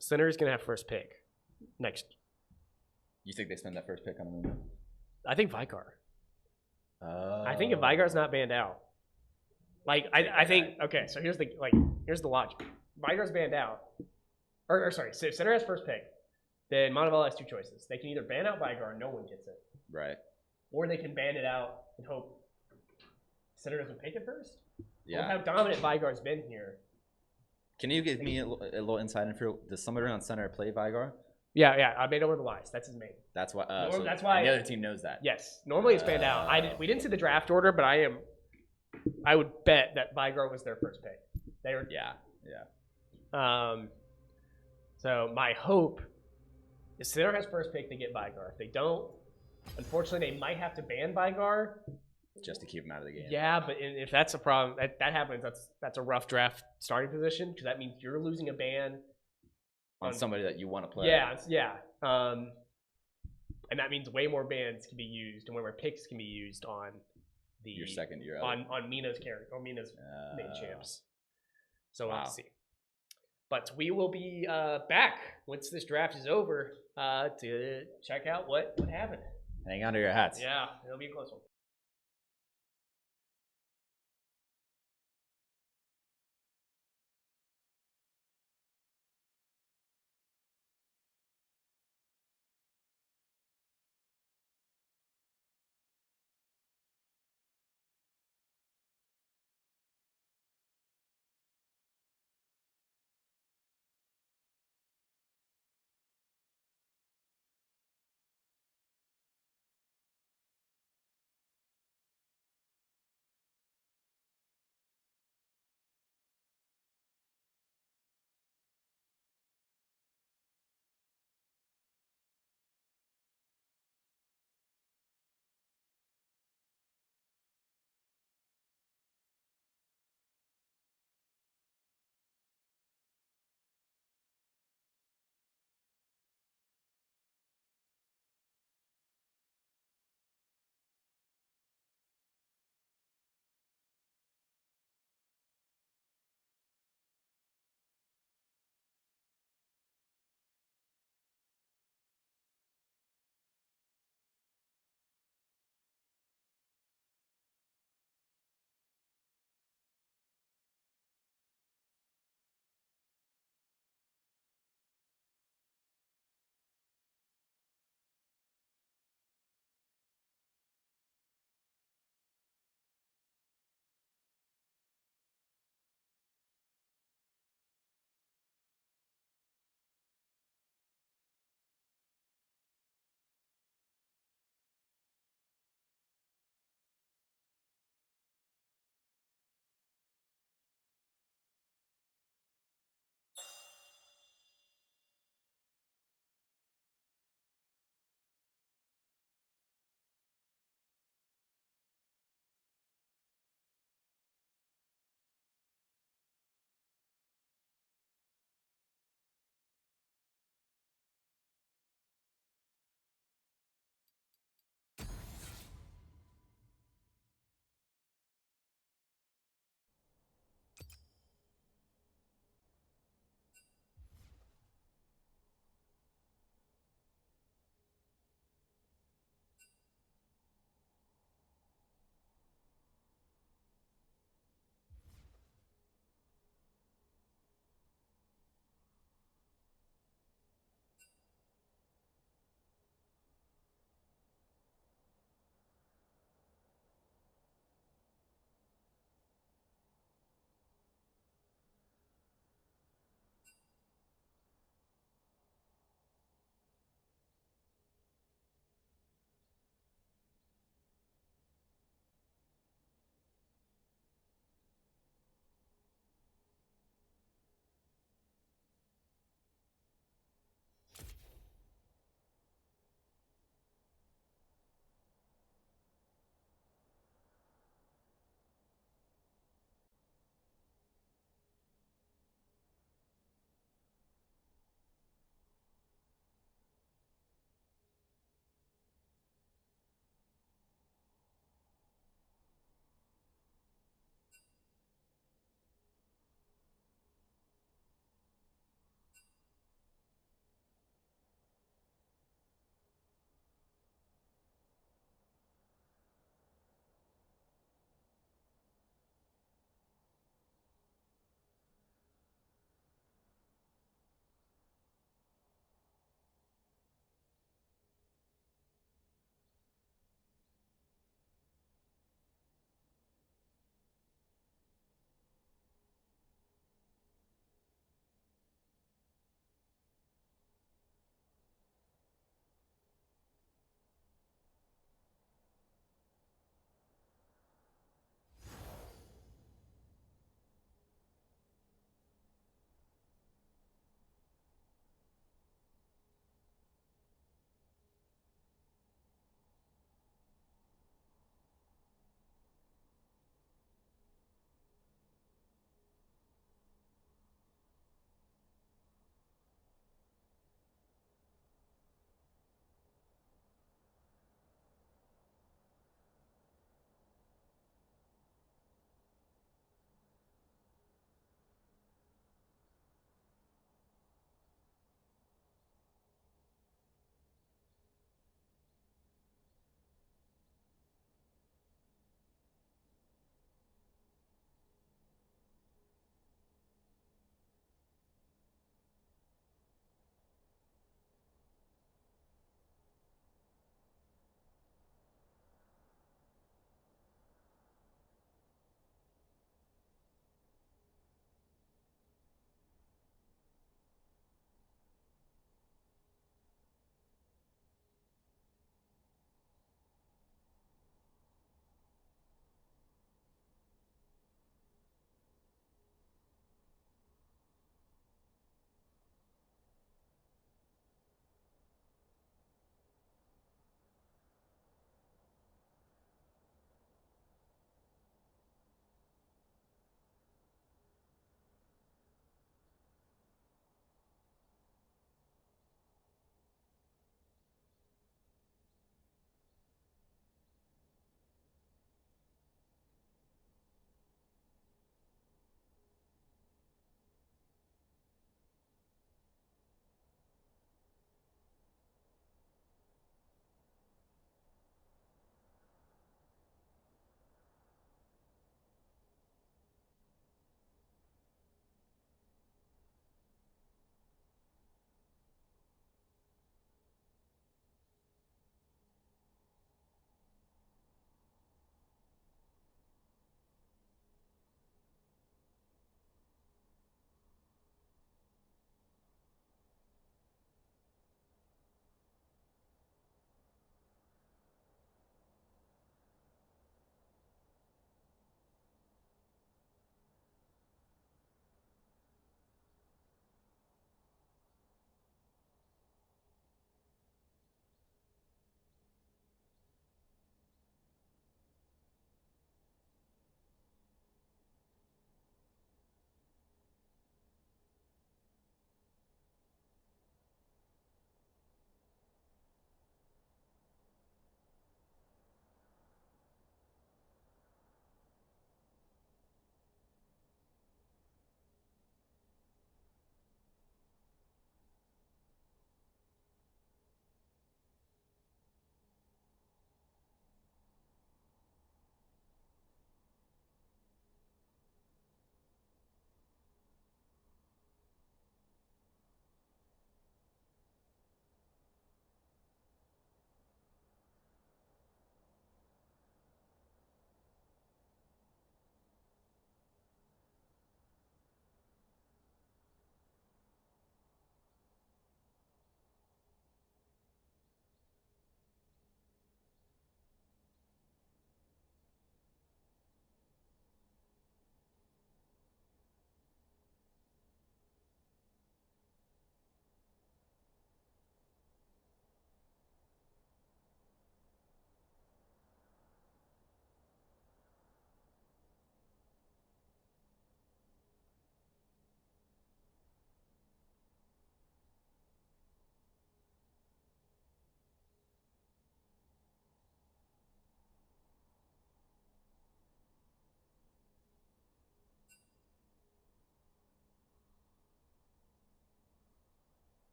Center is going to have first pick next. You think they spend that first pick on a Moo? I think Vygar. I think if Vygar's not banned out, I think okay. So here's the logic. Vygar's banned out, or sorry, so if Center has first pick, then Montevallo has 2 choices. They can either ban out Vygar and no one gets it, Right. or they can ban it out and hope Center doesn't pick it first. Yeah. Look how dominant Vygar's been here. Can you give me a little insight info? Does somebody on center play Vygar? Yeah. I made over the lies. That's his main. That's why. That's why. And the other team knows that. Yes. Normally it's banned out. We didn't see the draft order, but I would bet that Vygar was their first pick. They were. Yeah. So my hope is Center has first pick, they get Vygar. If they don't, unfortunately, they might have to ban Vygar. Just to keep him out of the game. Yeah, but if that's a problem, that happens. That's a rough draft starting position because that means you're losing a ban on somebody that you want to play. Yeah. And that means way more bans can be used and way more picks can be used on your second year on Mina's character or Mina's main champs. So we'll have to see. But we will be back once this draft is over to check out what happened. Hang on to your hats. Yeah, it'll be a close one.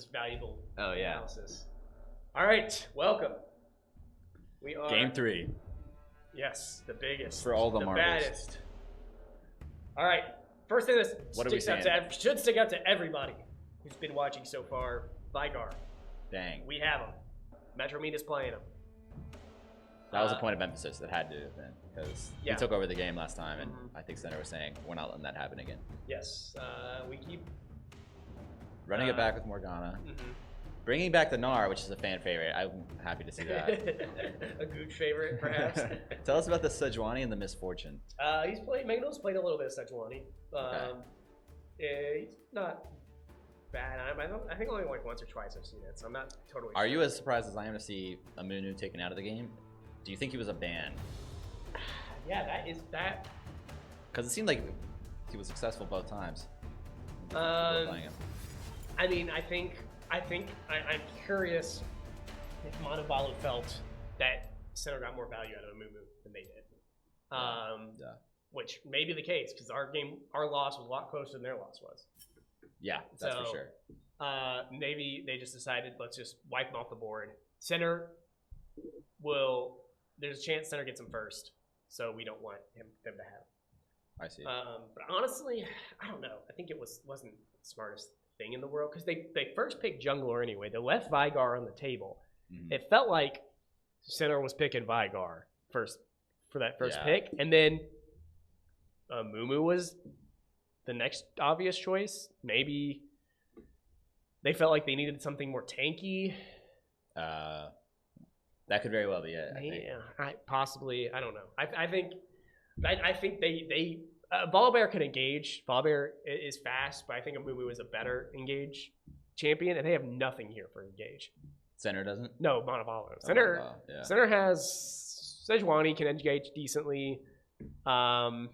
this valuable Oh, yeah. analysis. All right, welcome. We are Game 3. Yes, the biggest For all the marbles. baddest. All right, first thing that What are we should stick out to everybody who's been watching so far. Vigar, Dang. we have him. Metro Meat is playing him. That was a point of emphasis that had to have been, because Yeah. he took over the game last time, and I think Center was saying, we're not letting that happen again. Yes, we keep Running it back with Morgana. mhm. Bringing back the Gnar, which is a fan favorite. I'm happy to see that. a gooch favorite, perhaps. Tell us about the Sejuani and the Misfortune. He's played. Magno's played a little bit of Sejuani. He's not bad. I think only like once or twice I've seen it, so I'm not totally. Are you as surprised as I am to see Amunu taken out of the game? Do you think he was a ban? Yeah, that. Because it seemed like he was successful both times. I mean, I'm curious if Montevallo felt that Center got more value out of Amumu than they did. Yeah. Which may be the case because our loss was a lot closer than their loss was. Yeah, that's for So, sure. Maybe they just decided, let's just wipe him off the board. Center there's a chance Center gets him first, so we don't want them to have. I see. But honestly, I don't know. I think it wasn't the smartest thing in the world because they first picked jungler anyway. They left Vigar on the table. It felt like Center was picking Vigar first for that first pick, and then Mumu was the next obvious choice. Maybe they felt like they needed something more tanky. That could very well be it. Possibly. I don't know. I think they Volibear can engage. Volibear is fast, but I think Amumu is a better engage champion, and they have nothing here for engage. Center doesn't? No, Montevallo. Center has Sejuani can engage decently. Yeah,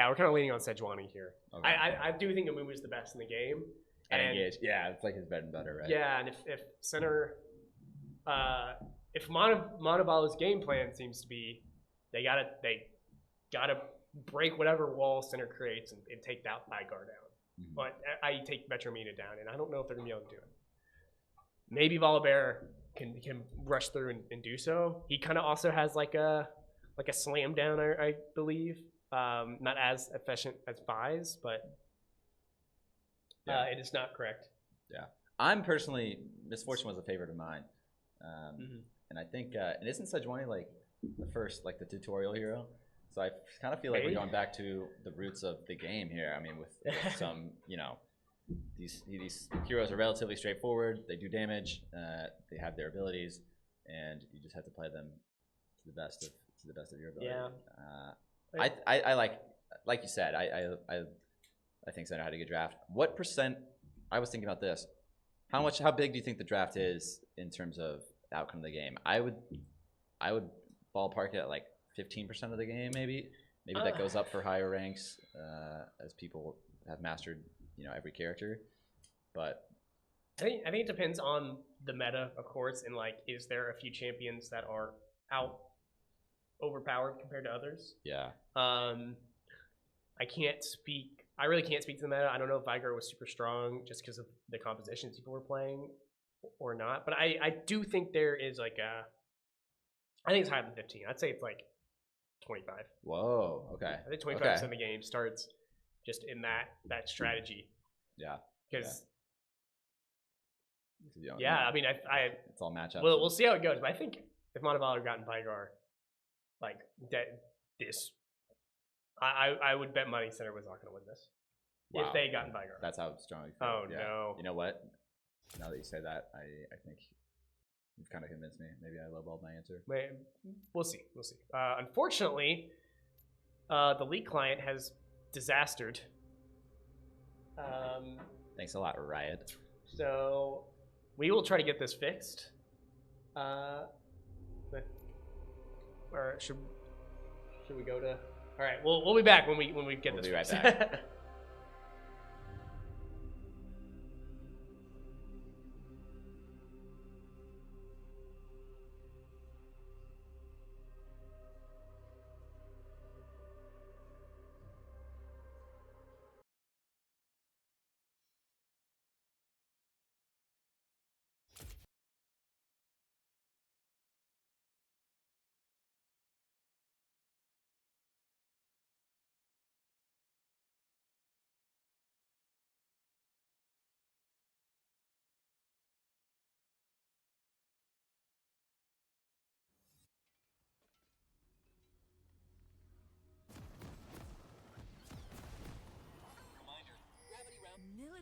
we're kind of leaning on Sejuani here. Okay. I do think Amumu is the best in the game. And engage. Yeah, it's like his bread and butter, right? Yeah, and if Center, if Montevallo's game plan seems to be they gotta break whatever wall Center creates and take that Vigar down. But I take Metromina down, and I don't know if they're gonna be able to do it. Maybe Volibear can rush through and do so. He kind of also has like a slam down, I believe. Not as efficient as Vi's, but it is not correct. Yeah, I'm personally Misfortune was a favorite of mine, and I think and isn't Sejuani like the first the tutorial hero? So I kind of feel like we're going back to the roots of the game here. I mean, with some these heroes are relatively straightforward. They do damage. They have their abilities, and you just have to play them to the best of your ability. Yeah. I like you said. I think Center had a good draft. What percent? I was thinking about this. How big do you think the draft is in terms of the outcome of the game? I would ballpark it at like 15% of the game, maybe. Maybe that goes up for higher ranks as people have mastered every character. But I think it depends on the meta, of course, and is there a few champions that are overpowered compared to others? Yeah. I really can't speak to the meta. I don't know if Vigar was super strong just because of the compositions people were playing or not. But I do think there is I think it's higher than 15. I'd say it's 25. Whoa. Okay. I think 25% of the game starts just in that strategy. Yeah. Because I mean, it's all matchups. We'll see how it goes. But I think if Montevallo had gotten Vigar, I would bet money Center was not going to win this. Wow. If they had gotten Vigar. That's how strong you feel. Oh, no. You know what? Now that you say that, I think you've kind of convinced me. Maybe I lowballed my answer. We'll see. Unfortunately, the league client has disastered. Thanks a lot, Riot. So we will try to get this fixed. Or should we go to? All right, we'll be back when we get this fixed. We'll be right back.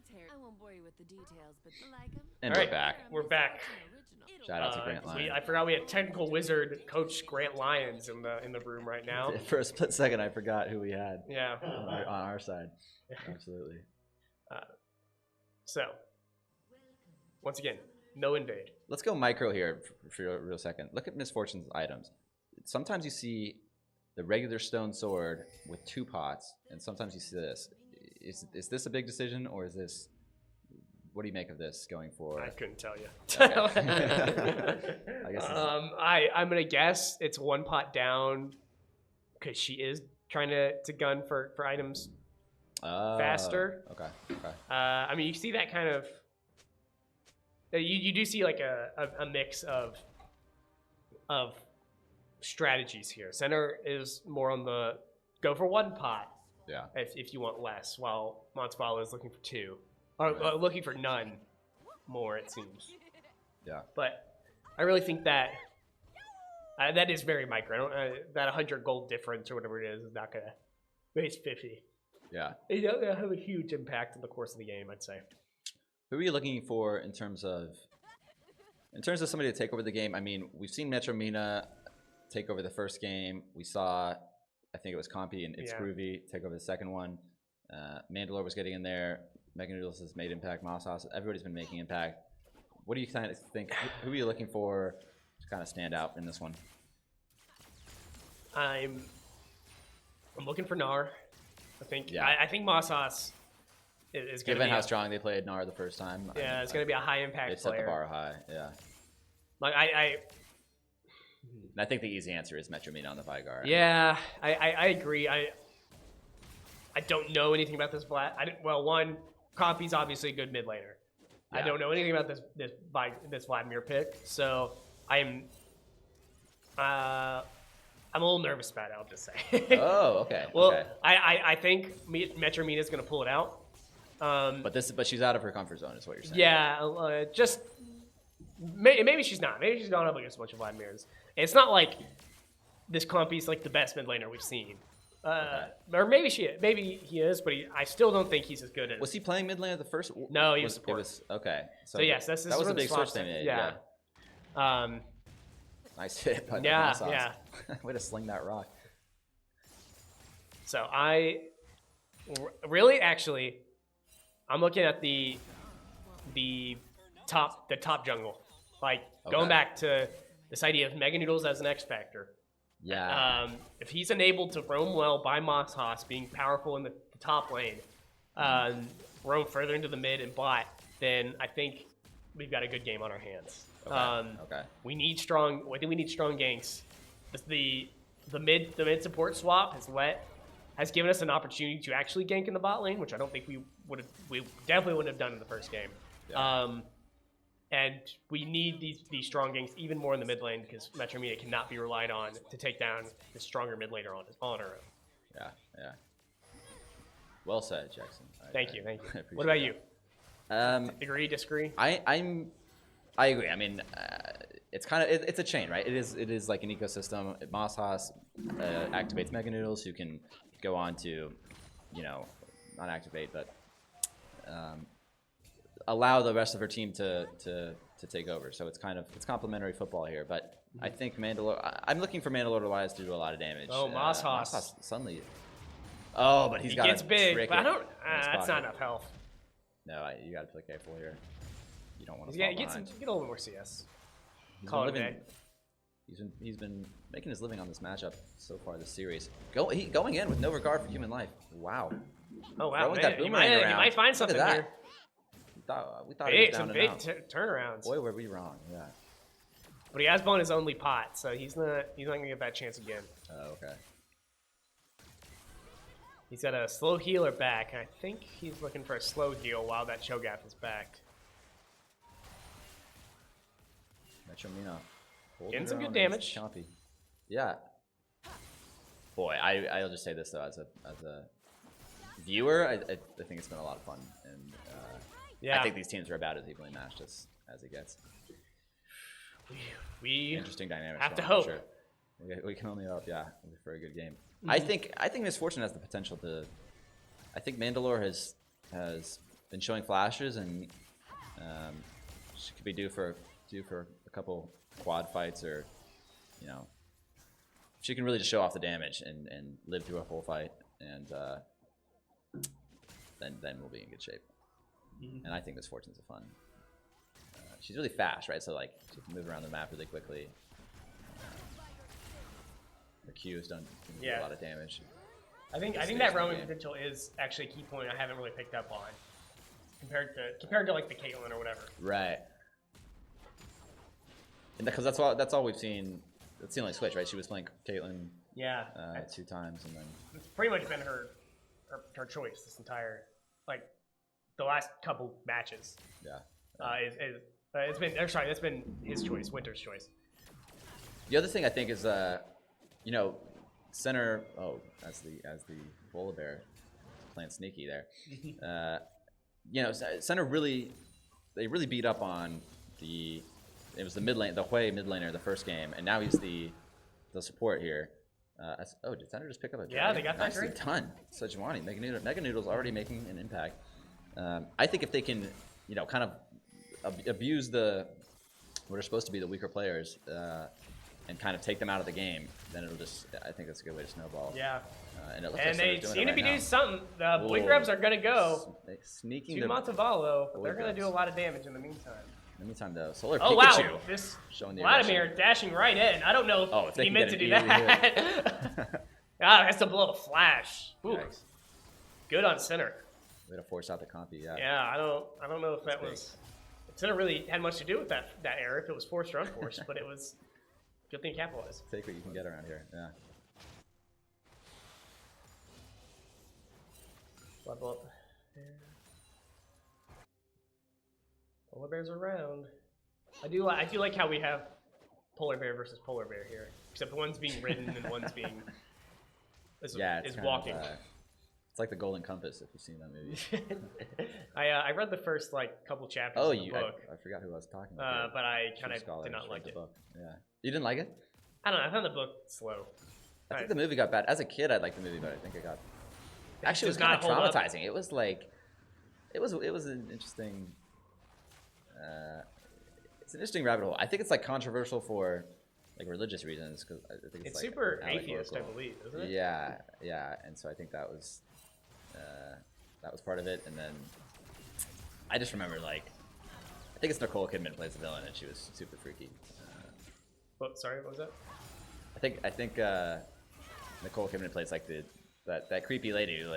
I won't bore you with the details, but like 'em. And All we're right, back. we're back. Shout out to Grant Lyons. I forgot we had technical wizard coach Grant Lyons in the room right now. For a split second, I forgot who we had Yeah. on our side. Absolutely. So, once again, no invade. Let's go micro here for a real second. Look at Misfortune's items. Sometimes you see the regular stone sword with 2 pots, and sometimes you see this. Is this a big decision, or is this? What do you make of this going forward? I couldn't tell you. Okay. I guess. I'm gonna guess it's 1 pot down because she is trying to gun for items faster. Okay. I mean, you see that kind of. You do see like a mix of strategies here. Center is more on the go for 1 pot. Yeah. If you want less, while Montevallo is looking for 2, or looking for none more, it seems. Yeah. But I really think that that is very micro. That 100 gold difference or whatever it is not gonna raise 50. Yeah. It's not gonna have a huge impact in the course of the game, I'd say. Who are you looking for in terms of somebody to take over the game? I mean, we've seen Metro Mina take over the first game. We saw, I think it was Compy and It's Groovy take over the second one. Mandalore was getting in there. Mega Noodles has made impact. Mosshouse, everybody's been making impact. What do you kind of think? Who are you looking for to kind of stand out in this one? I'm looking for Nar. I think Yeah. I think Mosshouse is going to Given be how strong they played Nar the first time. Yeah, it's going to be a high impact They set player. the bar high. Yeah. Like And I think the easy answer is Metro Mina on the Vygar. Yeah, I agree. I don't know anything about this Vlad. Well, one, Compy's obviously a good mid laner. Yeah. I don't know anything about this Vladimir pick, so I'm a little nervous about it. I'll just say. Oh, okay. Well, okay. I think Metro Mina is going to pull it out. But she's out of her comfort zone, is what you're saying. Yeah, just maybe she's not. Maybe she's not up against a bunch of Vladimirs. It's not like this Compy's like the best mid laner we've seen. Or maybe he is, but I still don't think he's as good as. Was he playing mid lane at the first? No, he was support. Okay. So yes, this that was where a the big swaps switch they made. Yeah. Nice hit by Yeah, Mosshouse. yeah. Way to sling that rock. So really actually, I'm looking at the top jungle, like going back to this idea of Mega Noodles as an X factor. Yeah. If he's enabled to roam well by Mosshouse, being powerful in the top lane, roam further into the mid and bot, then I think we've got a good game on our hands. Okay. We need strong. I think we need strong ganks. The mid support swap has given us an opportunity to actually gank in the bot lane, which I don't think we definitely wouldn't have done in the first game. Yeah. And we need these strong ganks even more in the mid lane because Metro Mina cannot be relied on to take down the stronger mid laner on her own. Yeah. Well said, Jackson. Thank you. I What about you? that. Agree? Disagree? I agree. I mean, it's a chain, right? It is like an ecosystem. Mosshouse activates Mega Noodles, who can go on to, not activate, but allow the rest of her team to take over. So it's complementary football here. But I think Mandalore. I'm looking for Mandalore Elias to do a lot of damage. Oh, Mosshouse suddenly. Oh, but he gets big. trick But I it don't. in his That's pocket. not enough health. No, you got to play careful here. You don't want to. Yeah, get a little more CS. Call it a day. He's been making his living on this matchup so far this series. Going in with no regard for human life. Wow. Oh wow, Throwing that man. boomerang You around. might find Look at something that. here. We thought he was down Some and big out. turnarounds. Boy, were we wrong. Yeah. But he has blown his only pot, so he's not gonna get that chance again. Oh, okay. He's got a slow healer back, and I think he's looking for a slow heal while that Cho'Gath is back. Metro Mina. Getting some good damage. Chompy. Yeah. Boy, I'll just say this though, as a viewer, I think it's been a lot of fun, and Yeah. I think these teams are about as evenly matched as it gets. We Interesting dynamics. have to going on, hope. for sure. We can only hope. Yeah, it'll be for a good game. Mm-hmm. I think Misfortune has the potential to. I think Mandalore has been showing flashes, and she could be due for a couple quad fights, or she can really just show off the damage and live through a full fight, and then we'll be in good shape. And I think Miss Fortune's a fun. She's really fast, right? So like she can move around the map really quickly. Her Q's can do a lot of damage. I think that roaming potential is actually a key point I haven't really picked up on compared to like the Caitlyn or whatever. Right. And because that's all we've seen. That's the only switch, right? She was playing Caitlyn 2 times, and then it's pretty much been her choice this entire, like, the last couple matches. Yeah. That's been his choice, Winter's choice. The other thing I think is, center. Oh, as the Bola Bear playing sneaky there. Center really beat up on the. It was the mid lane, the Hui mid laner, the first game, and now he's the support here. Did Center just pick up a dragon? Yeah, they got that nicely done. Sejuani, Mega Noodle's already making an impact. I think if they can, kind of abuse what are supposed to be the weaker players, and kind of take them out of the game, then it'll just. I think that's a good way to snowball. Yeah. And it looks and like they seem to be now. doing something. The blink grabs are gonna go sneaking to Montevallo, but they're gonna grabs. do a lot of damage in the meantime. In the meantime, though, Solar Oh Pikachu. wow, this showing the Vladimir aggression. dashing right in. I don't know if they he can meant get to an do easy that. Ah, has to blow a flash. Ooh. Yikes. Good on Center. Way to force out the compy, yeah. Yeah, I don't know if that was. Center really had much to do with that error, if it was forced or unforced, but it was good thing capitalized. Take what you can get around here, yeah. Level up. Polar bears around. I do like how we have polar bear versus polar bear here, except one's being ridden and one's being is walking. It's like the Golden Compass, if you've seen that movie. I read the first couple chapters of the book. I forgot who I was talking about. But I kind of did not like it. Book. Yeah, you didn't like it? I don't know. I found the book slow. I think the movie got bad. As a kid, I liked the movie, but I think it got. Actually, it was does kind of not hold up. traumatizing. It was like, it was an interesting. It's an interesting rabbit hole. I think it's like controversial for like religious reasons because I think it's like super atheist, I believe, isn't it? Yeah, and so I think that was part of it. And then I just remember I think it's Nicole Kidman plays the villain, and she was super freaky. Sorry, what was that? I think Nicole Kidman plays like that creepy lady who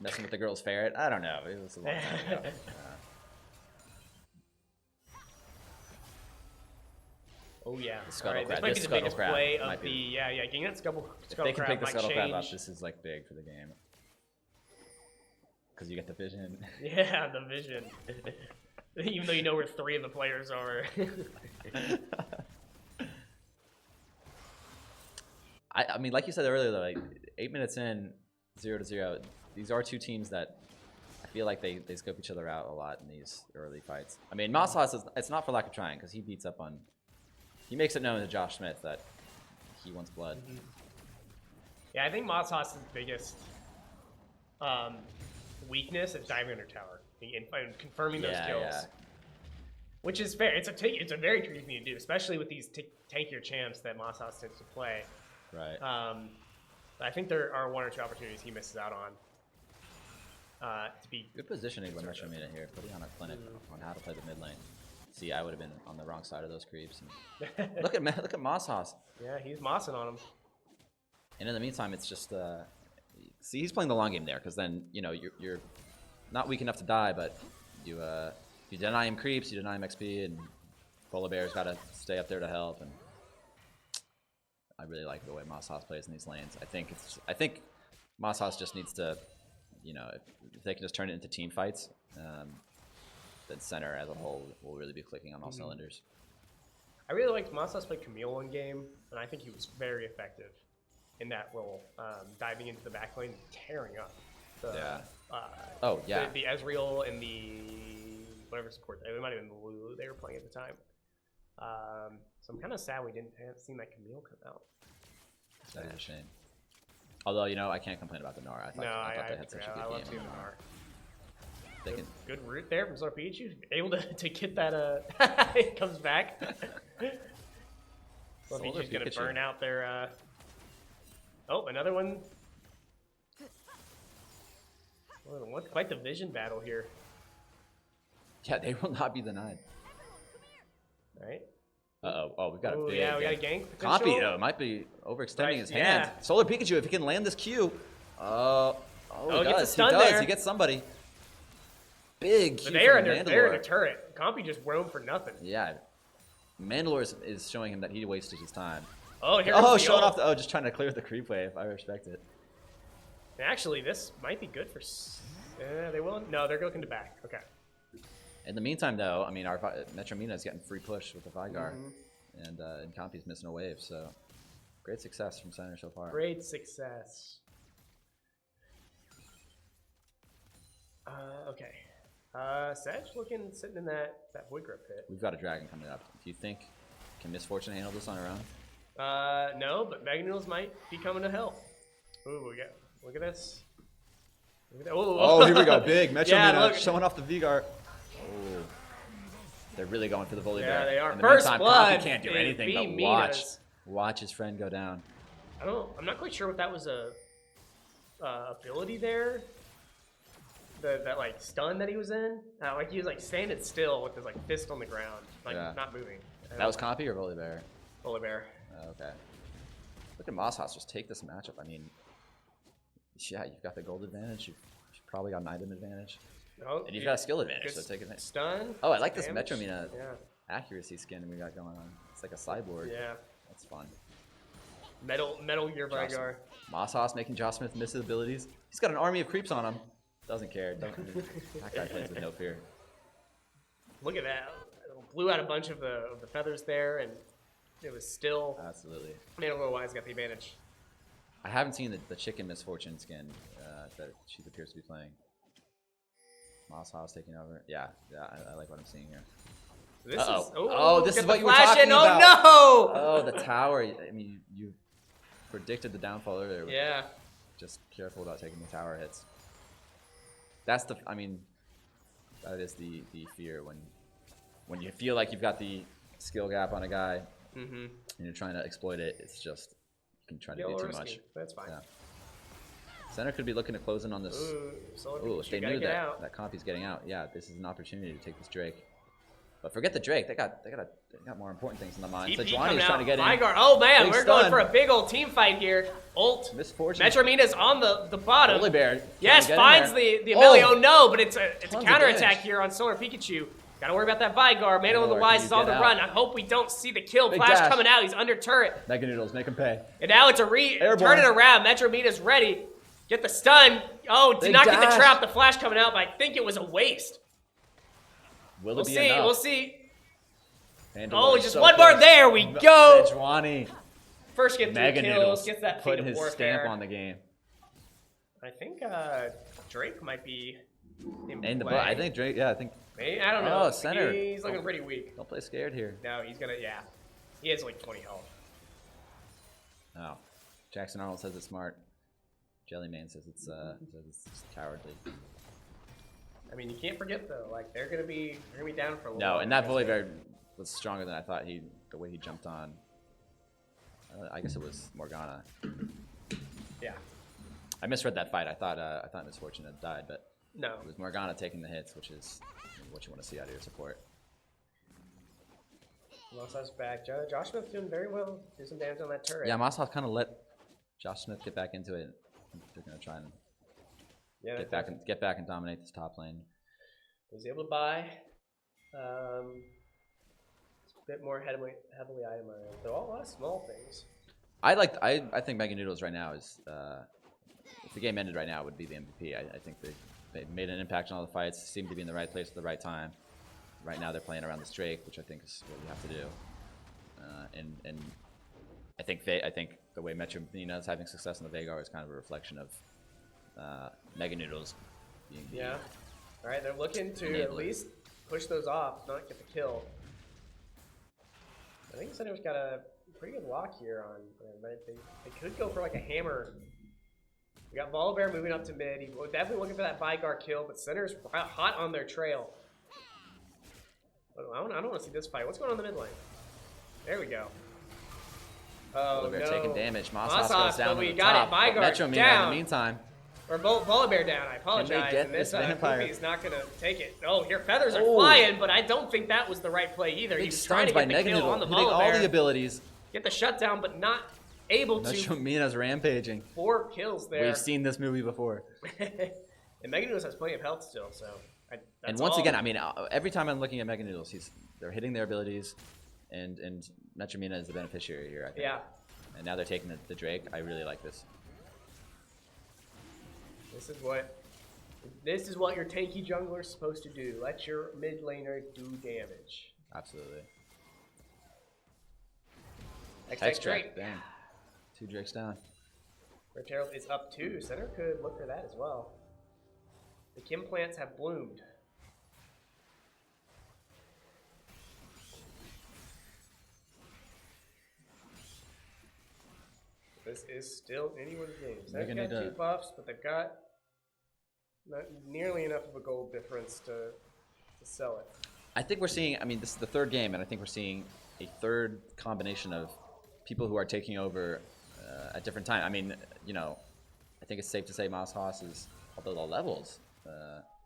messing with the girl's ferret. I don't know. It was a long time ago. Oh yeah. The scuttle This crab. might be the biggest play of might the be. getting that scuttle If they can crab pick the might scuttle crab up, change. this is like big for the game. Because you get the vision. Yeah, the vision. Even though you know where 3 of the players are. I mean, like you said earlier, though, 8 minutes in, 0-0. These are 2 teams that I feel like they scope each other out a lot in these early fights. I mean, Mosshaus, it's not for lack of trying, because he beats up on. He makes it known to Josh Smith that he wants blood. Mm-hmm. Yeah, I think Mosshaus' biggest weakness is diving under tower and confirming those kills. Yeah. Which is fair. It's a very tricky thing to do, especially with these tankier champs that Mosshaus tends to play. Right. I think there are 1 or 2 opportunities he misses out on. To be good positioning when Metro made it here, putting on a clinic on how to play the mid lane. See, I would have been on the wrong side of those creeps. And look at Mosshaus. Yeah, he's mossing on him. And in the meantime, it's just see, he's playing the long game there, because then you're not weak enough to die, but you deny him creeps, you deny him XP, and Polar Bear's got to stay up there to help. And I really like the way Mosshaus plays in these lanes. I think Mosshaus just needs to, if they can just turn it into team fights, then center as a whole will really be clicking on all cylinders. I really liked Mosshaus play Camille one game, and I think he was very effective in that role, diving into the back lane, tearing up the the Ezreal and the whatever support. It might have been the Lulu they were playing at the time. So I'm kind of sad we haven't seen that Camille come out. That is a shame. Although, I can't complain about the Nora. I thought they had such a good game. I love seeing the Nora. They can. Good route there from Solar Pikachu. Able to get that. It comes back. Solar Pikachu's gonna burn out their. Oh, another one. What's quite the vision battle here. Yeah, they will not be denied. All right. Uh-oh. Oh, we've got a big... Yeah, we got a gank Compy, potential. though, might be overextending his Yeah. hand. Solar Pikachu, if he can land this Q... he gets a does. stun He does. there. He gets somebody. Big Q But they're from in a Mandalore. turret. Compy just roamed for nothing. Yeah. Mandalore is showing him that he wasted his time. Oh, here comes the showing ult. off the... Oh, just trying to clear the creep wave. I respect it. Actually, this might be good for... they will? No, they're looking to back. Okay. In the meantime, though, I mean, our Metro Mina is getting free push with the Vygar. And Compy's missing a wave, so... Great success from center so far. Great success. Okay. Sedge sitting in that Void Grip pit. We've got a dragon coming up. Do you think... Can Misfortune handle this on her own? No, but Mega Noodles might be coming to help. Ooh, look at this. Look at that. Oh, here we go. Big Metro Mina look. showing off the Vygar. Oh. They're really going for the Volibear. Yeah, they are. In the First meantime, blood. Compy can't do in anything but B watch his friend go down. I'm not quite sure what that was a ability there. That like stun that he was in. Like he was like standing still with his like fist on the ground, like not moving. That was Compy or Volibear? Volibear. Oh, okay. Look at Moss House just take this matchup. I mean, yeah, you've got the gold advantage. You've probably got an item advantage. Oh, And you've got a skill advantage, so take advantage. Stun. Oh, I like this damage. Metro Mina Yeah. accuracy skin we got going on. It's like a cyborg. Yeah. That's fun. Metal Gear Vygar. Moss House making Josh Smith miss his abilities. He's got an army of creeps on him. Doesn't care. That guy plays with no fear. Look at that. Blew out a bunch of the feathers there, and it was still. Absolutely. Mandalore Wise got the advantage. I haven't seen the chicken Misfortune skin that she appears to be playing. Moss House taking over. Yeah, I like what I'm seeing here. This Uh-oh. is Oh, this get is the what you were flash talking in. about. Oh no! Oh, the tower. I mean, you predicted the downfall earlier. Yeah. Just careful about taking the tower hits. That's the. I mean, that is the fear when you feel like you've got the skill gap on a guy and you're trying to exploit it. It's just you can try to do too much. That's fine. Yeah. Center could be looking to close in on this. Ooh, if they knew that Compy's getting out, yeah, this is an opportunity to take this Drake. But forget the Drake. They got more important things in the mind. So Juani's trying to get in. Vygar. Oh man, Big we're stun. going for a big old team fight here. Ult. Misfortune. Metro Mina's on the bottom. Volibear. Yes, finds the Amelie. Oh no, but it's a Tons of counterattack damage. here on Solar Pikachu. Gotta worry about that Vygar. Mandalore the Lord, Wise can is you on the get run. out? I hope we don't see the kill. Big Flash dash. coming out. He's under turret. Mega Noodles, make him pay. And now it's a Airborne. turn it around. Metro Mina's ready. Get the stun. Oh, did Big not get the dash. trap. The Flash coming out, but I think it was a waste. Will We'll it be see. enough? We'll see. Mandalore Oh, is just so one more. close. There we go. Sejuani. First get 3 Mega kills. Noodles Gets that feat putting of his warfare. stamp on the game. I think Drake might be in And the play. butt. I think Drake. Yeah, I think. Maybe, I don't know. Oh, center. He's looking pretty weak. Don't play scared here. No, he's gonna. Yeah, he has like 20 health. Oh, Jackson Arnold says it's smart. Jellyman says it's cowardly. I mean, you can't forget though. Like they're gonna be down for a little. No, while. and that Volibear was stronger than I thought. The way he jumped on. I guess it was Morgana. Yeah. I misread that fight. I thought Misfortune had died, but No. it was Morgana taking the hits, which is what you want to see out of your support. Moss's back. Josh Smith doing very well. Do some damage on that turret. Yeah, Mosshoff kind of let Josh Smith get back into it. They're gonna try and get back and dominate this top lane. Was able to buy. It's a bit more heavily itemized. They're all a lot of small things. I think Mega Noodles right now is if the game ended right now, it would be the MVP. I think they made an impact on all the fights. Seemed to be in the right place at the right time. Right now they're playing around this Drake, which I think is what you have to do. And I think the way Metro Mina is having success in the Vygar is kind of a reflection of Mega Noodles being Yeah. All right, they're looking to at least push those off, not get the kill. I think Center's got a pretty good lock here on. They could go for like a hammer We got Volibear moving up to mid. He's definitely looking for that Vygar kill, but Center's hot on their trail. I don't want to see this fight. What's going on in the mid lane? There we go. Oh, Volibear no. taking damage. Mosshouse goes down but we to the got top. it. Vygar Metro Mina down. in the meantime. Or Volibear down. I apologize. get And this this vampire? Goofy is not going to take it. Oh, here feathers are Oh. flying, but I don't think that was the right play either. He Big was trying to stuns by get the kill Meganoodle, on the hitting all the Volibear. abilities. Get the shutdown, but not able Metro to. Mina's rampaging. 4 kills there. We've seen this movie before. And Meganoodles has plenty of health still, so. And once again, I mean, every time I'm looking at Meganoodles, they're hitting their abilities, and Metro Mina is the beneficiary here, I think. Yeah. And now they're taking the Drake. I really like this. This is what your tanky jungler is supposed to do. Let your mid laner do damage. Absolutely. Next Drake. Dang. 2 Drakes down. Rift Herald is up 2. Center could look for that as well. The Kim plants have bloomed. This is still anyone's game. They've got 2 buffs, but they've got not nearly enough of a gold difference to sell it. I think we're seeing, I mean, this is the 3rd game, and I think we're seeing a 3rd combination of people who are taking over at different times. I mean, you know, I think it's safe to say Moss Haas is, although the levels,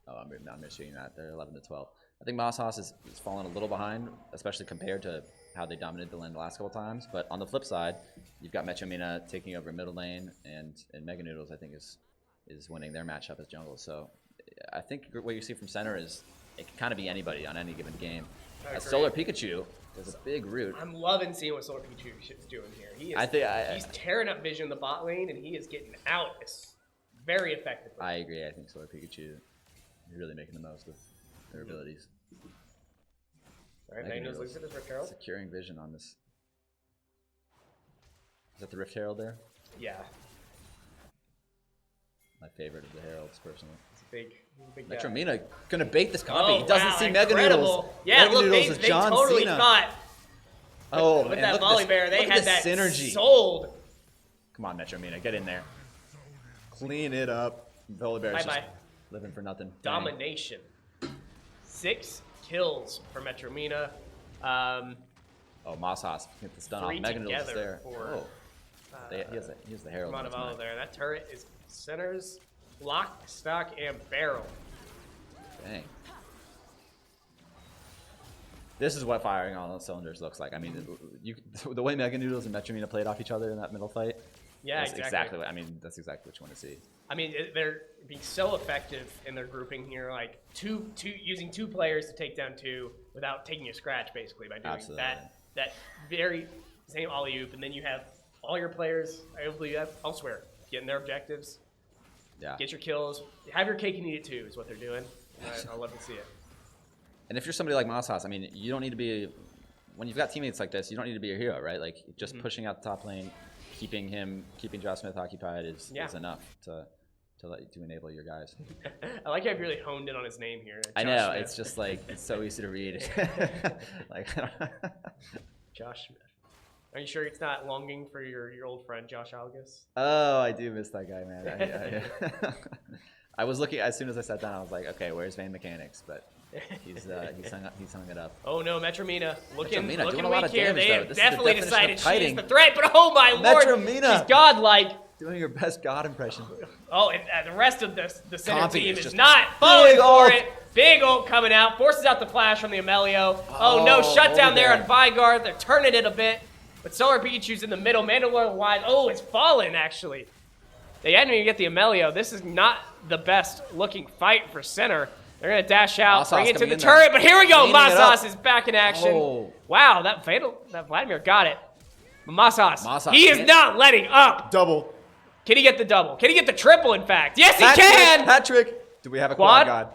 I'm misreading that, they're 11 to 12. I think Moss Haas is fallen a little behind, especially compared to how they dominated the lane the last couple times. But on the flip side, you've got Metro Mina taking over middle lane, and Meganoodles, I think, is winning their matchup as jungle. So I think what you see from center is it can kind of be anybody on any given game. Solar Pikachu does a big root. I'm loving seeing what Solar Pikachu is doing here. He is, he's tearing up Vision in the bot lane, and he is getting out very effectively. I agree. I think Solar Pikachu is really making the most of their abilities. All right, Magnus looks at his Rift Herald. Securing Vision on this. Is that the Rift Herald there? Yeah. My favorite of the Heralds, personally. It's a big Metro guy. Mina gonna bait this combo. He doesn't see incredible. Meganoodles. Yeah, Meganoodles look, they is John totally Cena. thought with that Volibear, they had that synergy. sold. Come on, Metro Mina, get in there. Clean it up. Volibear's just living for nothing. Domination. 6 kills for Metro Mina. Oh, Moss Haas get the stun off. Meganoodles is there. He has the Herald. Montevallo there. That turret is centers, lock, stock, and barrel. Dang. This is what firing on all cylinders looks like. I mean, the way Meganoodles and Metro Mina played off each other in that middle fight. Yeah, exactly. That's exactly what you want to see. I mean, they're being so effective in their grouping here, like using 2 players to take down 2 without taking a scratch, basically, by doing that very same alley-oop, and then you have all your players, hopefully you have elsewhere, getting their objectives, get your kills, have your cake and eat it too, is what they're doing. I love to see it. And if you're somebody like Mosshaus, I mean, you don't need to be, when you've got teammates like this, you don't need to be a hero, right? Like, just pushing out the top lane, keeping Josh Smith occupied is enough to enable your guys. I like how I've really honed in on his name here. I know, Smith. It's just like, it's so easy to read. Like, Josh Smith. Are you sure it's not longing for your old friend Josh Algus? Oh, I do miss that guy, man. I was looking, as soon as I sat down, I was like, okay, where's Vayne Mechanics? But he's hung it up. Oh no, Metro Mina looking doing a weak lot of here. damage, They have though. definitely This is the decided definition of she's kiting. the threat, but oh my Metro lord, Mina. she's godlike. Doing your best God impression. Oh, and the rest of the center Compy team is is just not falling for ult. it. Big ult coming out, forces out the flash from the Amelio. Oh no, Oh, shutdown there Volibear. on Vygar. They're turning it a bit, but Solar Pikachu's in the middle. Mandalorian wide. Oh, it's fallen actually. They hadn't even get the Amelio. This is not the best looking fight for center. They're gonna dash out, Mosshaus bring it to coming the in turret, there. but here we go. Cleaning it Mosshaus up. is back in action. Oh. Wow, that Vladimir got it. But Mosshaus, he is can't- not letting up. Double. Can he get the double? Can he get the triple, in fact? Yes, he can! Hat trick. Do we have a Quad? quad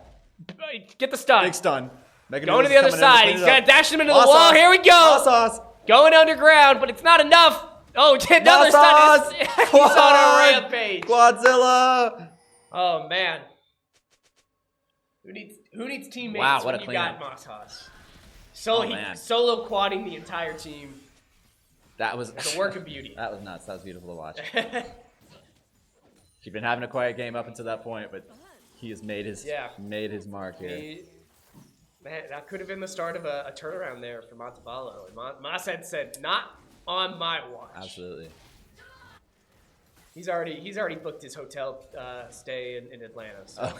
god? Get the stun. Big stun. Going to the other side. He's going to dash him into the wall. Here we go. Mosshaus. Going underground, but it's not enough. Oh, another stun. He's on a rampage. Quadzilla. Oh, man. Who needs teammates Wow, what when a you got cleanup. Mosshaus? Man. Solo quadding the entire team. That was It's a work of beauty. That was nuts. That was beautiful to watch. He'd been having a quiet game up until that point, but he has made his mark here. Man, that could have been the start of a turnaround there for Montevallo. And Mas had said, "Not on my watch." Absolutely. He's already booked his hotel stay in Atlanta. So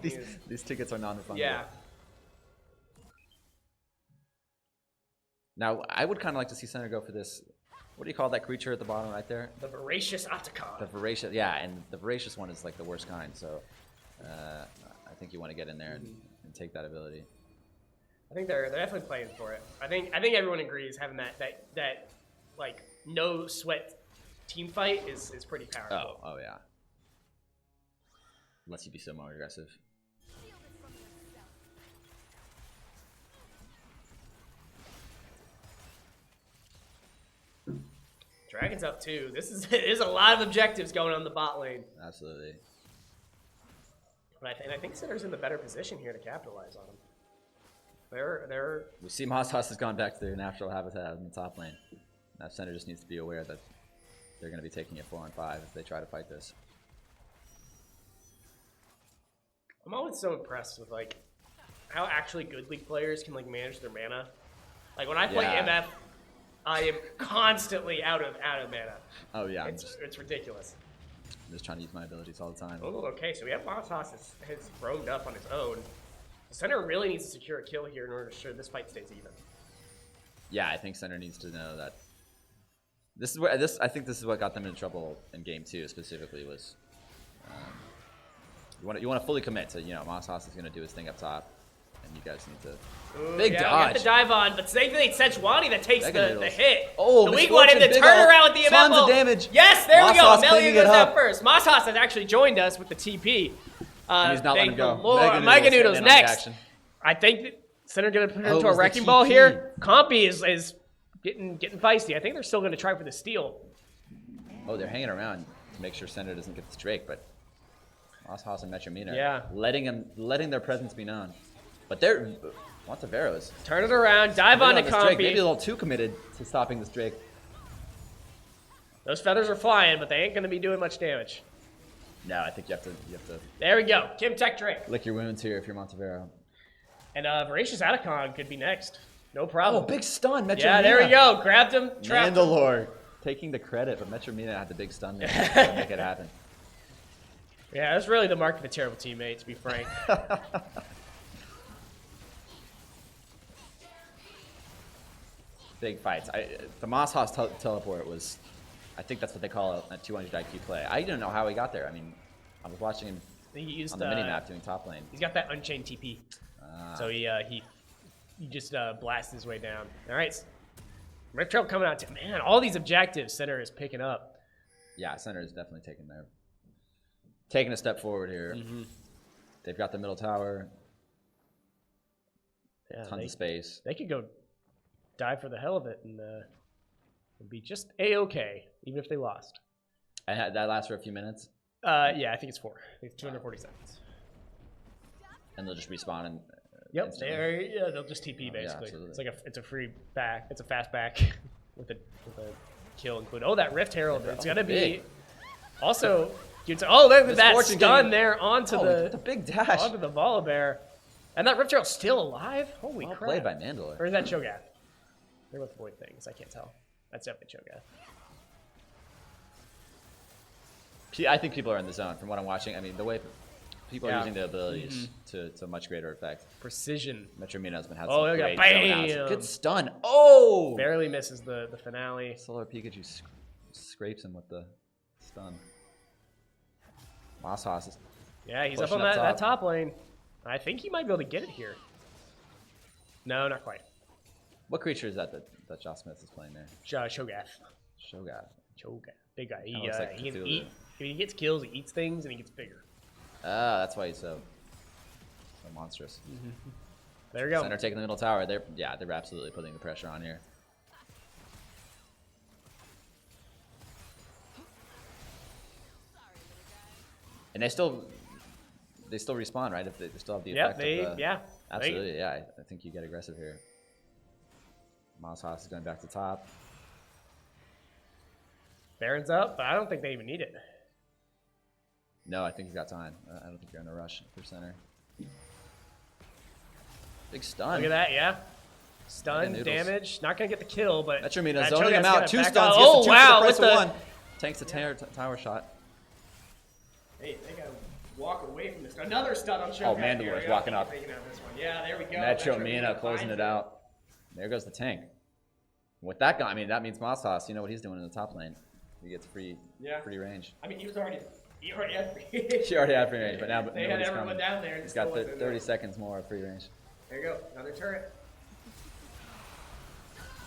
these tickets are non-refundable. yeah. Now, I would kind of like to see Center go for this. What do you call that creature at the bottom right there? The voracious Atacon. The voracious, yeah, and the voracious one is like the worst kind. So, I think you want to get in there and take that ability. I think they're definitely playing for it. I think everyone agrees having that like no sweat team fight is pretty powerful. Oh yeah. Unless you be so more aggressive. Dragon's up too. There's a lot of objectives going on the bot lane. Absolutely. But I think Center's in the better position here to capitalize on them. We see Moss has gone back to their natural habitat in the top lane. Now Center just needs to be aware that they're going to be taking it 4-on-5 if they try to fight this. I'm always so impressed with like how actually good League players can like manage their mana. Like when I play MF, I am constantly out of mana. Oh yeah, it's ridiculous. I'm just trying to use my abilities all the time. Oh, okay. So we have Montas has roamed up on his own. The Center really needs to secure a kill here in order to ensure this fight stays even. Yeah, I think Center needs to know that. I think this is what got them in trouble in game 2 specifically was. You want to fully commit to Moss Haas is going to do his thing up top, and you guys need to. Ooh, big dodge. We have to dive on, but thankfully it's Sejuani that takes the hit. Oh, the weak one in the turnaround with the tons MF. of damage. Yes, there we go. Melia goes out out first. Mosshaus has actually joined us with the TP. And he's not letting go. Mega Noodles next. I think that Center going to put her into a wrecking ball here. Compy is getting feisty. I think they're still going to try for the steal. Oh, they're hanging around to make sure Center doesn't get this Drake, but Moss Haas and Metromina letting their presence be known. But they're Montevallo's. Turn it around, dive onto Compy. Maybe a little too committed to stopping this Drake. Those feathers are flying, but they ain't going to be doing much damage. No, I think you have to. There we go. Kim Tech Drake. Lick your wounds here if you're Montevallo. And Voracious Atacon could be next. No problem. Oh, big stun, Metromina. Yeah, there we go. Grabbed him, trapped him. Mandalore taking the credit, but Metromina had the big stun there to make it happen. Yeah, that's really the mark of a terrible teammate, to be frank. Big fights. The Moss Haas teleport was, I think that's what they call a 200 IQ play. I didn't know how he got there. I mean, I was watching him on the minimap doing top lane. He's got that Unchained TP. So he just blasts his way down. All right. Rift Trail coming out. Man, all these objectives Center is picking up. Yeah, Center is definitely taking a step forward here. Mm-hmm. They've got the middle tower. Yeah, tons of space. They could go dive for the hell of it and it'd be just A-okay, even if they lost. And that lasts for a few minutes? Yeah, I think it's 4. I think it's 240 seconds. And they'll just respawn and yep, they'll just TP basically. Yeah, it's like it's a free back. It's a fast back with a kill included. Oh, that Rift Herald. It's gonna be also. Look at that stun there onto the big dash onto the Volibear, and that Rift Herald's still alive. Holy crap! Played by Mandalore. Or is that Cho'Gath? They're both void things. I can't tell. That's definitely Cho'Gath. I think people are in the zone from what I'm watching. I mean, the way people are using the abilities to much greater effect. Precision. Metromina's been having some great bam! zone outs. Good stun. Oh! Barely misses the finale. Solar Pikachu scrapes him with the stun. Moss Haas is he's up on that top lane. I think he might be able to get it here. No, not quite. What creature is that Josh Smith is playing there? Cho'Gath. Cho'Gath. Big guy. He can Cthulhu. eat. If he gets kills, he eats things, and he gets bigger. Ah, that's why he's so monstrous. Mm-hmm. There we go. Center taking the middle tower. They're absolutely putting the pressure on here. And they still respawn, right? If they still have the effect of absolutely, I think you get aggressive here. Moss Haas is going back to top. Baron's up, but I don't think they even need it. No, I think he's got time. I don't think you're in a rush for center. Big stun. Look at that, yeah. Stun, Noodles. damage. Not going to get the kill, but... Metromina's that zoning him Cho'Gath's out. gonna 2 back stuns. up. Gets Oh, the 2 wow. for the With price of the... 1. Tanks the tower shot. Hey, they got to walk away from this. Another stun on Cho'Gath. Oh, Mandalore's walking up. Taking out this one. Yeah, there we go. Metromina closing it out. There goes the tank. With that guy, I mean, that means Mossas. You know what he's doing in the top lane. He gets free range. I mean, he already had free range. She already had free range, but now they had everyone coming. down there. And He's got 30 seconds more of free range. There you go. Another turret.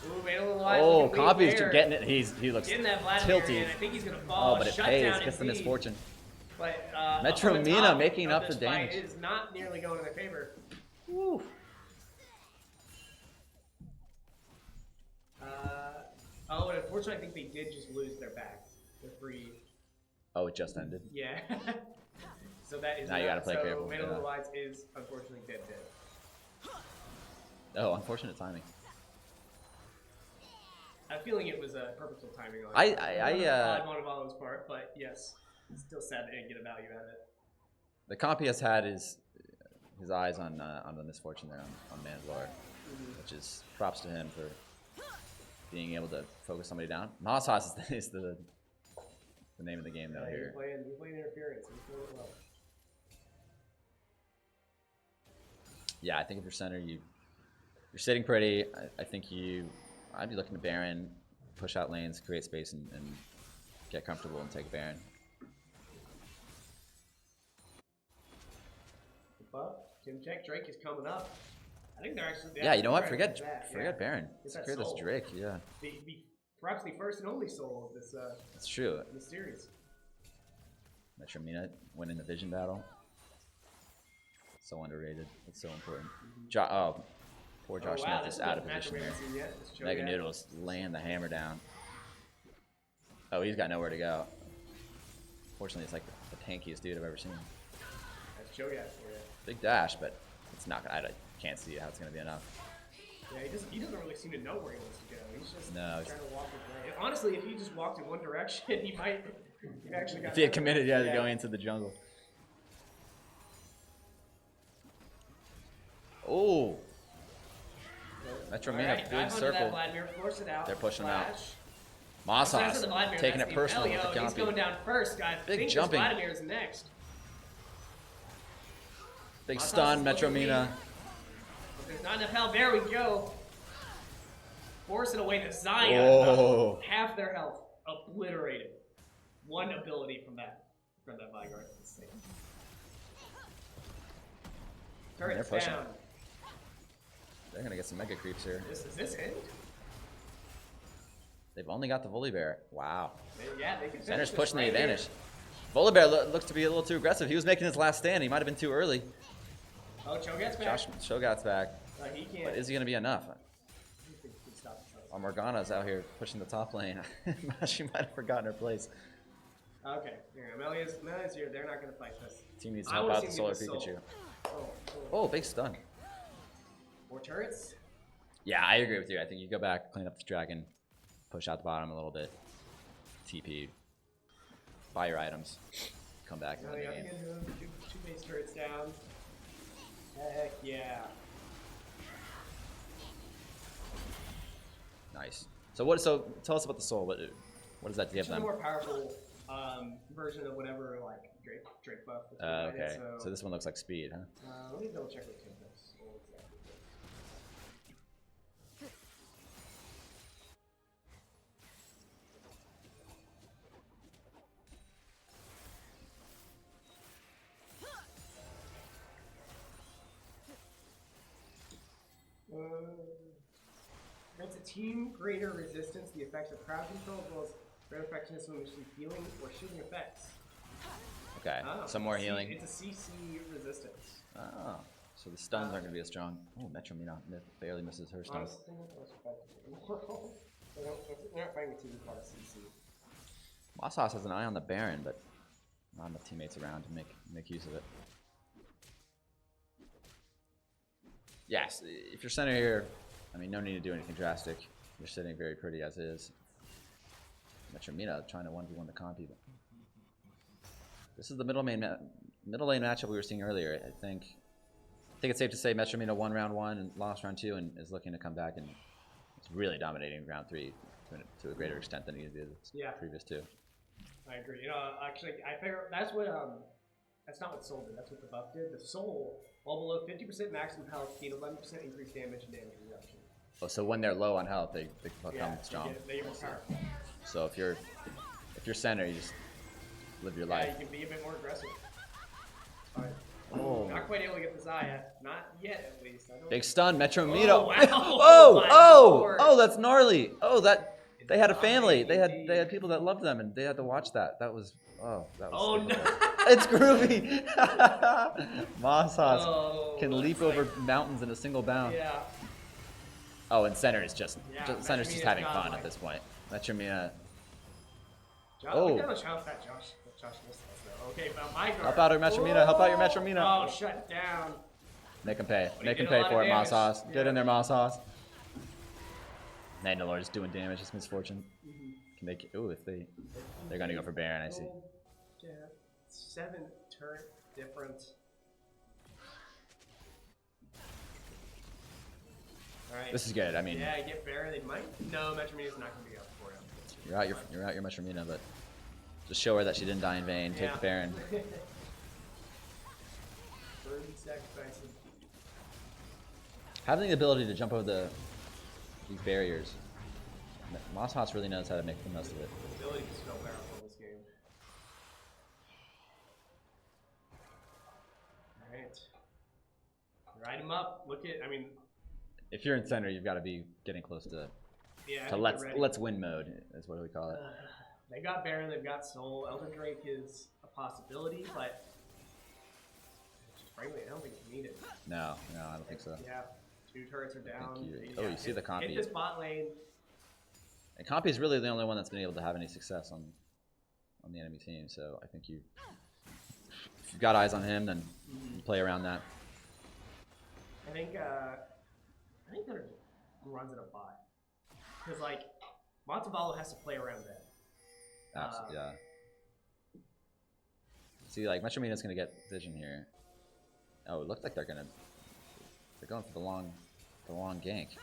Ooh, made a little line. Oh, Compy's getting it. He looks getting that Vladimir tilty. in. I think he's going to fall. Oh, but it pays. Gets the misfortune. But Metromina making up the damage. It is not nearly going in their favor. Woo. Oh, and unfortunately, I think they did just lose their back. They're free. Oh, it just ended. Yeah. So that is now you gotta play careful. Man of the Lights is unfortunately dead. Oh, unfortunate timing. I'm feeling it was a purposeful timing on Montevallo's part, but yes, it's still sad they didn't get a value out of it. The Compy has had his eyes on the misfortune there on Mandalore, which is props to him for being able to focus somebody down. Mossas is the name of the game though here. He's playing interference. He's doing it well. Yeah, I think if you're center, you're sitting pretty. I think I'd be looking to Baron, push out lanes, create space, and get comfortable and take Baron. But Jim Check Drake is coming up. I think they're actually. Yeah, you know what? Forget Baron. Secure this soul. Drake. Yeah. Perhaps the first and only soul of this. That's true. This series. Metromina winning the vision battle. So underrated. It's so important. Poor Josh Smith is out of position there. Mega Noodles laying the hammer down. Oh, he's got nowhere to go. Fortunately, it's like the tankiest dude I've ever seen. That's Cho'Gath for you. Big dash, but it's not. I can't see how it's going to be enough. Yeah, he doesn't really seem to know where he wants to go. He's just No, trying to walk his way. Honestly, if he just walked in one direction, he might. He actually got. If he had committed, to going into the jungle. Oh. Metromina, big circle. They're pushing him out. Mossas taking it personal with the Compy. He's going down first, guys. Big jumping. Vladimir is next. Big stun, Metromina. There's not enough health. There we go. Forcing away to Zion. Oh. Half their health obliterated. One ability from that Vanguard. Turret's down. They're gonna get some mega creeps here. Is this it? They've only got the Volibear. Wow. They can. Center's pushing the advantage. Volibear looks to be a little too aggressive. He was making his last stand. He might have been too early. Oh, Cho'Gath's back. Cho'Gath's back. He can't. But is he gonna be enough? Morgana's out here pushing the top lane. She might have forgotten her place. Okay, here, Amelia's here. They're not gonna fight this. Team needs to help out the Solar Pikachu. Oh, big stun. More turrets? Yeah, I agree with you. I think you go back, clean up the dragon, push out the bottom a little bit, TP, buy your items, come back and win the game. Two base turrets down. Heck yeah. Nice. So tell us about the soul. What does that give them? It's a more powerful version of whatever like Drake buff. Okay. So this one looks like speed, huh? Let me double check what Tim does. Grants a team greater resistance to the effects of crowd control as well as greater effectiveness when issuing healing or shooting effects. Okay, some more healing. It's a CC resistance. Oh, so the stuns aren't going to be as strong. Oh, Metromina barely misses her stuns. They're not fighting a team called a CC. Mossas has an eye on the Baron, but not enough teammates around to make use of it. Yes, if you're center here, I mean, no need to do anything drastic. You're sitting very pretty as is. Metromina trying to 1v1 the Compy. This is the middle lane matchup we were seeing earlier. I think it's safe to say Metro Mina won round 1 and lost round 2, and is looking to come back and it's really dominating round 3 to a greater extent than he did previous 2. I agree. You know, actually, I figure that's what that's not what Soul did. That's what the buff did. The Soul, while below 50% maximum health, gain 11% increased damage and damage reduction. Oh, so when they're low on health, they become strong. They get more powerful. So if you're center, you just live your life. Yeah, you can be a bit more aggressive. All right. Oh. Not quite able to get this eye yet. Not yet, at least. Big stun, Metro Mina. Oh, wow. Oh, that's gnarly. Oh, they had a family. They had people that loved them, and they had to watch that. That was Oh, stupid. no. It's groovy. Mosshaus can leap over mountains in a single bound. Yeah. Oh, and center is just center's just having Metromina's fun at this point. Metro Mina. Look down the Josh missed us, though. Okay, but my guard. Help out your Metro Mina. Help out your Metro Mina. Oh, shut down. Make him pay. But Make he him did a pay lot for of it, damage. Mosshaus. Yeah. Get in there, Mosshaus. Mandalore is doing damage. It's Misfortune. Can they? Ooh, if they're gonna go for Baron. I see. Yeah. 7 turret difference. All right. This is good. I mean, Yeah, get Baron. They might. No, Metromina's not going to be up for him. you're out your Metro Mina, but just show her that she didn't die in vain. Take the Baron. Burden sacrificing. Having the ability to jump over these barriers, Mosshaus really knows how to make the most of it. The ability is so powerful in this game. All right. Ride him up. Look at. I mean. If you're in center, you've got to be getting close to let's win mode. Is what we call it. They got Baron. They've got Soul. Elder Drake is a possibility, but frankly, I don't think it's needed. No, I don't think so. Yeah. 2 turrets are down. You see the Compy. Hit this bot lane. And Compy is really the only one that's been able to have any success on the enemy team. So I think if you've got eyes on him, then you play around that. I think they're runs it a bot because like Montevallo has to play around that. Absolutely, yeah. See, like Metro Mina's gonna get vision here. Oh, it looks like they're going for the long gank.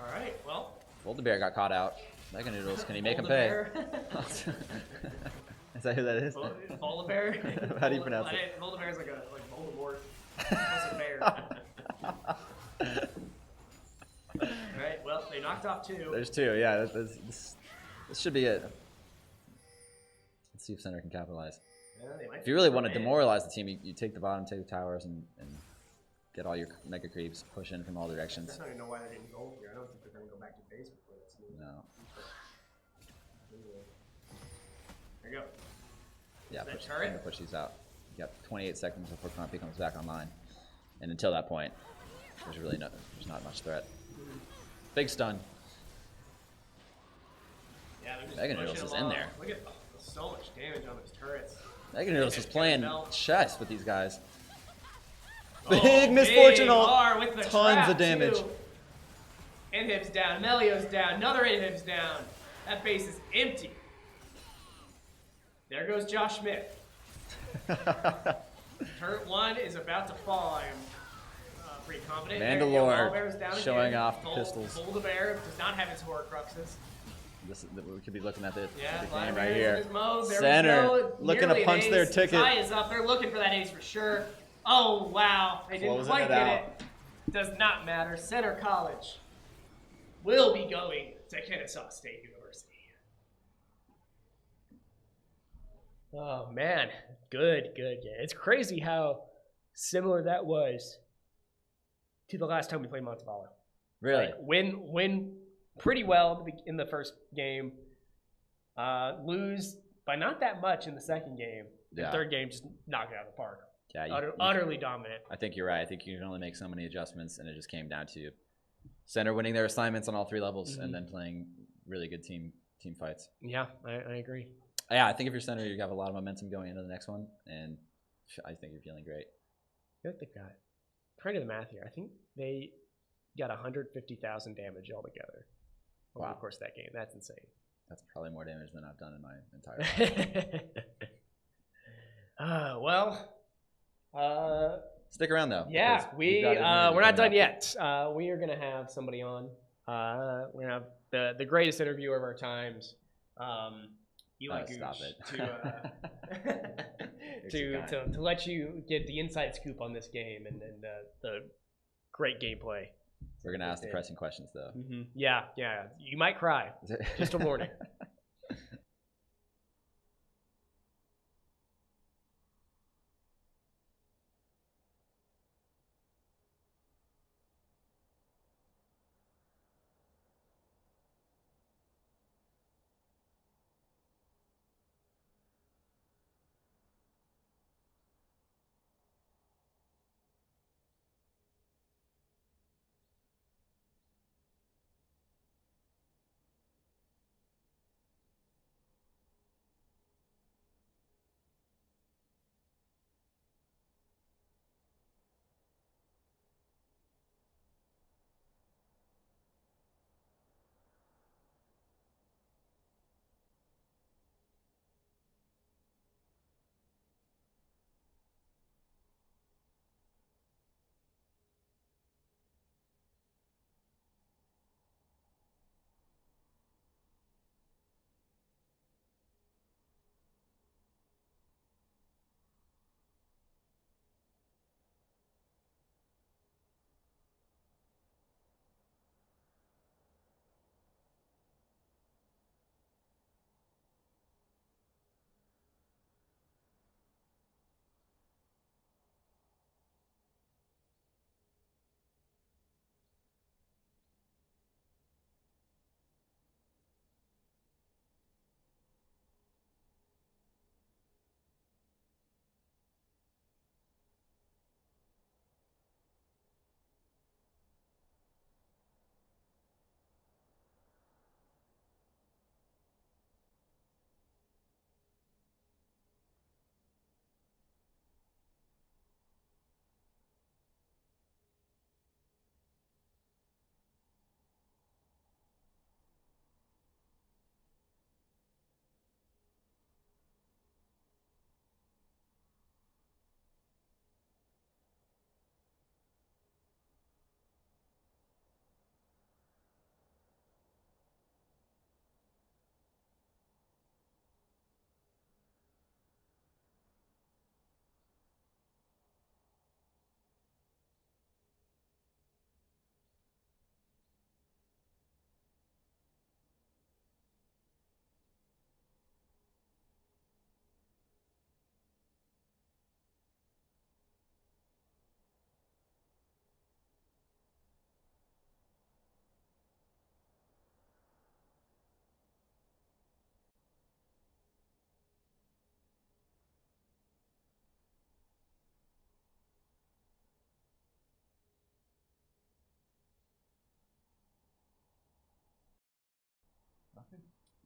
All right, well. Bear got caught out. Mega Noodles, can he make him pay? Is that who that is? Bear. How do you pronounce it? Bear is like Voldemort. Plus a bear. Alright, well, they knocked off 2. There's 2, yeah. This should be it. Let's see if center can capitalize. Yeah, if you really want to demoralize the team, you take the bottom, take the towers, and get all your mega creeps, push in from all directions. I don't even know why they didn't go here. I don't think they're going to go back to base before this. No. There you go. Yeah, push these out. You got 28 seconds before Compy comes back online. And until that point, there's not much threat. Big stun. Yeah, Mega Noodles is in there. Look at so much damage on those turrets. Mega Noodles is playing chess with these guys. Oh, Big Misfortune with the tons of damage. Too. Inhib's down, Melio's down, another Inhib's down. That base is empty. There goes Josh Smith. Turret 1 is about to fall, I am pretty confident. Mandalore showing off pistols. Bear does not have his Horcruxes. We could be looking at the game right here. Center looking to punch their ticket. Tie is up. They're looking for that ace for sure. Oh, wow. They didn't quite get it. Does not matter. Center College will be going to Kennesaw State University. Oh, man. Good. It's crazy how similar that was to the last time we played Montevallo. Really? Like, win pretty well in the first game. Lose by not that much in the second game. The third game, just knock it out of the park. Yeah, utterly dominant. I think you're right. I think you can only make so many adjustments, and it just came down to center winning their assignments on all 3 levels, and then playing really good team fights. Yeah, I agree. Yeah, I think if you're center, you have a lot of momentum going into the next one, and I think you're feeling great. I feel like they've got, trying to do the math here, I think they got 150,000 damage altogether over the course of that game. That's insane. That's probably more damage than I've done in my entire life. Well, Stick around though. yeah, because we've got an interview we're not coming done up. yet. We are gonna have somebody on. We're gonna have the greatest interviewer of our times, Eli Gooch, Stop it. to let you get the inside scoop on this game and the great gameplay. We're gonna ask the pressing questions though. Mm-hmm. Yeah, you might cry. Just a warning.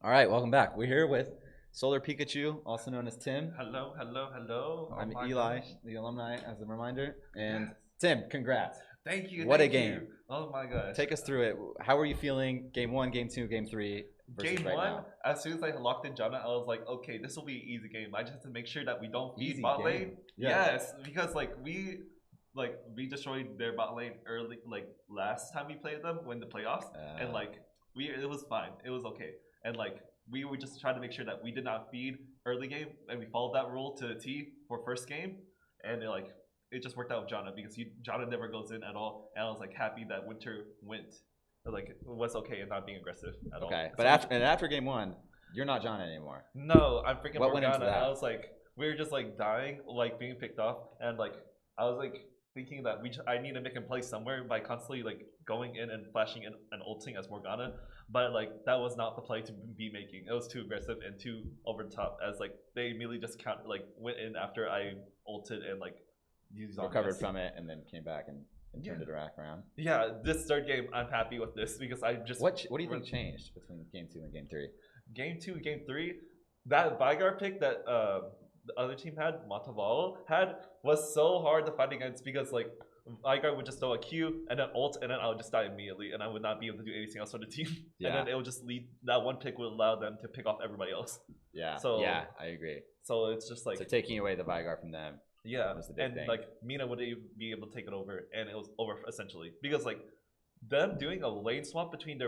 All right, welcome back. We're here with Solar Pikachu, also known as Tim. Hello, hello, hello. I'm my Eli, gosh. the alumni, as a reminder. And Yes. Tim, congrats. Thank you. What a thank game. you. Oh my gosh. Take us through it. How are you feeling? Game 1, Game 2, Game 3 versus Game right one, now? as soon as I locked in Jana, I was like, okay, this will be an easy game. I just have to make sure that we don't feed Easy bot game. lane. Yes. Yes, because we destroyed their bot lane early, like last time we played them when the playoffs, and it was fine. It was okay, and we were just trying to make sure that we did not feed early game, and we followed that rule to the T for first game, and it just worked out with Jana because Jana never goes in at all, and I was happy that Winter went. Was okay and not being aggressive at all. Okay, So but after Game 1, you're not John anymore. no, I'm freaking What went into Morgana. that? I was we were just dying, being picked off, and I was thinking that I need to make him play somewhere by constantly going in and flashing in and ulting as Morgana, but that was not the play to be making. It was too aggressive and too over the top. As they immediately just went in after I ulted and used Recovered from it and then came back and turned it around. Yeah, this third game, I'm happy with this because I just. What do you think changed between Game 2 and Game 3? Game 2, Game 3, that Vygar pick that the other team had, Montevallo had, was so hard to fight against because Vygar would just throw a Q and then ult, and then I would just die immediately, and I would not be able to do anything else for the team. Yeah. And then it would just lead, that one pick would allow them to pick off everybody else. Yeah. So yeah, I agree. So it's just like so taking away the Vygar from them. Yeah, was the big and thing. like Mina would be able to take it over, and it was over essentially because like them doing a lane swap between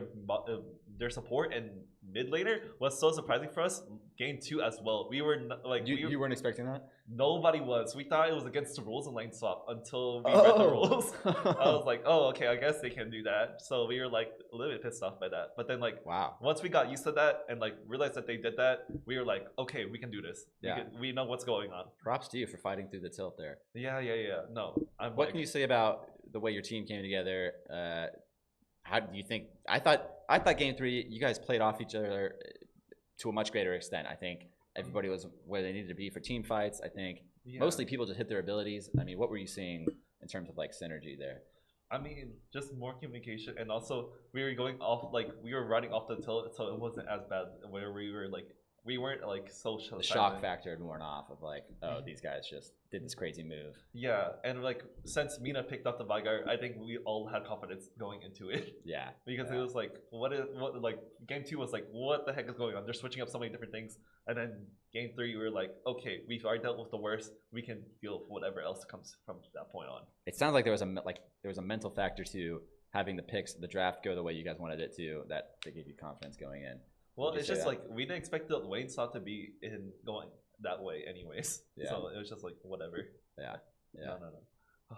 their support and mid laner was so surprising for us. Game 2 as well. We were like You weren't expecting that? Nobody was. We thought it was against the rules in lane swap until we read the rules. I was like, oh, okay, I guess they can do that. So we were like a little bit pissed off by that. But then like, wow. Once we got used to that and like realized that they did that, we were like, okay, we can do this. Yeah. We know what's going on. Props to you for fighting through the tilt there. Yeah. No, what can you say about the way your team came together? How do you think? I thought game 3 you guys played off each other to a much greater extent. I think everybody was where they needed to be for team fights. I think mostly people just hit their abilities. I mean, what were you seeing in terms of like synergy there? I mean, just more communication, and also we were going off like we were running off the tilt, so it wasn't as bad. Where we weren't like so the shock factor had worn off of like, oh, these guys just did this crazy move. Yeah, and like since Mina picked up the Vygar, I think we all had confidence going into it. Yeah, because it was like, what like game 2 was like, what the heck is going on? They're switching up so many different things, and then game 3 we were like, okay, we've already dealt with the worst. We can deal with whatever else comes from that point on. It sounds like there was a mental factor to having the picks, the draft go the way you guys wanted it to. That gave you confidence going in. Well, it's just like we didn't expect the lane swap to be in going that way, anyways. Yeah. So it was just like whatever. Yeah. No.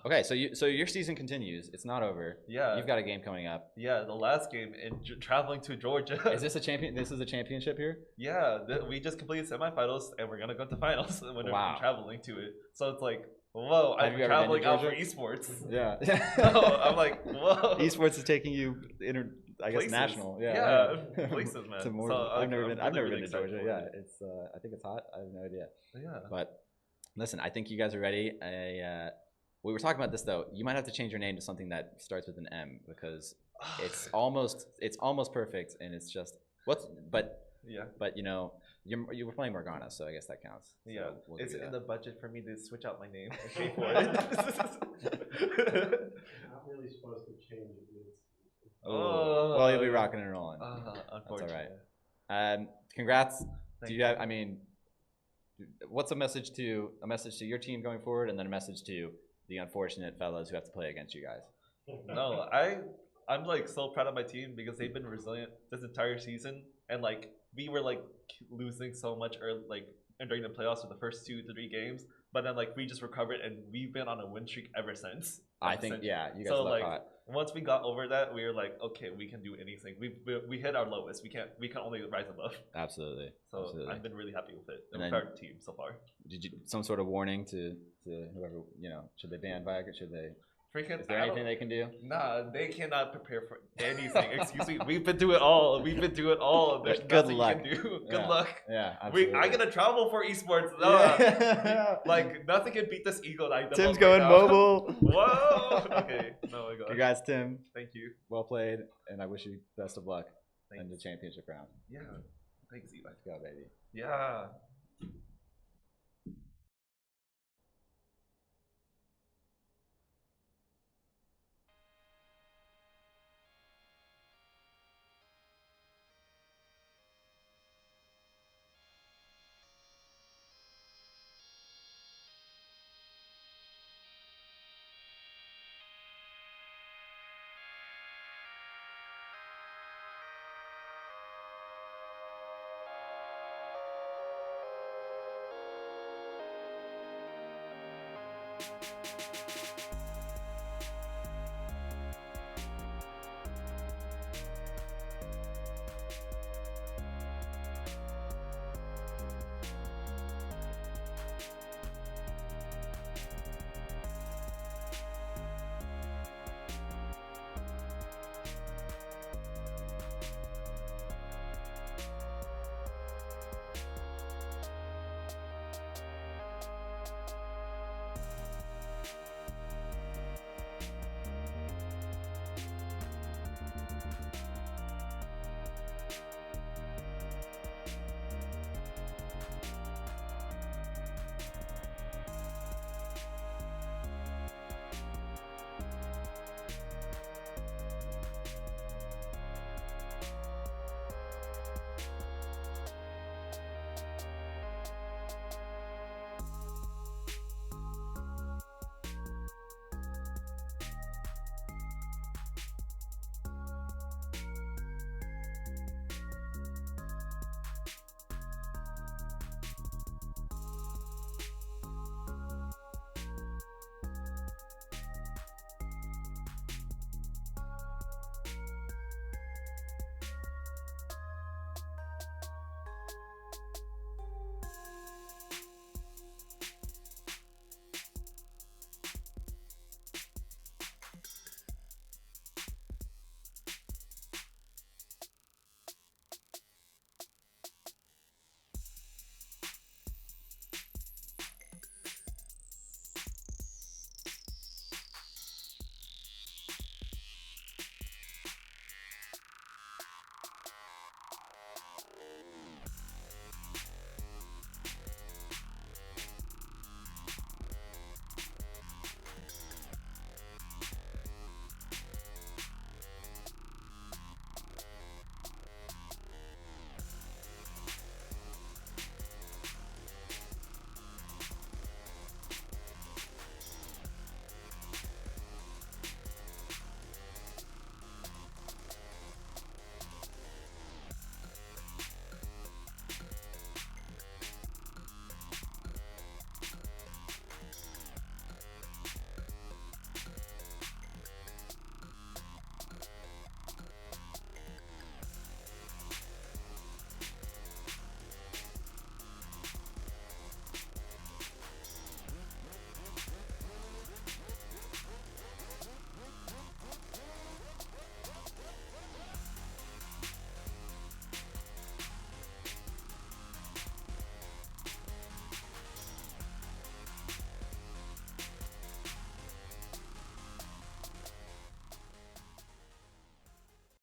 Okay, so your season continues. It's not over. Yeah. You've got a game coming up. Yeah, the last game in traveling to Georgia. Is this a champion? This is a championship here. Yeah, we just completed semifinals, and we're gonna go to finals when we're traveling to it. So it's like, whoa, I'm traveling out for esports. Yeah. No, I'm like, whoa. Esports is taking you I guess places. national. Yeah. Places, man. I've never been to Georgia. Yeah, it's. I think it's hot. I have no idea. Yeah. But listen, I think you guys are ready. We were talking about this though. You might have to change your name to something that starts with an M because it's almost perfect, and it's just But you know, you were playing Morgana, so I guess that counts. So yeah, it's in the budget for me to switch out my name and pay for it. Not really supposed to change it. Well, you'll be rocking and rolling. That's all right. Congrats. Do you have? I mean, what's a message to your team going forward, and then a message to the unfortunate fellows who have to play against you guys? No, I'm like so proud of my team because they've been resilient this entire season, and like we were like losing so much during the playoffs for the first 2-3 games, but then like we just recovered and we've been on a win streak ever since. I think you guys look hot. Once we got over that, we were like, okay, we can do anything. We hit our lowest. We can only rise above. Absolutely. So Absolutely. I've been really happy with it. And with our team so far. Did you some sort of warning to whoever, should they ban Viagra? Should they? Is there anything they can do? Nah, they cannot prepare for anything. Excuse me. We've been through it all. There's nothing you can do. Good luck. Yeah, absolutely. I gotta travel for esports. Like nothing can beat this ego that I developed. Tim's going mobile. Whoa. Okay. No, my God. Congrats, Tim. Thank you. Well played, and I wish you best of luck Thanks. in the championship round. Yeah. Thanks, Eva. Let's go, baby. Yeah.